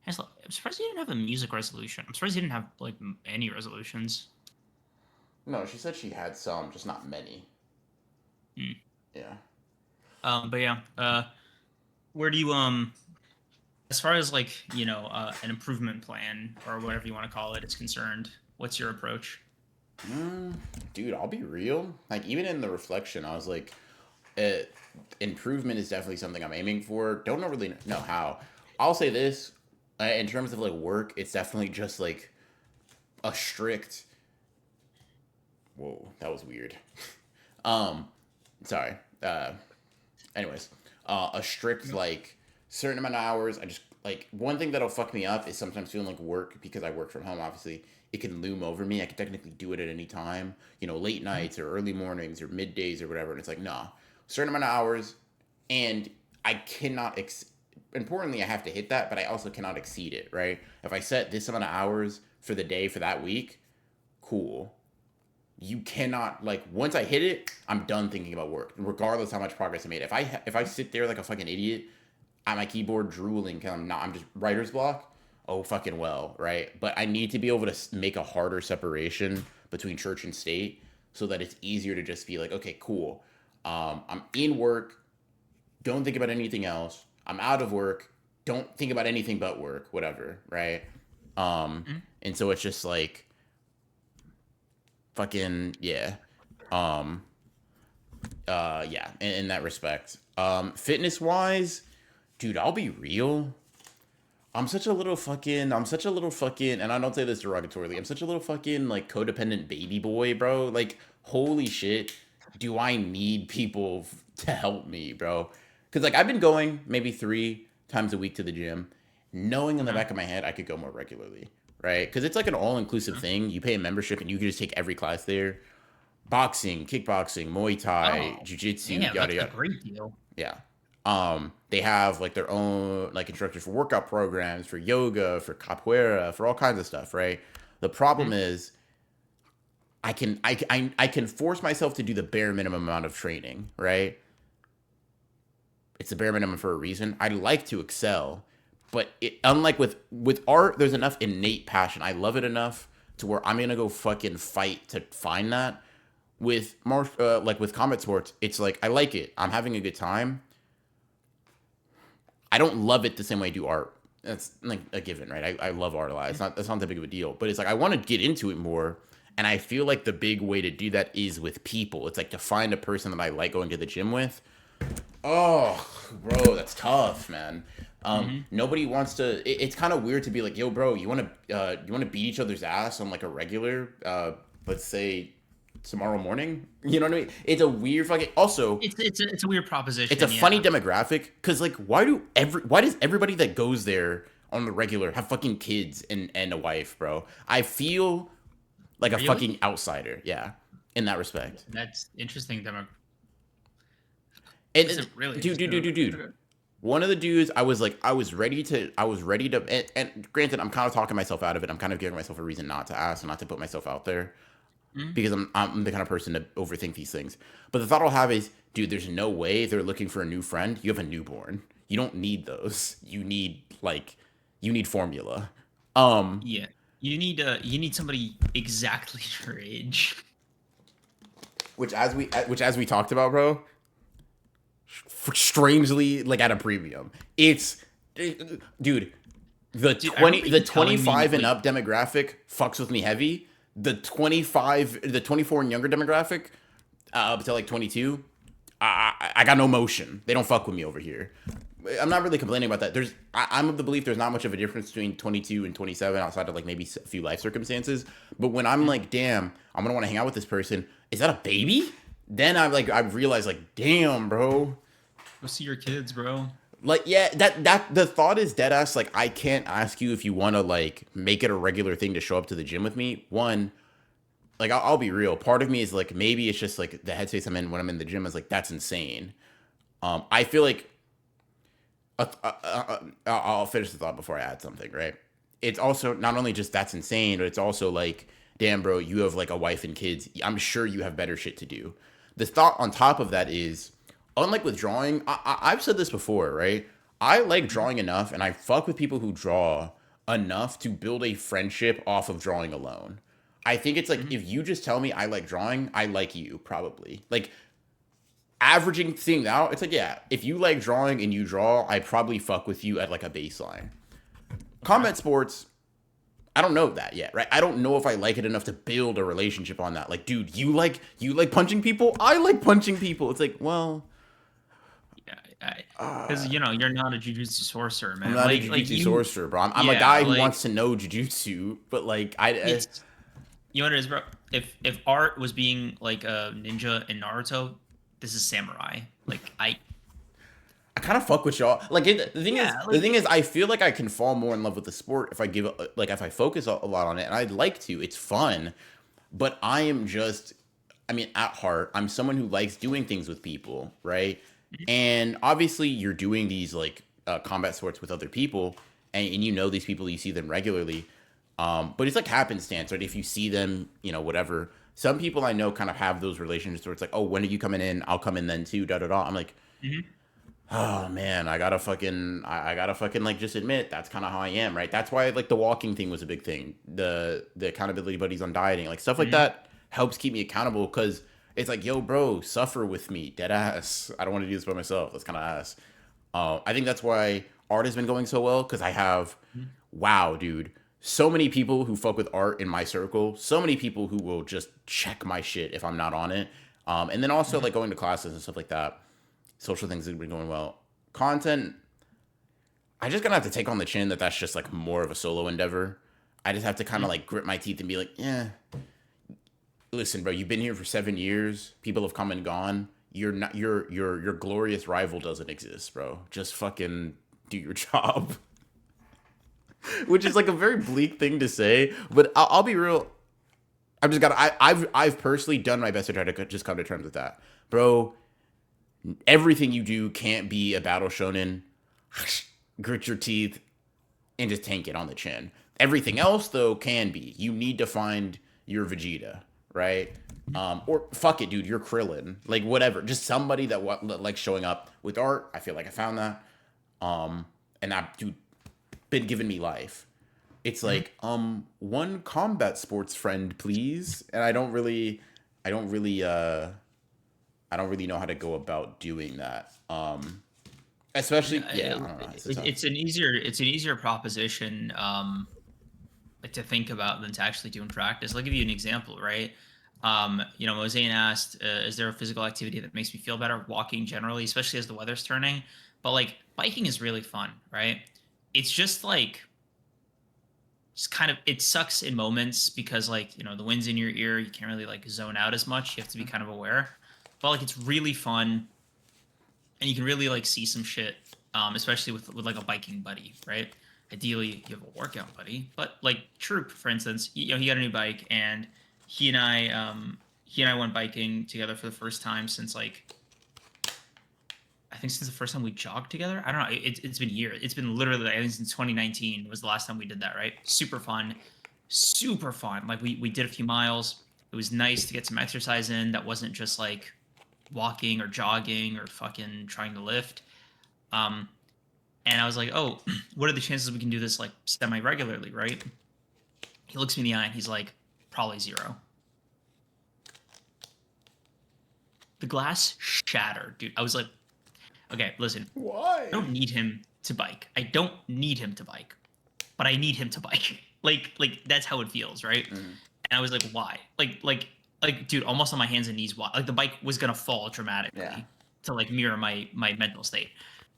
I'm surprised you didn't have a music resolution. I'm surprised you didn't have like any resolutions. No, she said she had some, just not many. Hmm. Yeah. But yeah, where do you as far as like an improvement plan or whatever you want to call it is concerned, what's your approach? Mm, dude, I'll be real. Like even in the reflection, I was like, uh, improvement is definitely something I'm aiming for. Don't know really know how. I'll say this, in terms of like work, it's definitely just like a strict. Whoa, that was weird. Um, sorry. Anyways, a strict like certain amount of hours. I just like one thing that'll fuck me up is sometimes feeling like work because I work from home. Obviously, it can loom over me. I can technically do it at any time. You know, late nights or early mornings or middays or whatever. And it's like, nah, certain amount of hours, and I cannot. Importantly, I have to hit that, but I also cannot exceed it. Right? If I set this amount of hours for the day for that week, cool. You cannot like once I hit it, I'm done thinking about work, regardless how much progress I made. If I sit there like a fucking idiot at my keyboard drooling, cause I'm just writer's block. Oh fucking well, right? But I need to be able to make a harder separation between church and state so that it's easier to just be like, okay, cool. I'm in work. Don't think about anything else. I'm out of work. Don't think about anything but work. Whatever, right? Um, Mhm. and so it's just like fucking yeah. Um, yeah, in that respect. Fitness wise, dude, I'll be real. I'm such a little fucking, and I don't say this derogatorily. I'm such a little fucking like codependent baby boy, bro. Like, holy shit, do I need people to help me, bro? Because like I've been going maybe 3 times a week to the gym, knowing in the Okay. back of my head I could go more regularly, right? Because it's like an all inclusive Okay. thing. You pay a membership and you can just take every class there. Boxing, kickboxing, Muay Thai, Oh, jiu-jitsu, damn, yada that's a yada. great deal. Yeah. They have like their own like instructors for workout programs, for yoga, for capoeira, for all kinds of stuff, right? The problem Mhm. is I can force myself to do the bare minimum amount of training, right? It's the bare minimum for a reason. I like to excel, but unlike with art, there's enough innate passion. I love it enough to where I'm gonna go fucking fight to find that. With like with combat sports, it's like I like it. I'm having a good time. I don't love it the same way I do art. That's like a given, right? I love art a lot. That's not that big of a deal. But it's like I want to get into it more. And I feel like the big way to do that is with people. It's like to find a person that I like going to the gym with. Oh, bro, that's tough, man. Mhm. Nobody wants to. It's kind of weird to be like, yo, bro, you want to beat each other's ass on like a regular, let's say tomorrow morning. You know what I mean? It's a weird fucking. Also, It's a weird it's a proposition, funny yeah. demographic because like why does everybody that goes there on the regular have fucking kids and a wife, bro? I feel like a fucking Really? outsider, yeah, in that respect. That's interesting demo. And, That's a really interesting dude, demographic. one of the dudes I was ready to and granted I'm kind of talking myself out of it. I'm kind of giving myself a reason not to ask and not to put myself out there. Mhm. because I'm the kind of person to overthink these things. But the thought I'll have is, dude, there's no way they're looking for a new friend. You have a newborn. You don't need those. You need formula. Um, Yeah. You need somebody exactly your age. which as we talked about, bro, strangely like at a premium. It's dude, Dude, I remember the you telling me 25 and like up demographic fucks with me heavy. The 24 and younger demographic up to like 22, I got no motion. They don't fuck with me over here. I'm not really complaining about that. I'm of the belief there's not much of a difference between 22 and 27 outside of like maybe a few life circumstances. But when I'm like, damn, I'm gonna want to hang out with this person. Is that a baby? Then I realize like, damn, bro. go see your kids, bro. Like, yeah, that the thought is dead ass. Like, I can't ask you if you want to like make it a regular thing to show up to the gym with me. One, like I'll be real. Part of me is like maybe it's just like the headspace I'm in when I'm in the gym is like that's insane. I feel like I'll finish the thought before I add something. Right? It's also not only just that's insane, but it's also like, damn, bro, you have like a wife and kids. I'm sure you have better shit to do. The thought on top of that is, unlike with drawing, I've said this before, right? I like drawing enough, and I fuck with people who draw enough to build a friendship off of drawing alone. I think it's like Mhm. if you just tell me I like drawing, I like you probably. Like averaging things out, it's like yeah, if you like drawing and you draw, I probably fuck with you at like a baseline. Okay. Combat sports, I don't know that yet, right? I don't know if I like it enough to build a relationship on that. Like, dude, you like punching people? I like punching people. It's like, well, Yeah, because uh, you're not a jujutsu sorcerer, I'm man. not a Like jujutsu you, sorcerer, bro. I'm a yeah, guy who like wants to know jujutsu, but like it's what it is, bro. If art was being like a ninja in Naruto, this is samurai. Like I kind of fuck with y'all. Like yeah, the like thing is, I feel like I can fall more in love with the sport if I give like if I focus a lot on it, and I'd like to. It's fun, but I am just, I mean, at heart, I'm someone who likes doing things with people, right? And obviously, you're doing these like combat sports with other people, and you know these people, you see them regularly. But it's like happenstance, right? If you see them, you know, whatever. Some people I know kind of have those relationships where it's like, oh, when are you coming in? I'll come in then too. Da da da. I'm like, mhm. oh man, I gotta fucking like just admit that's kind of how I am, right? That's why like the walking thing was a big thing. The accountability buddies on dieting, like stuff like Mhm. that helps keep me accountable because it's like, yo, bro, suffer with me, dead ass. I don't want to do this by myself. That's kind of ass. I think that's why art has been going so well because I have, Mhm. wow, dude, so many people who fuck with art in my circle. So many people who will just check my shit if I'm not on it. And then also Mhm. like going to classes and stuff like that. Social things have been going well. Content, I just gonna have to take on the chin that that's just like more of a solo endeavor. I just have to kind of Mhm. like grit my teeth and be like, yeah, listen, bro, you've been here for 7 years. People have come and gone. You're not your glorious rival doesn't exist, bro. Just fucking do your job. Which is like a very bleak thing to say, but I'll be real. I'm just gotta. I've personally done my best to try to just come to terms with that, bro. Everything you do can't be a battle shonen. Grit your teeth and just tank it on the chin. Everything else though can be. You need to find your Vegeta, right? Or fuck it, dude, you're Krillin, like whatever. Just somebody that like showing up with art. I feel like I found that, and that dude been giving me life. It's Mhm. like one combat sports friend, please, and I don't really, I don't really know how to go about doing that. Yeah, Especially, yeah, I don't know. It's a tough. it's an easier proposition like to think about than to actually do in practice. I'll give you an example, right? Mosaic asked, "Is there a physical activity that makes me feel better?" Walking generally, especially as the weather's turning, but like biking is really fun, right? It's just like just kind of it sucks in moments because like the wind's in your ear, you can't really like zone out as much. You have to be kind of aware, but like it's really fun and you can really like see some shit, especially with like a biking buddy, right? Ideally, you have a workout buddy, but like Troop, for instance, he got a new bike, and he and I, he and I went biking together for the first time since like I think since the first time we jogged together. I don't know. It's been years. It's been literally I think since 2019 was the last time we did that. Right? Super fun, super fun. Like we did a few miles. It was nice to get some exercise in that wasn't just like walking or jogging or fucking trying to lift. Um, and I was like, oh, what are the chances we can do this like semi regularly, right? He looks me in the eye and he's like, probably 0. The glass shattered, dude. I was like, okay, listen, I Why? don't need him to bike. I don't need him to bike, but I need him to bike. Like that's how it feels, right? Mm. And I was like, why? Like, dude, almost on my hands and knees. Why? Like the bike was gonna fall Yeah. dramatically to like mirror my mental state.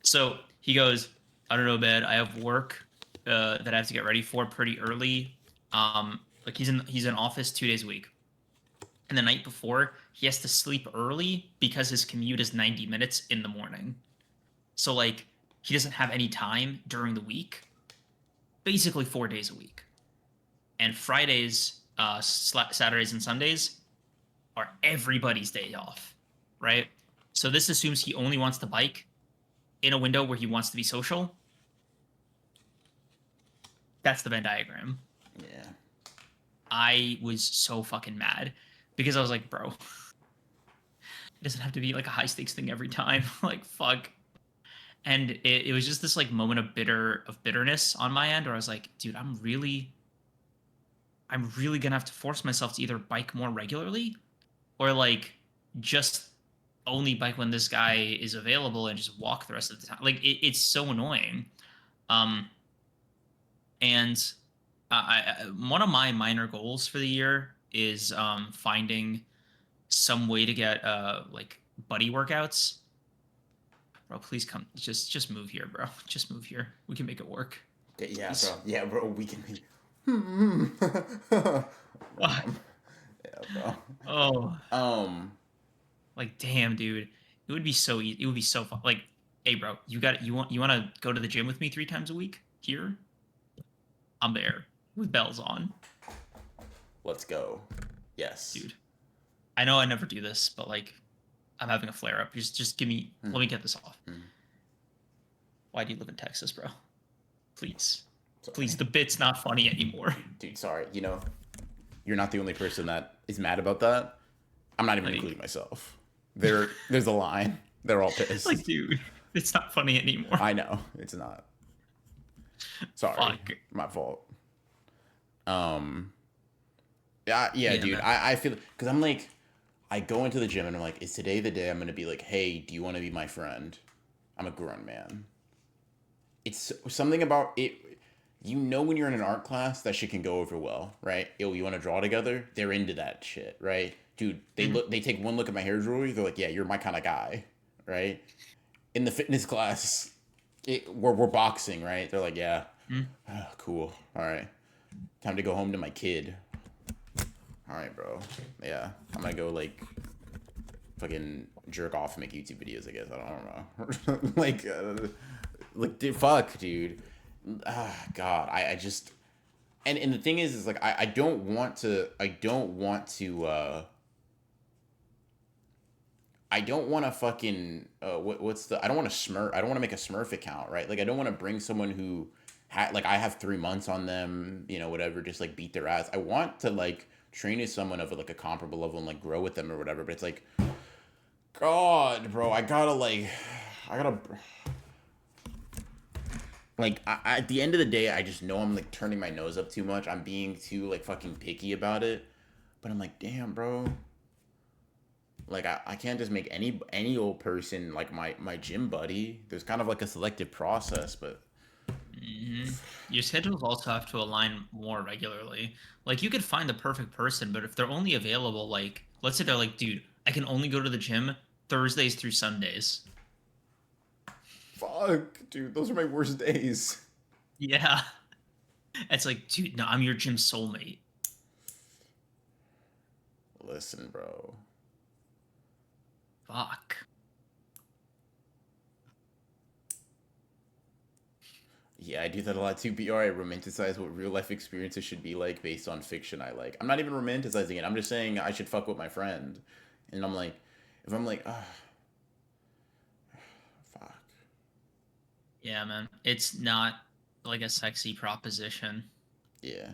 So he goes, I don't know, bed. I have work that I have to get ready for pretty early. Like he's in office 2 days a week, and the night before he has to sleep early because his commute is 90 minutes in the morning. So like he doesn't have any time during the week, basically 4 days a week. And Fridays, Saturdays, and Sundays are everybody's day off, right? So this assumes he only wants to bike in a window where he wants to be social. That's the Venn diagram. Yeah. I was so fucking mad because I was like, bro, it doesn't have to be like a high stakes thing every time. Like, fuck. And it was just this like moment of bitterness on my end where I was like, dude, I'm really gonna have to force myself to either bike more regularly or like just only bike when this guy is available and just walk the rest of the time. Like it's so annoying. Um, and one of my minor goals for the year is finding some way to get like buddy workouts. Bro, please come. Just move here, bro. Just move here. We can make it work. Yeah, Please. bro. Yeah, bro. We can. Yeah, bro. Oh, Um. like damn, dude. It would be so easy. It would be so fun. Like, hey, bro, you want to go to the gym with me 3 times a week here? I'm there with bells on, Let's go. Yes. dude. I know I never do this, but like, I'm having a flare up. Just give me. Mm. Let me get this off. Mm. Why do you live in Texas, bro? Please, Sorry. please. The bit's not funny anymore. Dude, sorry. You know, you're not the only person that is mad about that. I'm not even Like, including myself. There's a line. They're all like, pissed. dude, it's not funny anymore. I know it's not. Sorry, Fuck. my fault. Um, yeah, Yeah, dude. man. I feel because I'm like, I go into the gym and I'm like, is today the day I'm gonna be like, hey, do you want to be my friend? I'm a grown man. It's something about it. You know when you're in an art class, that shit can go over well, right? Yo, you want to draw together? They're into that shit, right? Dude, they take one look at my hair jewelry, they're like, yeah, you're my kind of guy, right? In the fitness class, we're boxing, right? They're like, yeah, Mm. cool, all right, time to go home to my kid. All right, bro, yeah, I'm gonna go like fucking jerk off and make YouTube videos, I guess. I don't know. Like, dude, fuck, dude. God, I just and the thing is like I don't want to I don't want to fucking what's the I don't want to smurf I don't want to make a Smurf account, right? Like I don't want to bring someone who like I have 3 months on them, you know, whatever, just like beat their ass. I want to like train as someone of like a comparable level and like grow with them or whatever. But it's like, God, bro, I gotta like at the end of the day, I just know I'm like turning my nose up too much. I'm being too like fucking picky about it. But I'm like, damn, bro. Like I can't just make any old person like my gym buddy. There's kind of like a selective process, but Your schedules also have to align more regularly. Like you could find the perfect person, but if they're only available, like let's say they're like, dude, I can only go to the gym Thursdays through Sundays. fuck, dude, those are my worst days. Yeah. It's like, dude, no, I'm your gym soulmate. Listen, bro. Fuck. Yeah, I do that a lot too. BR, I romanticize what real life experiences should be like based on fiction I like. I'm not even romanticizing it. I'm just saying I should fuck with my friend. And I'm like, if I'm like, ah, fuck. Yeah, man. It's not like a sexy proposition. Yeah.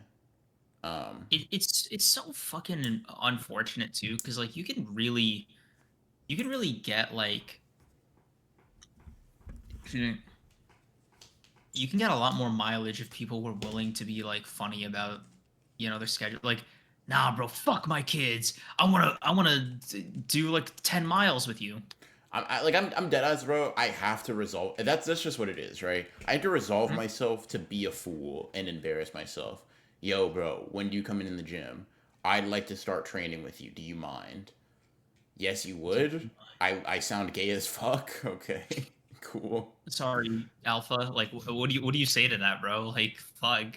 It's so fucking unfortunate too, because like you can really get like you can get a lot more mileage if people were willing to be like funny about their schedule. Like, nah, bro, fuck my kids. I wanna do like 10 miles with you. I'm dead ass, bro. I have to resolve. That's just what it is, right? I have to resolve Mhm. myself to be a fool and embarrass myself. Yo, bro, when do you come in the gym? I'd like to start training with you. Do you mind? Yes, you Do would. you I sound gay as fuck. Okay, cool. Sorry, Alpha. Like, what do you say to that, bro? Like, fuck.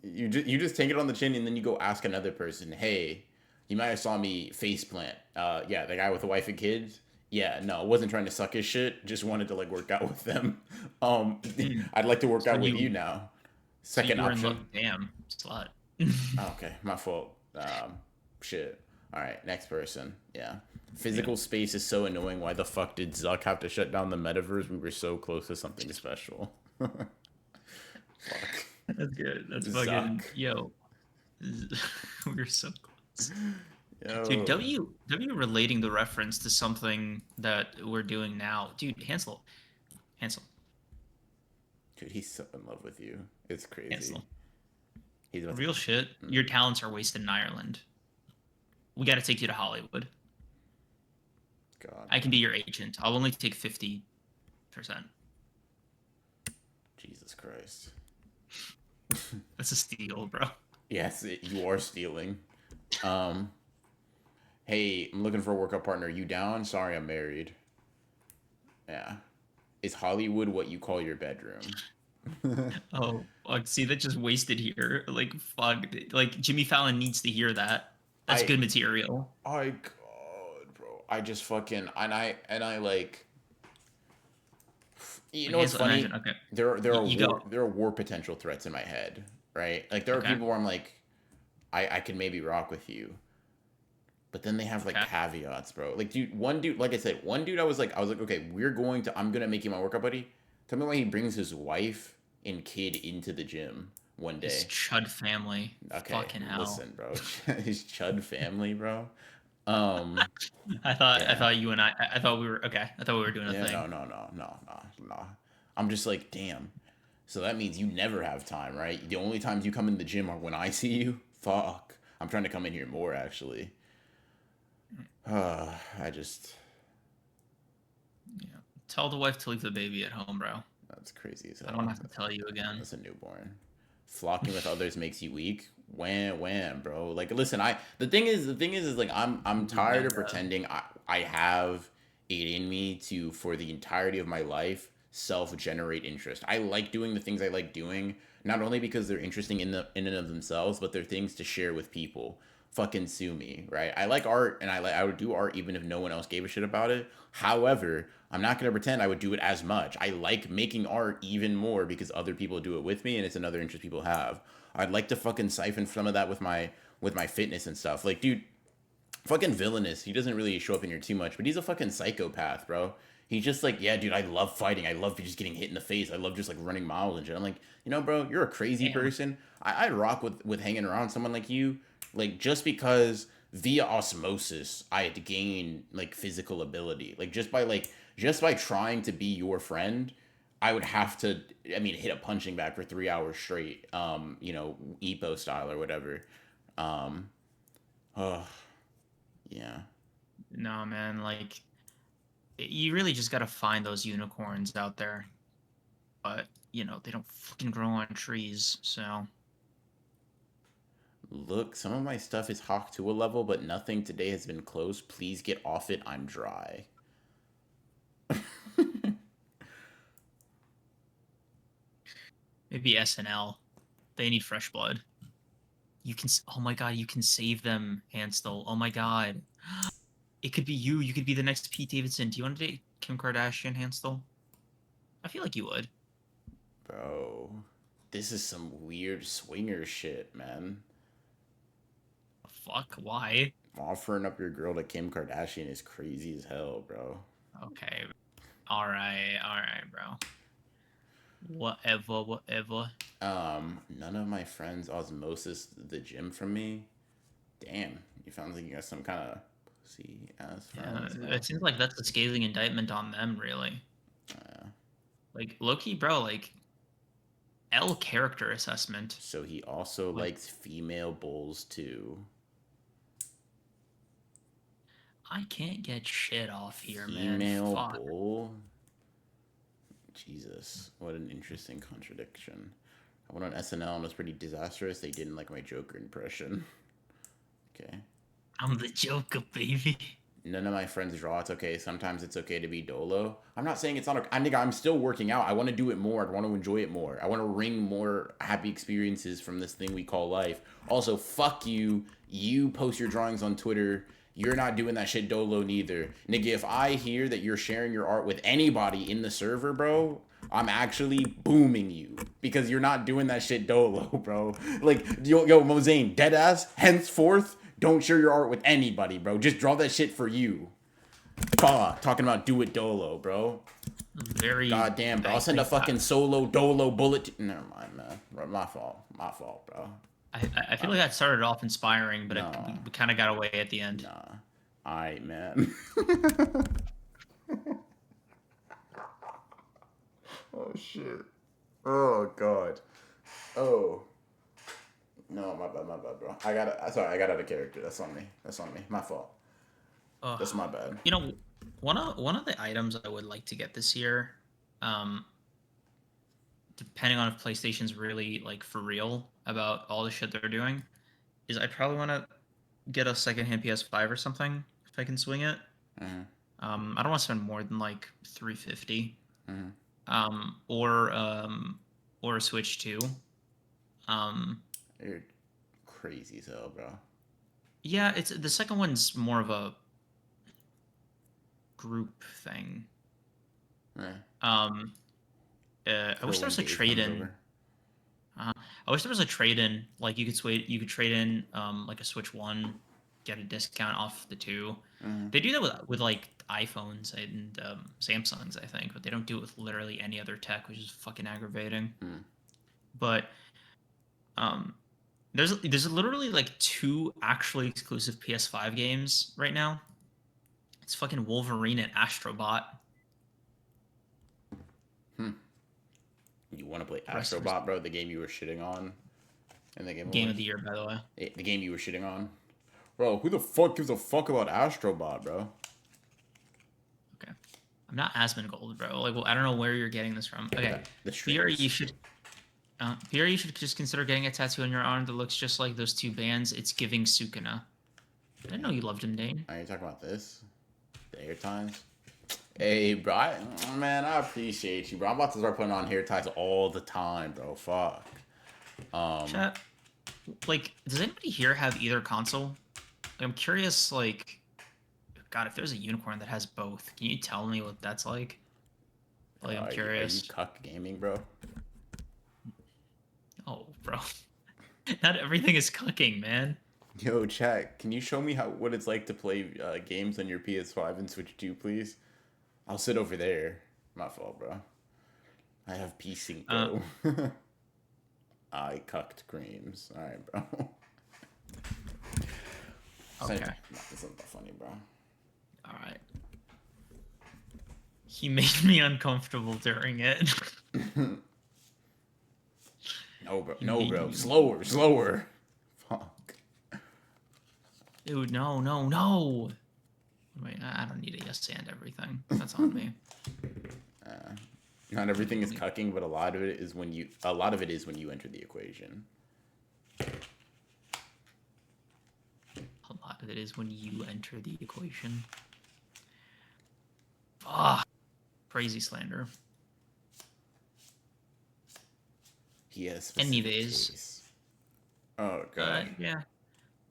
You just take it on the chin and then you go ask another person, hey, you might have saw me face plant. Yeah, the guy with the wife and kids. Yeah, no, wasn't trying to suck his shit. Just wanted to like work out with them. Um, Mm. I'd like to work So out with you you now. so Second you were in love. option. Damn, slut. Okay, my fault. Shit. All right, next person. Yeah. Yeah, Physical space is so annoying. Why the fuck did Zuck have to shut down the metaverse? We were so close to something special. Fuck. that's good. That's Zuck. fucking yo. We're so close. Dude, Yo. W relating the reference to something that we're doing now. Dude, Hansel, Dude, he's so in love with you. It's crazy. Hansel. He's about to. Real shit. Your talents are wasted in Ireland. We got to take you to Hollywood. God, I can be man. your agent. I'll only take 50%. Jesus Christ. That's a steal, bro. Yes, you are stealing. Um, hey, I'm looking for a workout partner. You down? Sorry, I'm married. Yeah. Is Hollywood what you call your bedroom? Oh, fuck. See, that just wasted here. Like, fuck. Like, Jimmy Fallon needs to hear that. That's I good material. I God, bro. I just fucking and I like you Like, know what's Hansel, imagine. funny? Okay. There are You go. war potential threats in my head, right? Like there are Okay. people where I'm like I can maybe rock with you. But then they have like Okay. caveats, bro. Like one dude, like I said, one dude I was like, okay, I'm gonna make you my workout buddy. Tell me why he brings his wife and kid into the gym one His day. Chud family. Okay, Fucking hell. listen, bro. His Chud family, bro. Um, I yeah. thought you and I thought we were okay. I thought we were doing a Yeah, no, thing. no, no, no, no, no. I'm just like, damn. So that means you never have time, right? The only times you come in the gym are when I see you. Fuck. I'm trying to come in here more, actually. I just, Yeah. Tell the wife to leave the baby at home, bro. that's crazy as I don't hell. have to tell you again. That's a newborn. Flocking with others makes you weak. Wham, wham, bro. Like, listen, the thing is like, I'm tired of Manga. pretending I have it in me to, for the entirety of my life, self-generate interest. I like doing the things I like doing, not only because they're interesting in and of themselves, but they're things to share with people. Fucking sue me, right? I like art, and I would do art even if no one else gave a shit about it. However, I'm not gonna pretend I would do it as much. I like making art even more because other people do it with me, and it's another interest people have. I'd like to fucking siphon some of that with my fitness and stuff. Like, dude, fucking villainous. He doesn't really show up in here too much, but he's a fucking psychopath, bro. He's just like, yeah, dude, I love fighting. I love just getting hit in the face. I love just like running miles and shit. I'm like, bro, you're a crazy Damn. person. I'd rock with hanging around someone like you, like just because via osmosis I had to gain like physical ability, like just by trying to be your friend. I would have to, I mean, hit a punching bag for 3 hours straight, Epo style or whatever. Um, oh, yeah. No, man. Like, you really just gotta find those unicorns out there. But they don't fucking grow on trees. So Look, some of my stuff is hawked to a level, but nothing today has been closed. Please get off it. I'm dry. maybe SNL. They need fresh blood. You can. Oh my god, you can save them, Hansel. Oh my god, it could be you. You could be the next Pete Davidson. Do you want to date Kim Kardashian, Hansel? I feel like you would. Bro, this is some weird swinger shit, man. Fuck. Why? Offering up your girl to Kim Kardashian is crazy as hell, bro. Okay. All right. All right, bro. Whatever. None of my friends osmosis the gym from me. Damn, you found like you got some kind of pussy ass Yeah, friends, bro. it seems like that's a scathing indictment on them, really. Uh, Like Loki, bro. Like L character assessment. so he also Like likes female bulls too. I can't get shit off here, man. Female Fuck. bull? Jesus, what an interesting contradiction. I went on SNL and it was pretty disastrous. They didn't like my Joker impression. Okay. I'm the Joker, baby. None of my friends draw. It's okay. Sometimes it's okay to be dolo. I'm not saying it's not. I'm still working out. I want to do it more. I want to enjoy it more. I want to wring more happy experiences from this thing we call life. Also, fuck you. You post your drawings on Twitter. You're not doing that shit dolo neither. Nigga, if I hear that you're sharing your art with anybody in the server, bro, I'm actually booming you because you're not doing that shit dolo, bro. Like, yo, Mosaic, deadass, henceforth, don't share your art with anybody, bro. Just draw that shit for you. Fuck, talking about do it dolo, bro. Very. God damn, bro. I'll send a fucking solo dolo bullet. Never mind, man. Bro, my fault, bro. I feel like that started off inspiring, but Nah. we kind of got away at the end. Nah. Alright, man. Oh, shit. Oh, God. Oh. No, my bad, bro. I got out of character. That's on me. My fault. That's my bad. You know, one of the items I would like to get this year, um, depending on if PlayStation's really like for real about all the shit they're doing, is I probably want to get a secondhand PS5 or something if I can swing it. Mm-hmm. I don't want to spend more than like 350. Mm-hmm. Or a Switch 2. You're crazy as hell, bro. Yeah, it's the second one's more of a group thing. Right. I wish there was a trade in. I wish there was a trade in. Like you could trade in like a Switch 1, get a discount off the 2. Mm-hmm. They do that with like iPhones and Samsungs, I think, but they don't do it with literally any other tech, which is fucking aggravating. Mm. But there's literally like 2 actually exclusive PS5 games right now. It's fucking Wolverine and Astrobot. You want to play Astrobot, bro? The game you were shitting on? And the Game of the year, by the way. The game you were shitting on? Bro, who the fuck gives a fuck about Astrobot, bro? Okay. I'm not Asmongold, bro. Like, well, I don't know where you're getting this from. Okay. Pierre, you should just consider getting a tattoo on your arm that looks just like those 2 bands. It's giving Sukuna. I didn't know you loved him, Dane. Are you talking about this? The hair ties? Hey, bro, man, I appreciate you, bro. I'm about to start putting on hair ties all the time, bro. Fuck. Chat, like, does anybody here have either console? I'm curious, like, God, if there's a unicorn that has both, can you tell me what that's like? Like, I'm curious. Are you cuck gaming, bro? Oh, bro. Not everything is cucking, man. Yo, chat, can you show me what it's like to play games on your PS5 and Switch 2, please? I'll sit over there. My fault, bro. I have P-Sync, bro. I cucked creams. Alright, bro. Okay. This isn't funny, bro. Alright. He made me uncomfortable during it. No, bro. No, bro. Slower. Fuck. Dude, no. Wait, I don't need a yes and everything. That's on me. Not everything is cucking, but a lot of it is when you enter the equation. A lot of it is when you enter the equation. Ah, crazy slander. Yes. Anyways. Oh god. Yeah.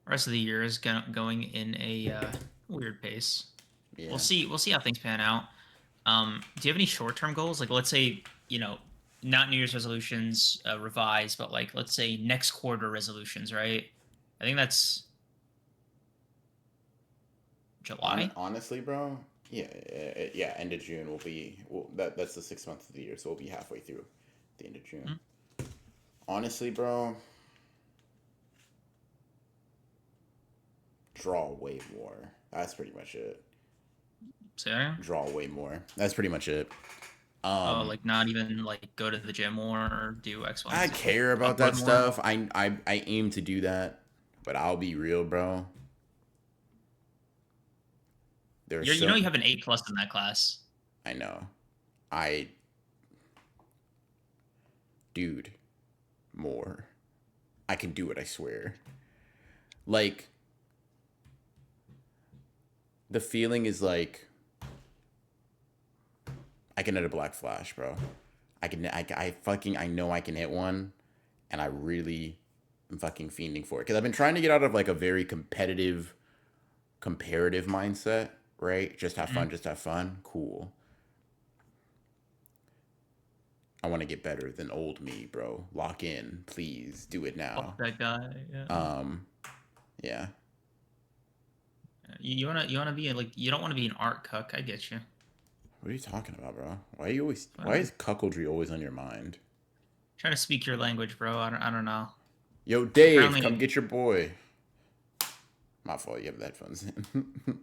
Rest of the year is going in a weird pace. Yeah. We'll see how things pan out. Do you have any short-term goals? Like, let's say, not New Year's resolutions revised, but like, let's say next quarter resolutions, right? I think that's July. Honestly, bro, yeah. End of June will be that's the 6th month of the year, so we'll be halfway through. The end of June. Honestly, bro, draw way more. That's pretty much it. So, Draw way more. That's pretty much it. oh, like not even like go to the gym more or do X, Y, and I Z. care about Upload that more. stuff. I aim to do that, but I'll be real, bro. There's You know so you have an A+ in that class. I know. I dude, more. I can do it, I swear. Like the feeling is like I can hit a black flash, bro. I know I can hit one, and I really am fucking fiending for it because I've been trying to get out of like a very comparative mindset, right? Just have fun, just have fun. Cool. I want to get better than old me, bro. Lock in, please. Do it now. Fuck that guy. Yeah. Yeah. You wanna be like, you don't want to be an art cuck. I get you. What are you talking about, bro? Why Well, is cuckoldry always on your mind? trying to speak your language, bro. I don't know. Yo, Dave, come Apparently, get your boy. My fault. You have the headphones in.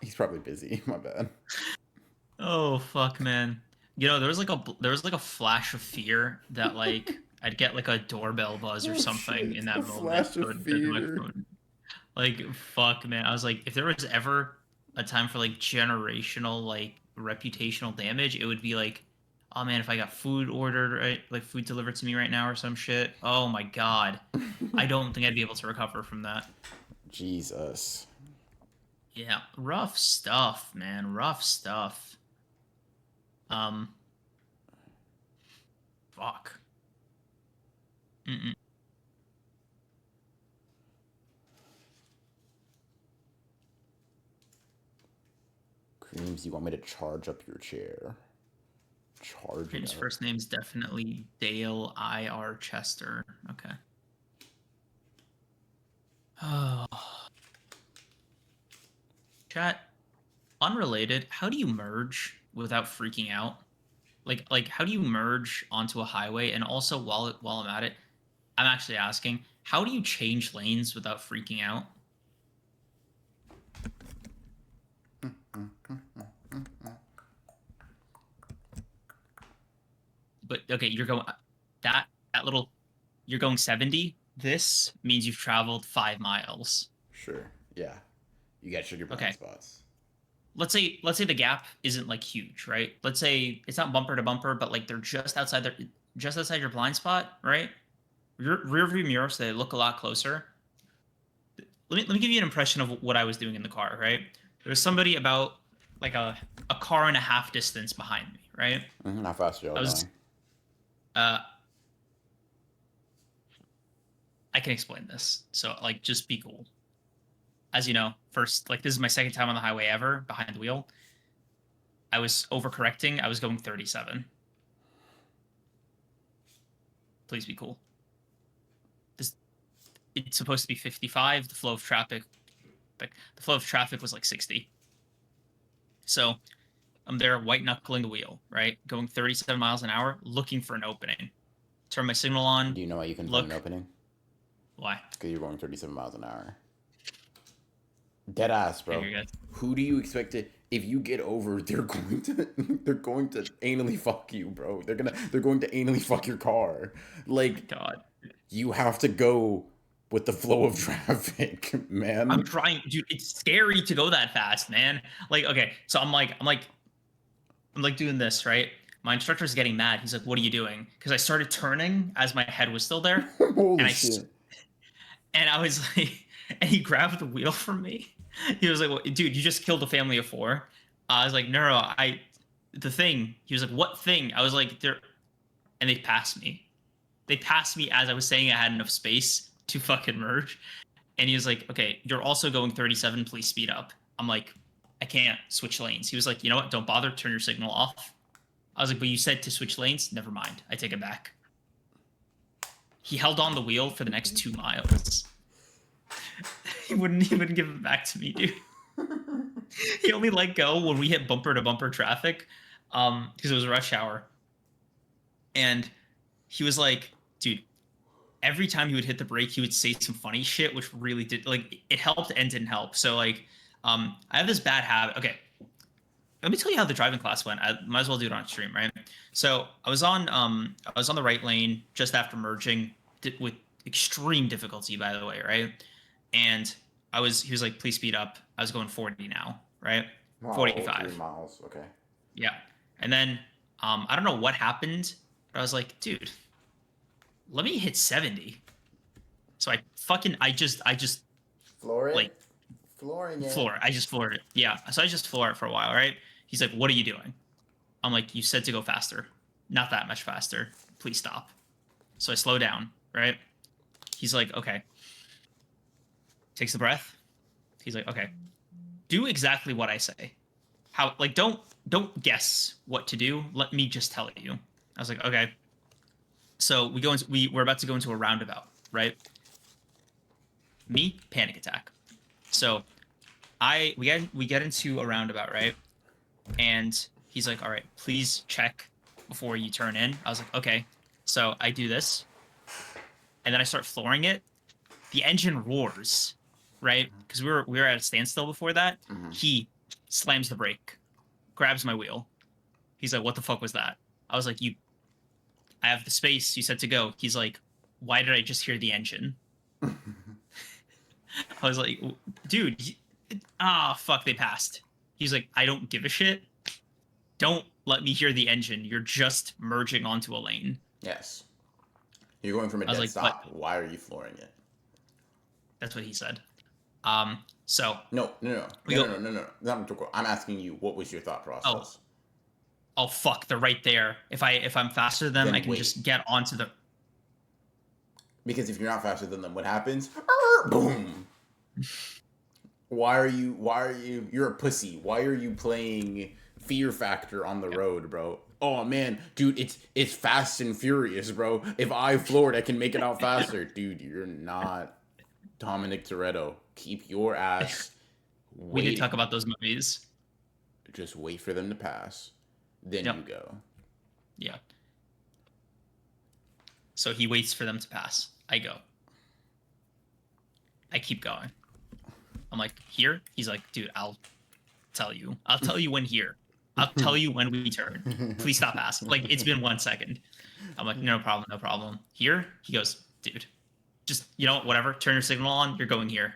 He's probably busy. My bad. oh fuck, man. You know, there was like a flash of fear that like I'd get like a doorbell buzz or Oh something shit! in A that moment. flash of To the fear. microphone. Like fuck, man. I was like, if there was ever a time for like generational like reputational damage, it would be like, oh man, if I got food ordered, right, like food delivered to me right now or some shit. Oh my god, I don't think I'd be able to recover from that. Jesus. Yeah, rough stuff, man. Rough stuff. Um, fuck. Mm-mm. Creams, you want me to charge up your chair? Charge it His up. first name's definitely Dale I.R. Chester. Okay. Oh. Chat, unrelated, how do you merge without freaking out? Like how do you merge onto a highway? And also while I'm at it, I'm actually asking, how do you change lanes without freaking out? But okay, you're going that little you're going 70. This means you've traveled 5 miles. Sure. Yeah. You got your blind Okay. spots. Let's say the gap isn't like huge, right? Let's say it's not bumper to bumper, but like they're just outside your blind spot, right? Rear view mirror, so they look a lot closer. Let me give you an impression of what I was doing in the car, right? There was somebody about like a car and a half distance behind me, right? How fast are y'all I was going? uh I can explain this. So like just be cool. As you know, first like this is my second time on the highway ever behind the wheel. I was overcorrecting. I was going 37. Please be cool. This it's supposed to be 55. The flow of traffic was like 60. So I'm there white knuckling the wheel, right? Going 37 miles an hour, looking for an opening. Turn my signal on. Do you know why you can find an Look. opening? Why? Because you're going 37 miles an hour. Dead ass, Okay, bro. you're good. Who do you expect to? If you get over, they're going to they're going to anally fuck you, bro. They're going to anally fuck your car. Like God. you have to go with the flow of traffic, I'm man. trying, dude. It's scary to go that fast, man. Like, okay, so I'm like doing this, right? My instructor's getting mad. He's like, "What are you doing?" Because I started turning as my head was still there, Holy and shit. and I was like, and he grabbed the wheel from me. He was like, well, "Dude, you just killed a family of four." I was like, "No, the thing." He was like, "What thing?" I was like, "There," and they passed me. They passed me as I was saying I had enough space to fucking merge. And he was like, "Okay, you're also going 37. Please speed up." I'm like, "I can't switch lanes." He was like, "You know what? Don't bother. Turn your signal off." I was like, "But you said to switch lanes." Never mind. I take it back. He held on the wheel for the next 2 miles. He wouldn't give it back to me, dude. He only let go when we hit bumper to bumper traffic, because it was rush hour. And he was like, dude, every time he would hit the brake, he would say some funny shit, which really did like it helped and didn't help. So like, I have this bad habit. Okay, let me tell you how the driving class went. I might as well do it on stream, right? So I was on the right lane just after merging with extreme difficulty, by the way, right? And he was like, please speed up. I was going 40 now, right? Wow, 3 45. miles. Okay. Yeah. And then I don't know what happened, but I was like, dude, let me hit 70. So I just Floor like it. Flooring it. floor. I just floored it. Yeah. So I just floor it for a while, right? He's like, what are you doing? I'm like, you said to go faster. Not that much faster. Please stop. So I slow down, right? He's like, okay. Takes a breath. He's like, okay. Do exactly what I say. How like don't guess what to do. Let me just tell you. I was like, okay. So we're about to go into a roundabout, right? Me, panic attack. So we get into a roundabout, right? And he's like, all right, please check before you turn in. I was like, okay. So I do this, and then I start flooring it. The engine roars, right? Because we were at a standstill before that. Mm-hmm. He slams the brake, grabs my wheel. He's like, what the fuck was that? I was like, I have the space. You said to go. He's like, why did I just hear the engine? I was like, dude, fuck, they passed. He's like, I don't give a shit. Don't let me hear the engine. You're just merging onto a lane. Yes. You're going from a I was dead like, stop. but Why are you flooring it? that's what he said. So No. we go, I'm asking you, what was your thought oh, process? oh fuck, they're right there. If I'm faster than them, Then I can wait. just get onto the. Because if you're not faster than them, what happens? Boom. Why are you? You're a pussy. Why are you playing Fear Factor on the road, bro? Oh man, dude, it's Fast and Furious, bro. If I floored, I can make it out faster, dude. You're not Dominic Toretto. Keep your ass We did waiting. talk about those movies. Just wait for them to pass, then Yep. you go. Yeah. So he waits for them to pass. I go. I keep going. I'm like, here? He's like, dude, I'll tell you. I'll tell you when here. I'll tell you when we turn. Please stop asking. Like, it's been 1 second. I'm like, no problem, no problem. Here? He goes, dude, just, whatever. Turn your signal on. You're going here.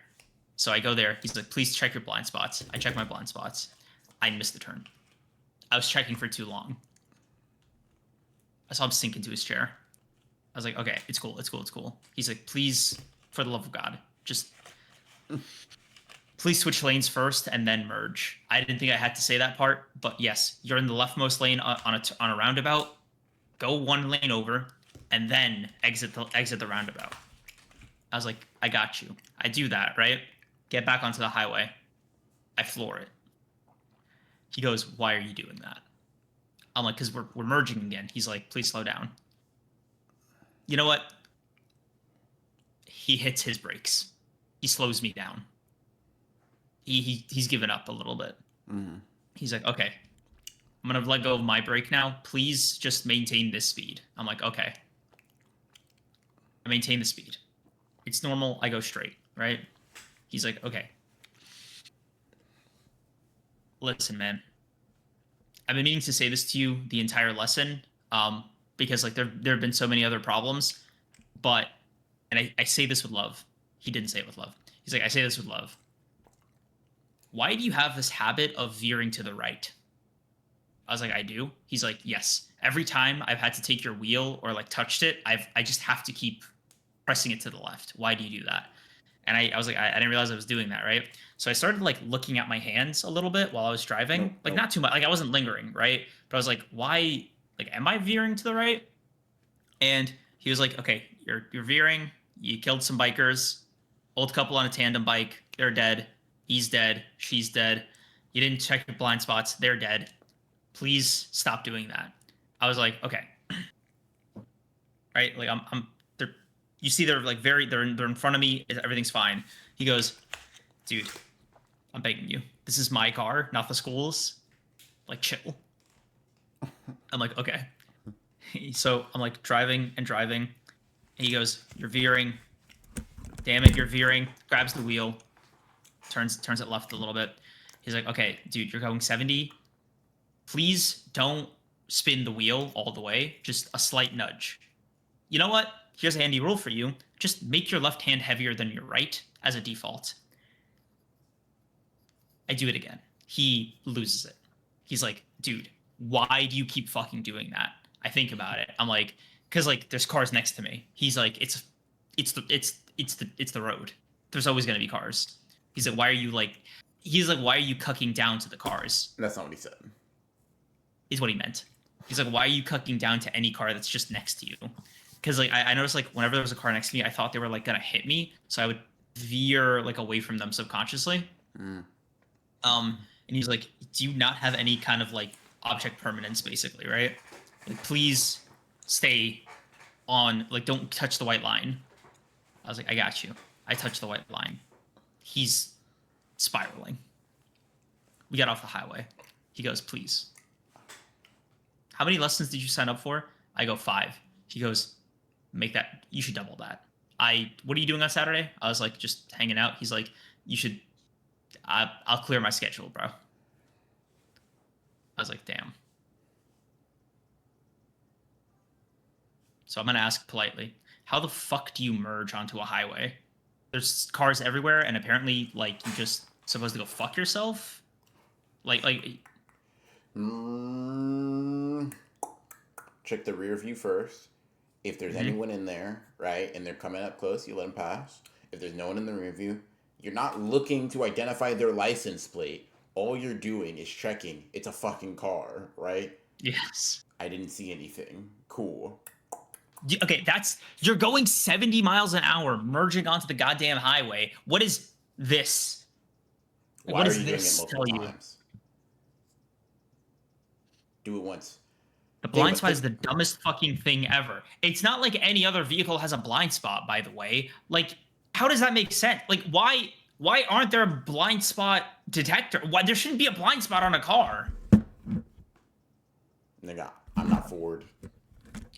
So I go there. He's like, please check your blind spots. I check my blind spots. I missed the turn. I was checking for too long. I saw him sink into his chair. I was like, okay, it's cool, it's cool, it's cool. He's like, please, for the love of God, just please switch lanes first and then merge. I didn't think I had to say that part, but yes, you're in the leftmost lane on a roundabout. Go 1 lane over, and then exit the roundabout. I was like, I got you. I do that, right? Get back onto the highway. I floor it. He goes, why are you doing that? I'm like, because we're merging again. He's like, please slow down. You know what? He hits his brakes. He slows me down. He's given up a little bit. Mm-hmm. He's like, okay, I'm gonna let go of my brake now. Please just maintain this speed. I'm like, okay. I maintain the speed. It's normal. I go straight, right? He's like, okay. Listen, man. I've been meaning to say this to you the entire lesson, because like there have been so many other problems, but I say this with love. He didn't say it with love. He's like, I say this with love. Why do you have this habit of veering to the right? I was like, I do. He's like, yes. Every time I've had to take your wheel or like touched it, I just have to keep pressing it to the left. Why do you do that? And I was like, I didn't realize I was doing that, right? So I started like looking at my hands a little bit while I was driving. Not too much. Like I wasn't lingering, right? But I was like, why? Like, am I veering to the right? And he was like, okay, you're veering. You killed some bikers. Old couple on a tandem bike. They're dead. He's dead. She's dead. You didn't check your blind spots. They're dead. Please stop doing that. I was like, okay. Right? Like I'm you see they're like they're in front of me, everything's fine. He goes, dude, I'm begging you. This is my car, not the school's. Like chill. I'm like, okay. So I'm like driving and driving. And he goes, "You're veering. Damn it, you're veering." Grabs the wheel, turns it left a little bit. He's like, "Okay, dude, you're going 70. Please don't spin the wheel all the way. Just a slight nudge. You know what? Here's a handy rule for you. Just make your left hand heavier than your right as a default." I do it again. He loses it. He's like, "Dude, why do you keep fucking doing that?" I think about it. I'm like, because like there's cars next to me. He's like, it's the road. There's always gonna be cars. He's like, why are you like? He's like, why are you cucking down to the cars? That's not what he said. Is what he meant. He's like, why are you cucking down to any car that's just next to you? Because like I noticed like whenever there was a car next to me, I thought they were like gonna hit me, so I would veer like away from them subconsciously. And he's like, do you not have any kind of like object permanence, basically, right? Like, please stay on, like, don't touch the white line. I was like, I got you. I touched the white line. He's spiraling. We got off the highway. He goes, please. How many lessons did you sign up for? I go 5. He goes, make that, you should double that. What are you doing on Saturday? I was like, just hanging out. He's like, you should, I'll clear my schedule, bro. I was like, damn. So I'm going to ask politely, how the fuck do you merge onto a highway? There's cars everywhere, and apparently, like, you just supposed to go fuck yourself? Like... Check the rear view first. If there's anyone in there, right, and they're coming up close, you let them pass. If there's no one in the rear view, you're not looking to identify their license plate. All you're doing is checking. It's a fucking car, right? Yes. I didn't see anything. Cool. Okay, you're going 70 miles an hour, merging onto the goddamn highway. What is this? Why what are does you this doing it tell multiple you? times? Do it once. The blind spot is the dumbest fucking thing ever. It's not like any other vehicle has a blind spot, by the way. Like, how does that make sense? Like, why aren't there a blind spot detector? Why there shouldn't be a blind spot on a car? Nigga, I'm not Ford.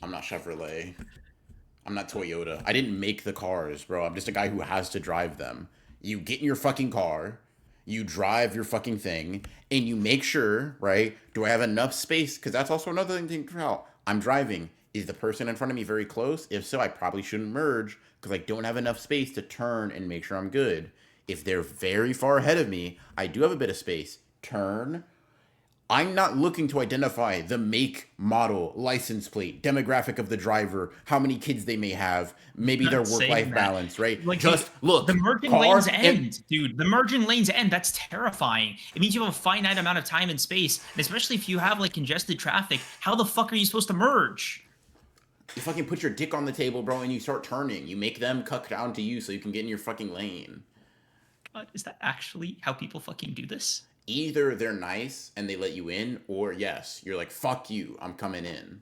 I'm not Chevrolet. I'm not Toyota. I didn't make the cars, bro. I'm just a guy who has to drive them. You get in your fucking car, you drive your fucking thing, and you make sure, right? Do I have enough space? Because that's also another thing to think about. I'm driving. Is the person in front of me very close? If so, I probably shouldn't merge because I don't have enough space to turn and make sure I'm good. If they're very far ahead of me, I do have a bit of space. Turn. I'm not looking to identify the make, model, license plate, demographic of the driver, how many kids they may have, maybe their work-life balance, right? Like, just look. The merging lanes end, dude. The merging lanes end. That's terrifying. It means you have a finite amount of time and space, and especially if you have like congested traffic. How the fuck are you supposed to merge? You fucking put your dick on the table, bro, and you start turning. You make them cuck down to you so you can get in your fucking lane. God, is that actually how people fucking do this? Either they're nice and they let you in, or yes, you're like, fuck you, I'm coming in.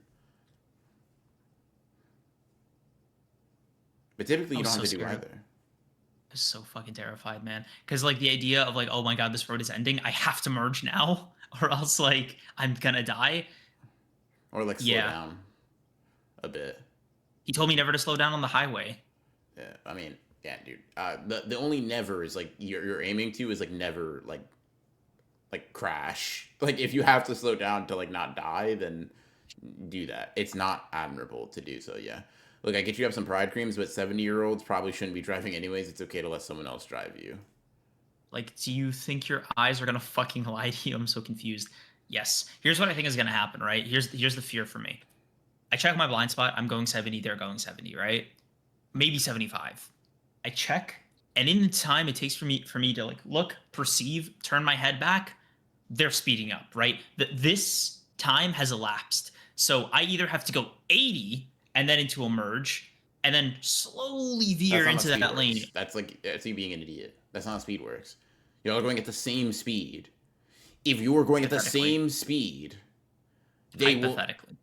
But typically you don't have to do either. I was so fucking terrified, man. Because like the idea of like, oh my god, this road is ending. I have to merge now, or else like I'm gonna die. Or like slow down a bit. He told me never to slow down on the highway. Yeah, I mean, yeah, dude. The only never is like you're aiming to is like never like crash. Like if you have to slow down to like not die, then do that. It's not admirable to do so. Yeah. Look, I get you have some pride creams, but 70-year-olds probably shouldn't be driving anyways. It's okay to let someone else drive you. Like, do you think your eyes are gonna fucking lie to you? I'm so confused. Yes. Here's what I think is gonna happen, right? Here's the fear for me. I check my blind spot. I'm going 70. They're going 70, right? Maybe 75. I check, and in the time it takes for me to like look, perceive, turn my head back, they're speeding up, right? This time has elapsed. So I either have to go 80 and then into a merge and then slowly veer into that lane. That's you being an idiot. That's not how speed works. You're all going at the same speed. If you were going at the same speed, they will... Hypothetically.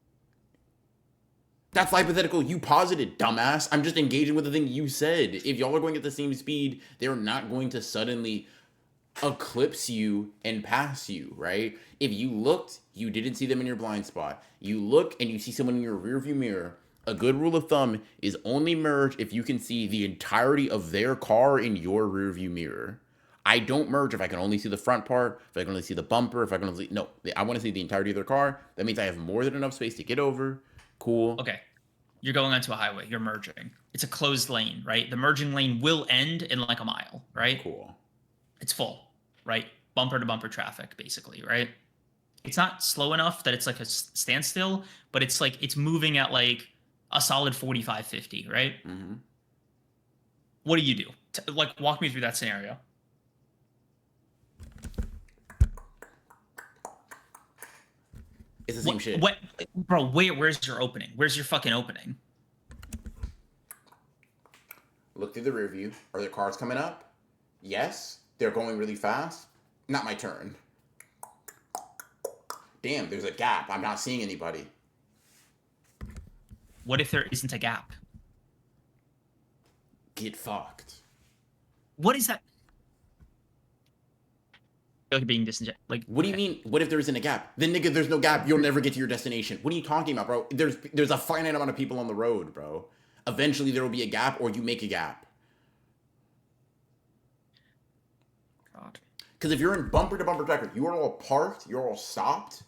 That's hypothetical. You posited, dumbass. I'm just engaging with the thing you said. If y'all are going at the same speed, they're not going to suddenly eclipse you and pass you, right? If you looked, you didn't see them in your blind spot. You look and you see someone in your rearview mirror. A good rule of thumb is only merge if you can see the entirety of their car in your rearview mirror. I don't merge if I can only see the front part, if I can only see the bumper, if I can only see, no, I want to see the entirety of their car. That means I have more than enough space to get over. Cool. Okay. You're going onto a highway. You're merging. It's a closed lane, right? The merging lane will end in like a mile, right? Cool. It's full, right? Bumper to bumper traffic, basically, right? It's not slow enough that it's like a standstill, but it's like it's moving at like a solid 45, 50, right? Mm-hmm. What do you do? Like, walk me through that scenario. It's the same shit. What, bro? Where's your opening? Where's your fucking opening? Look through the rear view. Are there cars coming up? Yes. They're going really fast. Not my turn. Damn, there's a gap. I'm not seeing anybody. What if there isn't a gap? Get fucked. What is that? Like being disingenuous. Like, what do you mean? What if there isn't a gap? Then nigga, there's no gap. You'll never get to your destination. What are you talking about, bro? There's a finite amount of people on the road, bro. Eventually there will be a gap, or you make a gap. God. Because if you're in bumper to bumper traffic, you are all parked, you're all stopped.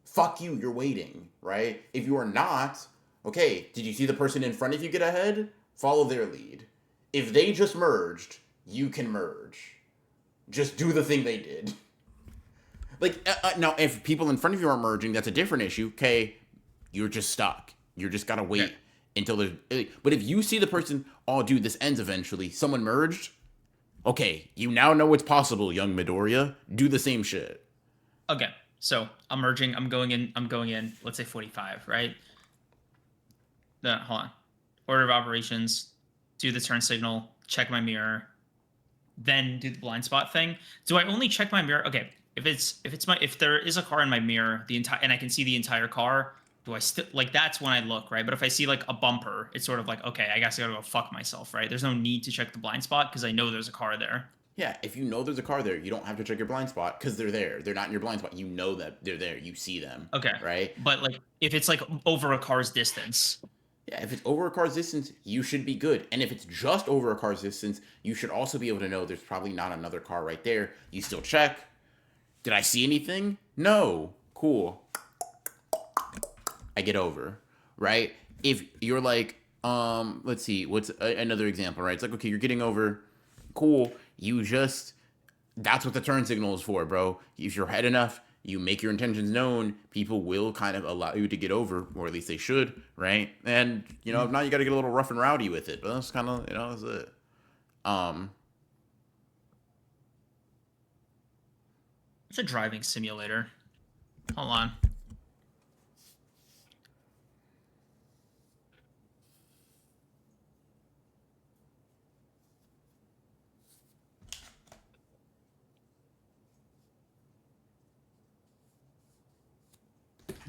Fuck you, you're waiting, right? If you are not, okay, did you see the person in front of you get ahead? Follow their lead. If they just merged, you can merge. Just do the thing they did. Like, now, if people in front of you are merging, that's a different issue. Okay, you're just stuck. You just gotta wait until there's... But if you see the person, oh, dude, this ends eventually, someone merged, okay, you now know it's possible, young Midoriya. Do the same shit. Okay, so I'm merging. I'm going in. Let's say 45, right? Hold on. Order of operations. Do the turn signal. Check my mirror. Then do the blind spot thing. Do I only check my mirror? Okay, if there is a car in my mirror, and I can see the entire car, do I still like that's when I look, right? But if I see like a bumper, it's sort of like, okay, I guess I gotta go fuck myself, right? There's no need to check the blind spot because I know there's a car there. Yeah, if you know there's a car there, you don't have to check your blind spot because they're there. They're not in your blind spot. You know that they're there. You see them. Okay. Right? But like if it's like over a car's distance. Yeah, if it's over a car's distance, you should be good. And if it's just over a car's distance, you should also be able to know there's probably not another car right there. You still check. Did I see anything? No. Cool. I get over. Right? If you're like, let's see, what's another example, right? It's like, okay, you're getting over. Cool. That's what the turn signal is for, bro. If you're ahead enough, you make your intentions known, people will kind of allow you to get over, or at least they should, right? And, if not, you got to get a little rough and rowdy with it. But that's kind of, that's it. It's a driving simulator. Hold on.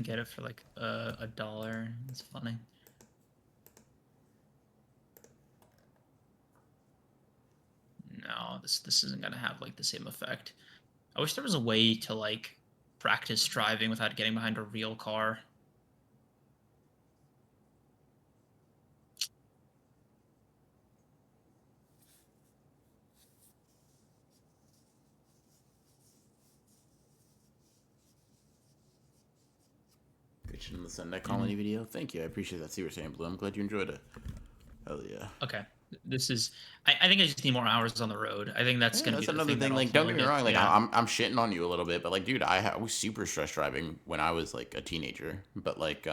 Get it for like $1. It's funny. No, this isn't gonna have like the same effect. I wish there was a way to like practice driving without getting behind a real car. Bitching in the Sunday Colony video. Thank you. I appreciate that. See what you're saying, Blue. I'm glad you enjoyed it. Hell yeah. Okay. This is. I think I just need more hours on the road. I think that's gonna be another thing. Like, don't get me wrong. Like, I'm shitting on you a little bit, but like, dude, I was super stressed driving when I was like a teenager. But like,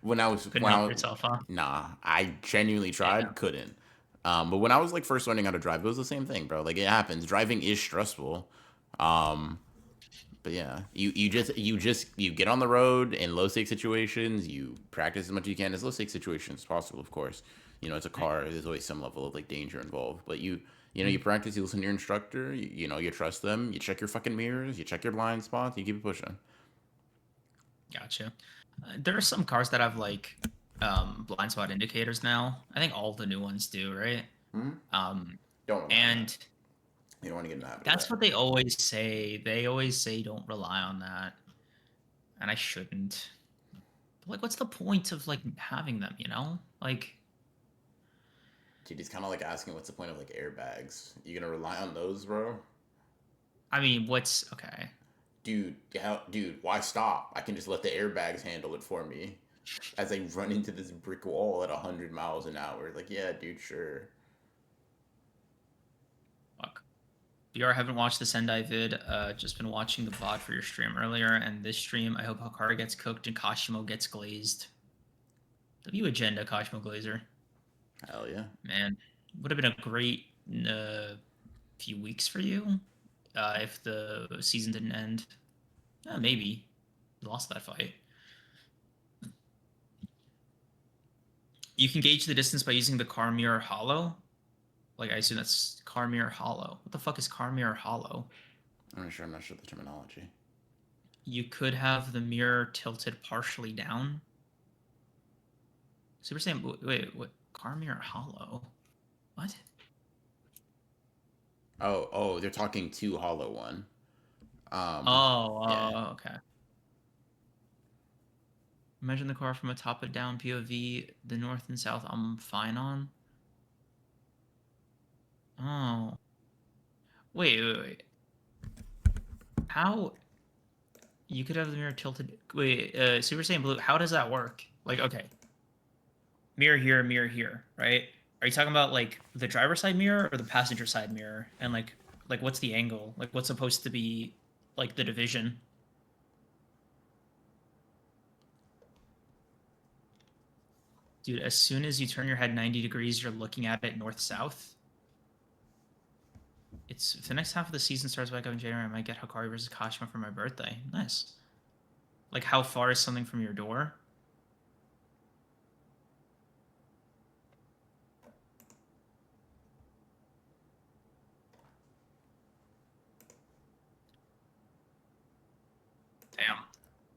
when I was yourself, huh? Nah, I genuinely tried, couldn't. But when I was like first learning how to drive, it was the same thing, bro. Like, it happens. Driving is stressful. But yeah, you get on the road in low stake situations. You practice as much as you can as low stake situations as possible. Of course, it's a car. There's always some level of like danger involved. But you practice. You listen to your instructor. You trust them. You check your fucking mirrors. You check your blind spots. You keep it pushing. Gotcha. There are some cars that have like blind spot indicators now. I think all the new ones do, right? Mm-hmm. And You don't want to get in the habit of That's that. what they always say. They always say don't rely on that, and I shouldn't. But like, what's the point of like having them? You know, like. Dude, it's kind of like asking what's the point of like airbags? You gonna rely on those, bro? I mean, what's okay? Dude, why stop? I can just let the airbags handle it for me as I run into this brick wall at 100 miles an hour. Like, yeah, dude, sure. Fuck. VR haven't watched the Sendai vid. Just been watching the VOD for your stream earlier, and this stream, I hope Hikaru gets cooked and Kashimo gets glazed. W agenda, Kashimo Glazer. Hell yeah. Man, would have been a great few weeks for you if the season didn't end. Maybe. You lost that fight. You can gauge the distance by using the car mirror hollow. Like, I assume that's car mirror hollow. What the fuck is car mirror hollow? I'm not sure the terminology. You could have the mirror tilted partially down. Super Saiyan, wait, what? Car mirror hollow? What? Oh, they're talking to Hollow One. Yeah. Okay. Imagine the car from a top and down POV, the north and south I'm fine on. Oh. Wait. How? You could have the mirror tilted. Wait, Super Saiyan Blue, how does that work? Like, okay. Mirror here, right? Are you talking about like the driver's side mirror or the passenger side mirror? And like what's the angle? Like what's supposed to be like the division? Dude, as soon as you turn your head 90 degrees, you're looking at it north-south. It's if the next half of the season starts back up in January, I might get Hikari versus Kashima for my birthday. Nice. Like, how far is something from your door? Damn.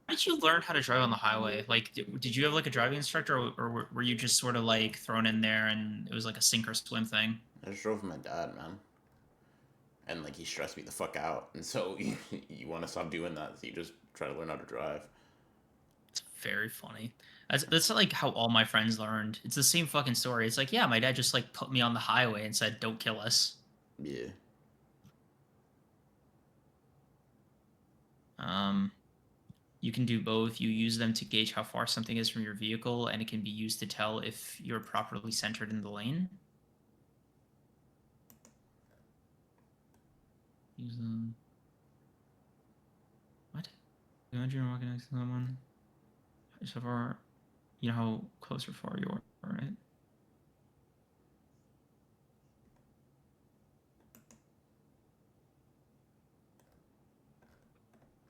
How did you learn how to drive on the highway? Like, did you have like a driving instructor, or were you just sort of like thrown in there and it was like a sink or swim thing? I just drove with my dad, man. And like he stressed me the fuck out. And so you want to stop doing that. So you just try to learn how to drive. It's very funny. That's like how all my friends learned. It's the same fucking story. It's like, yeah, my dad just like put me on the highway and said, "Don't kill us." Yeah. Um, you can do both. You use them to gauge how far something is from your vehicle, and it can be used to tell if you're properly centered in the lane. Use them. What? Imagine you're walking next to someone. So far, you know how close or far you are, right?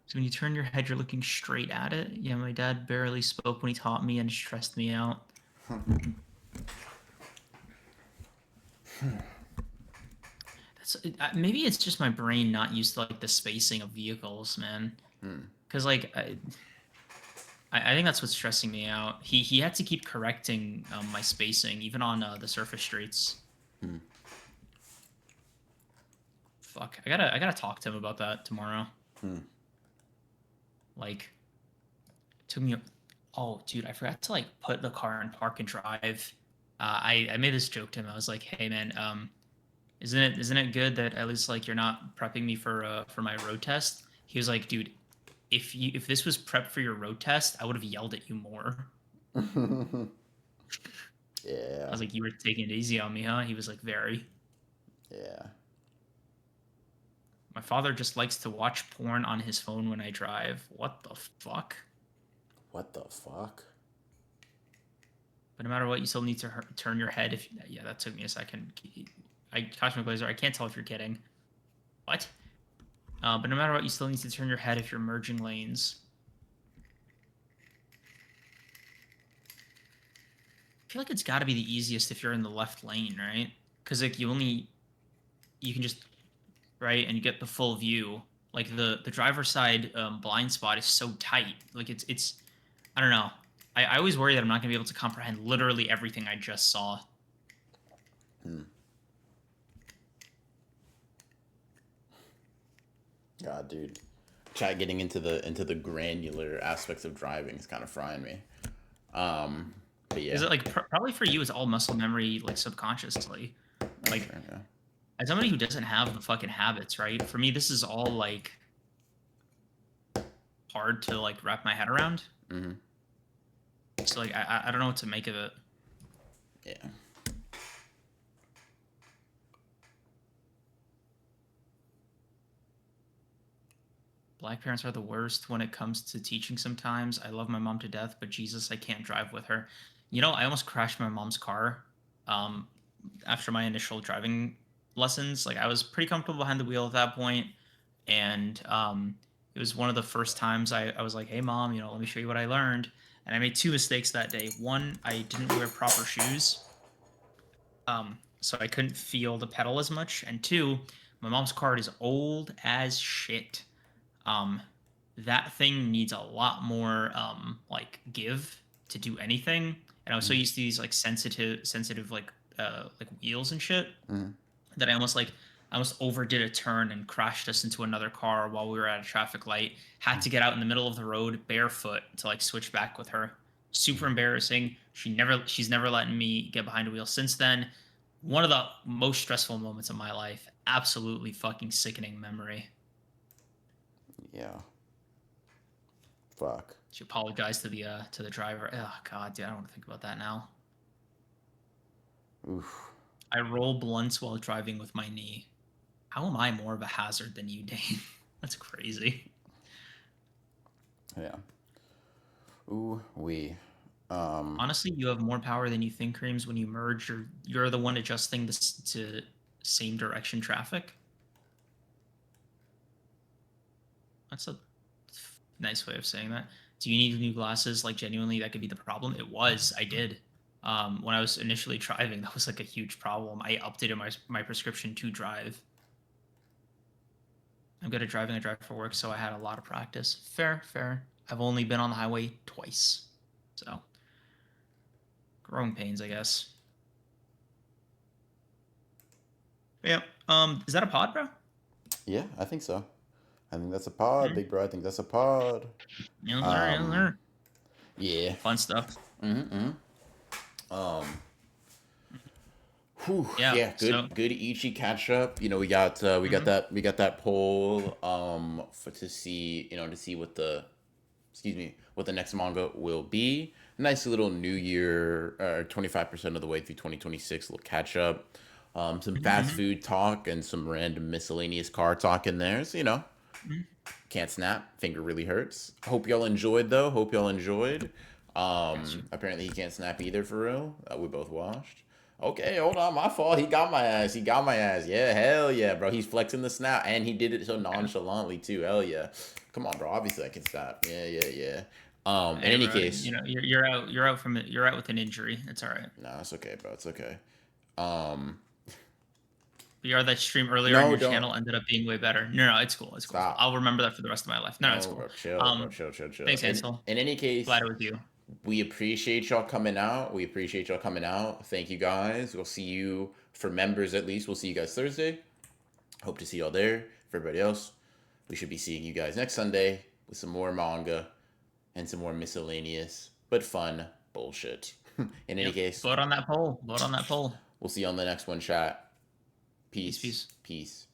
So when you turn your head, you're looking straight at it. Yeah, my dad barely spoke when he taught me and stressed me out. That's maybe it's just my brain not used to like the spacing of vehicles, man. Because like I think that's what's stressing me out. He had to keep correcting my spacing even on the surface streets. Fuck, I gotta talk to him about that tomorrow. Like, it took me. Oh, dude, I forgot to like put the car in park and drive. I made this joke to him. I was like, hey man, isn't it good that at least like you're not prepping me for my road test? He was like, dude, if this was prep for your road test, I would have yelled at you more. Yeah. I was like, you were taking it easy on me, huh? He was like, very. Yeah. My father just likes to watch porn on his phone when I drive. What the fuck? What the fuck? But no matter what, you still need to turn your head. If yeah, that took me a second. Cosmic Blazer, I can't tell if you're kidding. What? But no matter what, you still need to turn your head if you're merging lanes. I feel like it's got to be the easiest if you're in the left lane, right? Because like you can just right and you get the full view. Like the driver's side blind spot is so tight. Like it's I don't know. I always worry that I'm not gonna be able to comprehend literally everything I just saw. God, dude. Chat getting into the granular aspects of driving is kind of frying me. But yeah. Is it like probably for you? It's all muscle memory, like subconsciously. Like Sure, yeah. as somebody who doesn't have the fucking habits, right? For me, this is all like hard to like wrap my head around. Mm-hmm. So like I don't know what to make of it. Yeah. Black parents are the worst when it comes to teaching sometimes. I love my mom to death, but Jesus, I can't drive with her. You know, I almost crashed my mom's car um, after my initial driving lessons. Like, I was pretty comfortable behind the wheel at that point, and it was one of the first times I was like, hey, mom, you know, let me show you what I learned. And I made two mistakes that day. One, I didn't wear proper shoes, so I couldn't feel the pedal as much. And two, my mom's car is old as shit. um that thing needs a lot more like give to do anything, and I was so used to these like sensitive like wheels and shit Mm-hmm. that I almost overdid a turn and crashed us into another car while we were at a traffic light. Had to get out in the middle of the road barefoot to like switch back with her. Super embarrassing. She's never letting me get behind a wheel since then. One of the most stressful moments of my life. Absolutely fucking sickening memory. Yeah. Fuck. She apologized to the driver. Oh god, dude, I don't want to think about that now. Oof. I roll blunts while driving with my knee. How am I more of a hazard than you, Dane? That's crazy. Yeah. Ooh, we. Honestly, you have more power than you think, Creams. When you merge, you're the one adjusting this to same direction traffic. That's a nice way of saying that. Do you need new glasses? Like, genuinely, that could be the problem. It was. I did. When I was initially driving, that was like a huge problem. I updated my prescription to drive. I'm good at driving. I drive for work, so I had a lot of practice. Fair, fair. I've only been on the highway twice, so growing pains, I guess. Yeah. Is that a pod, bro? Yeah, I think so. I think that's a pod, Mm-hmm. big bro. I think that's a pod. Yes, sir. Yes, Um, sir. yeah. Fun stuff. Mm-hmm. Um, whew, Yeah. yeah, So. good Ichi catch up. You know, we got Mm-hmm. that poll for to see, to see what the what the next manga will be. Nice little New Year, 25% of the way through 2026 little catch up. Some fast Mm-hmm. food talk and some random miscellaneous car talk in there. So, Mm-hmm. can't snap. Finger really hurts. Hope y'all enjoyed though. Hope y'all enjoyed. Got you. Apparently he can't snap either for real. We both washed. Okay, hold on, my fault. He got my ass. He got my ass. Yeah, hell yeah, bro. He's flexing the snap, and he did it so Okay. nonchalantly too. Hell yeah. Come on, bro. Obviously I can snap. Yeah, yeah, yeah. In Hey, any bro. case, You know, you're out. You're out from it. You're out with an injury. It's all right. no, it's okay, bro. It's okay. Um, That stream earlier on no, your don't channel ended up being way better. No, no, it's cool. It's cool. stop. I'll remember that for the rest of my life. No, no, it's No, cool. bro. Chill, bro. Chill, chill, chill. Thanks, Ansel. In any case, Glad it was you. we appreciate y'all coming out. We appreciate y'all coming out. Thank you guys. We'll see you for members at least. We'll see you guys Thursday. Hope to see y'all there. For everybody else, we should be seeing you guys next Sunday with some more manga and some more miscellaneous but fun bullshit. In any case, Vote on that poll. Vote on that poll. we'll see you on the next one, chat. Peace, Peace. peace. Peace.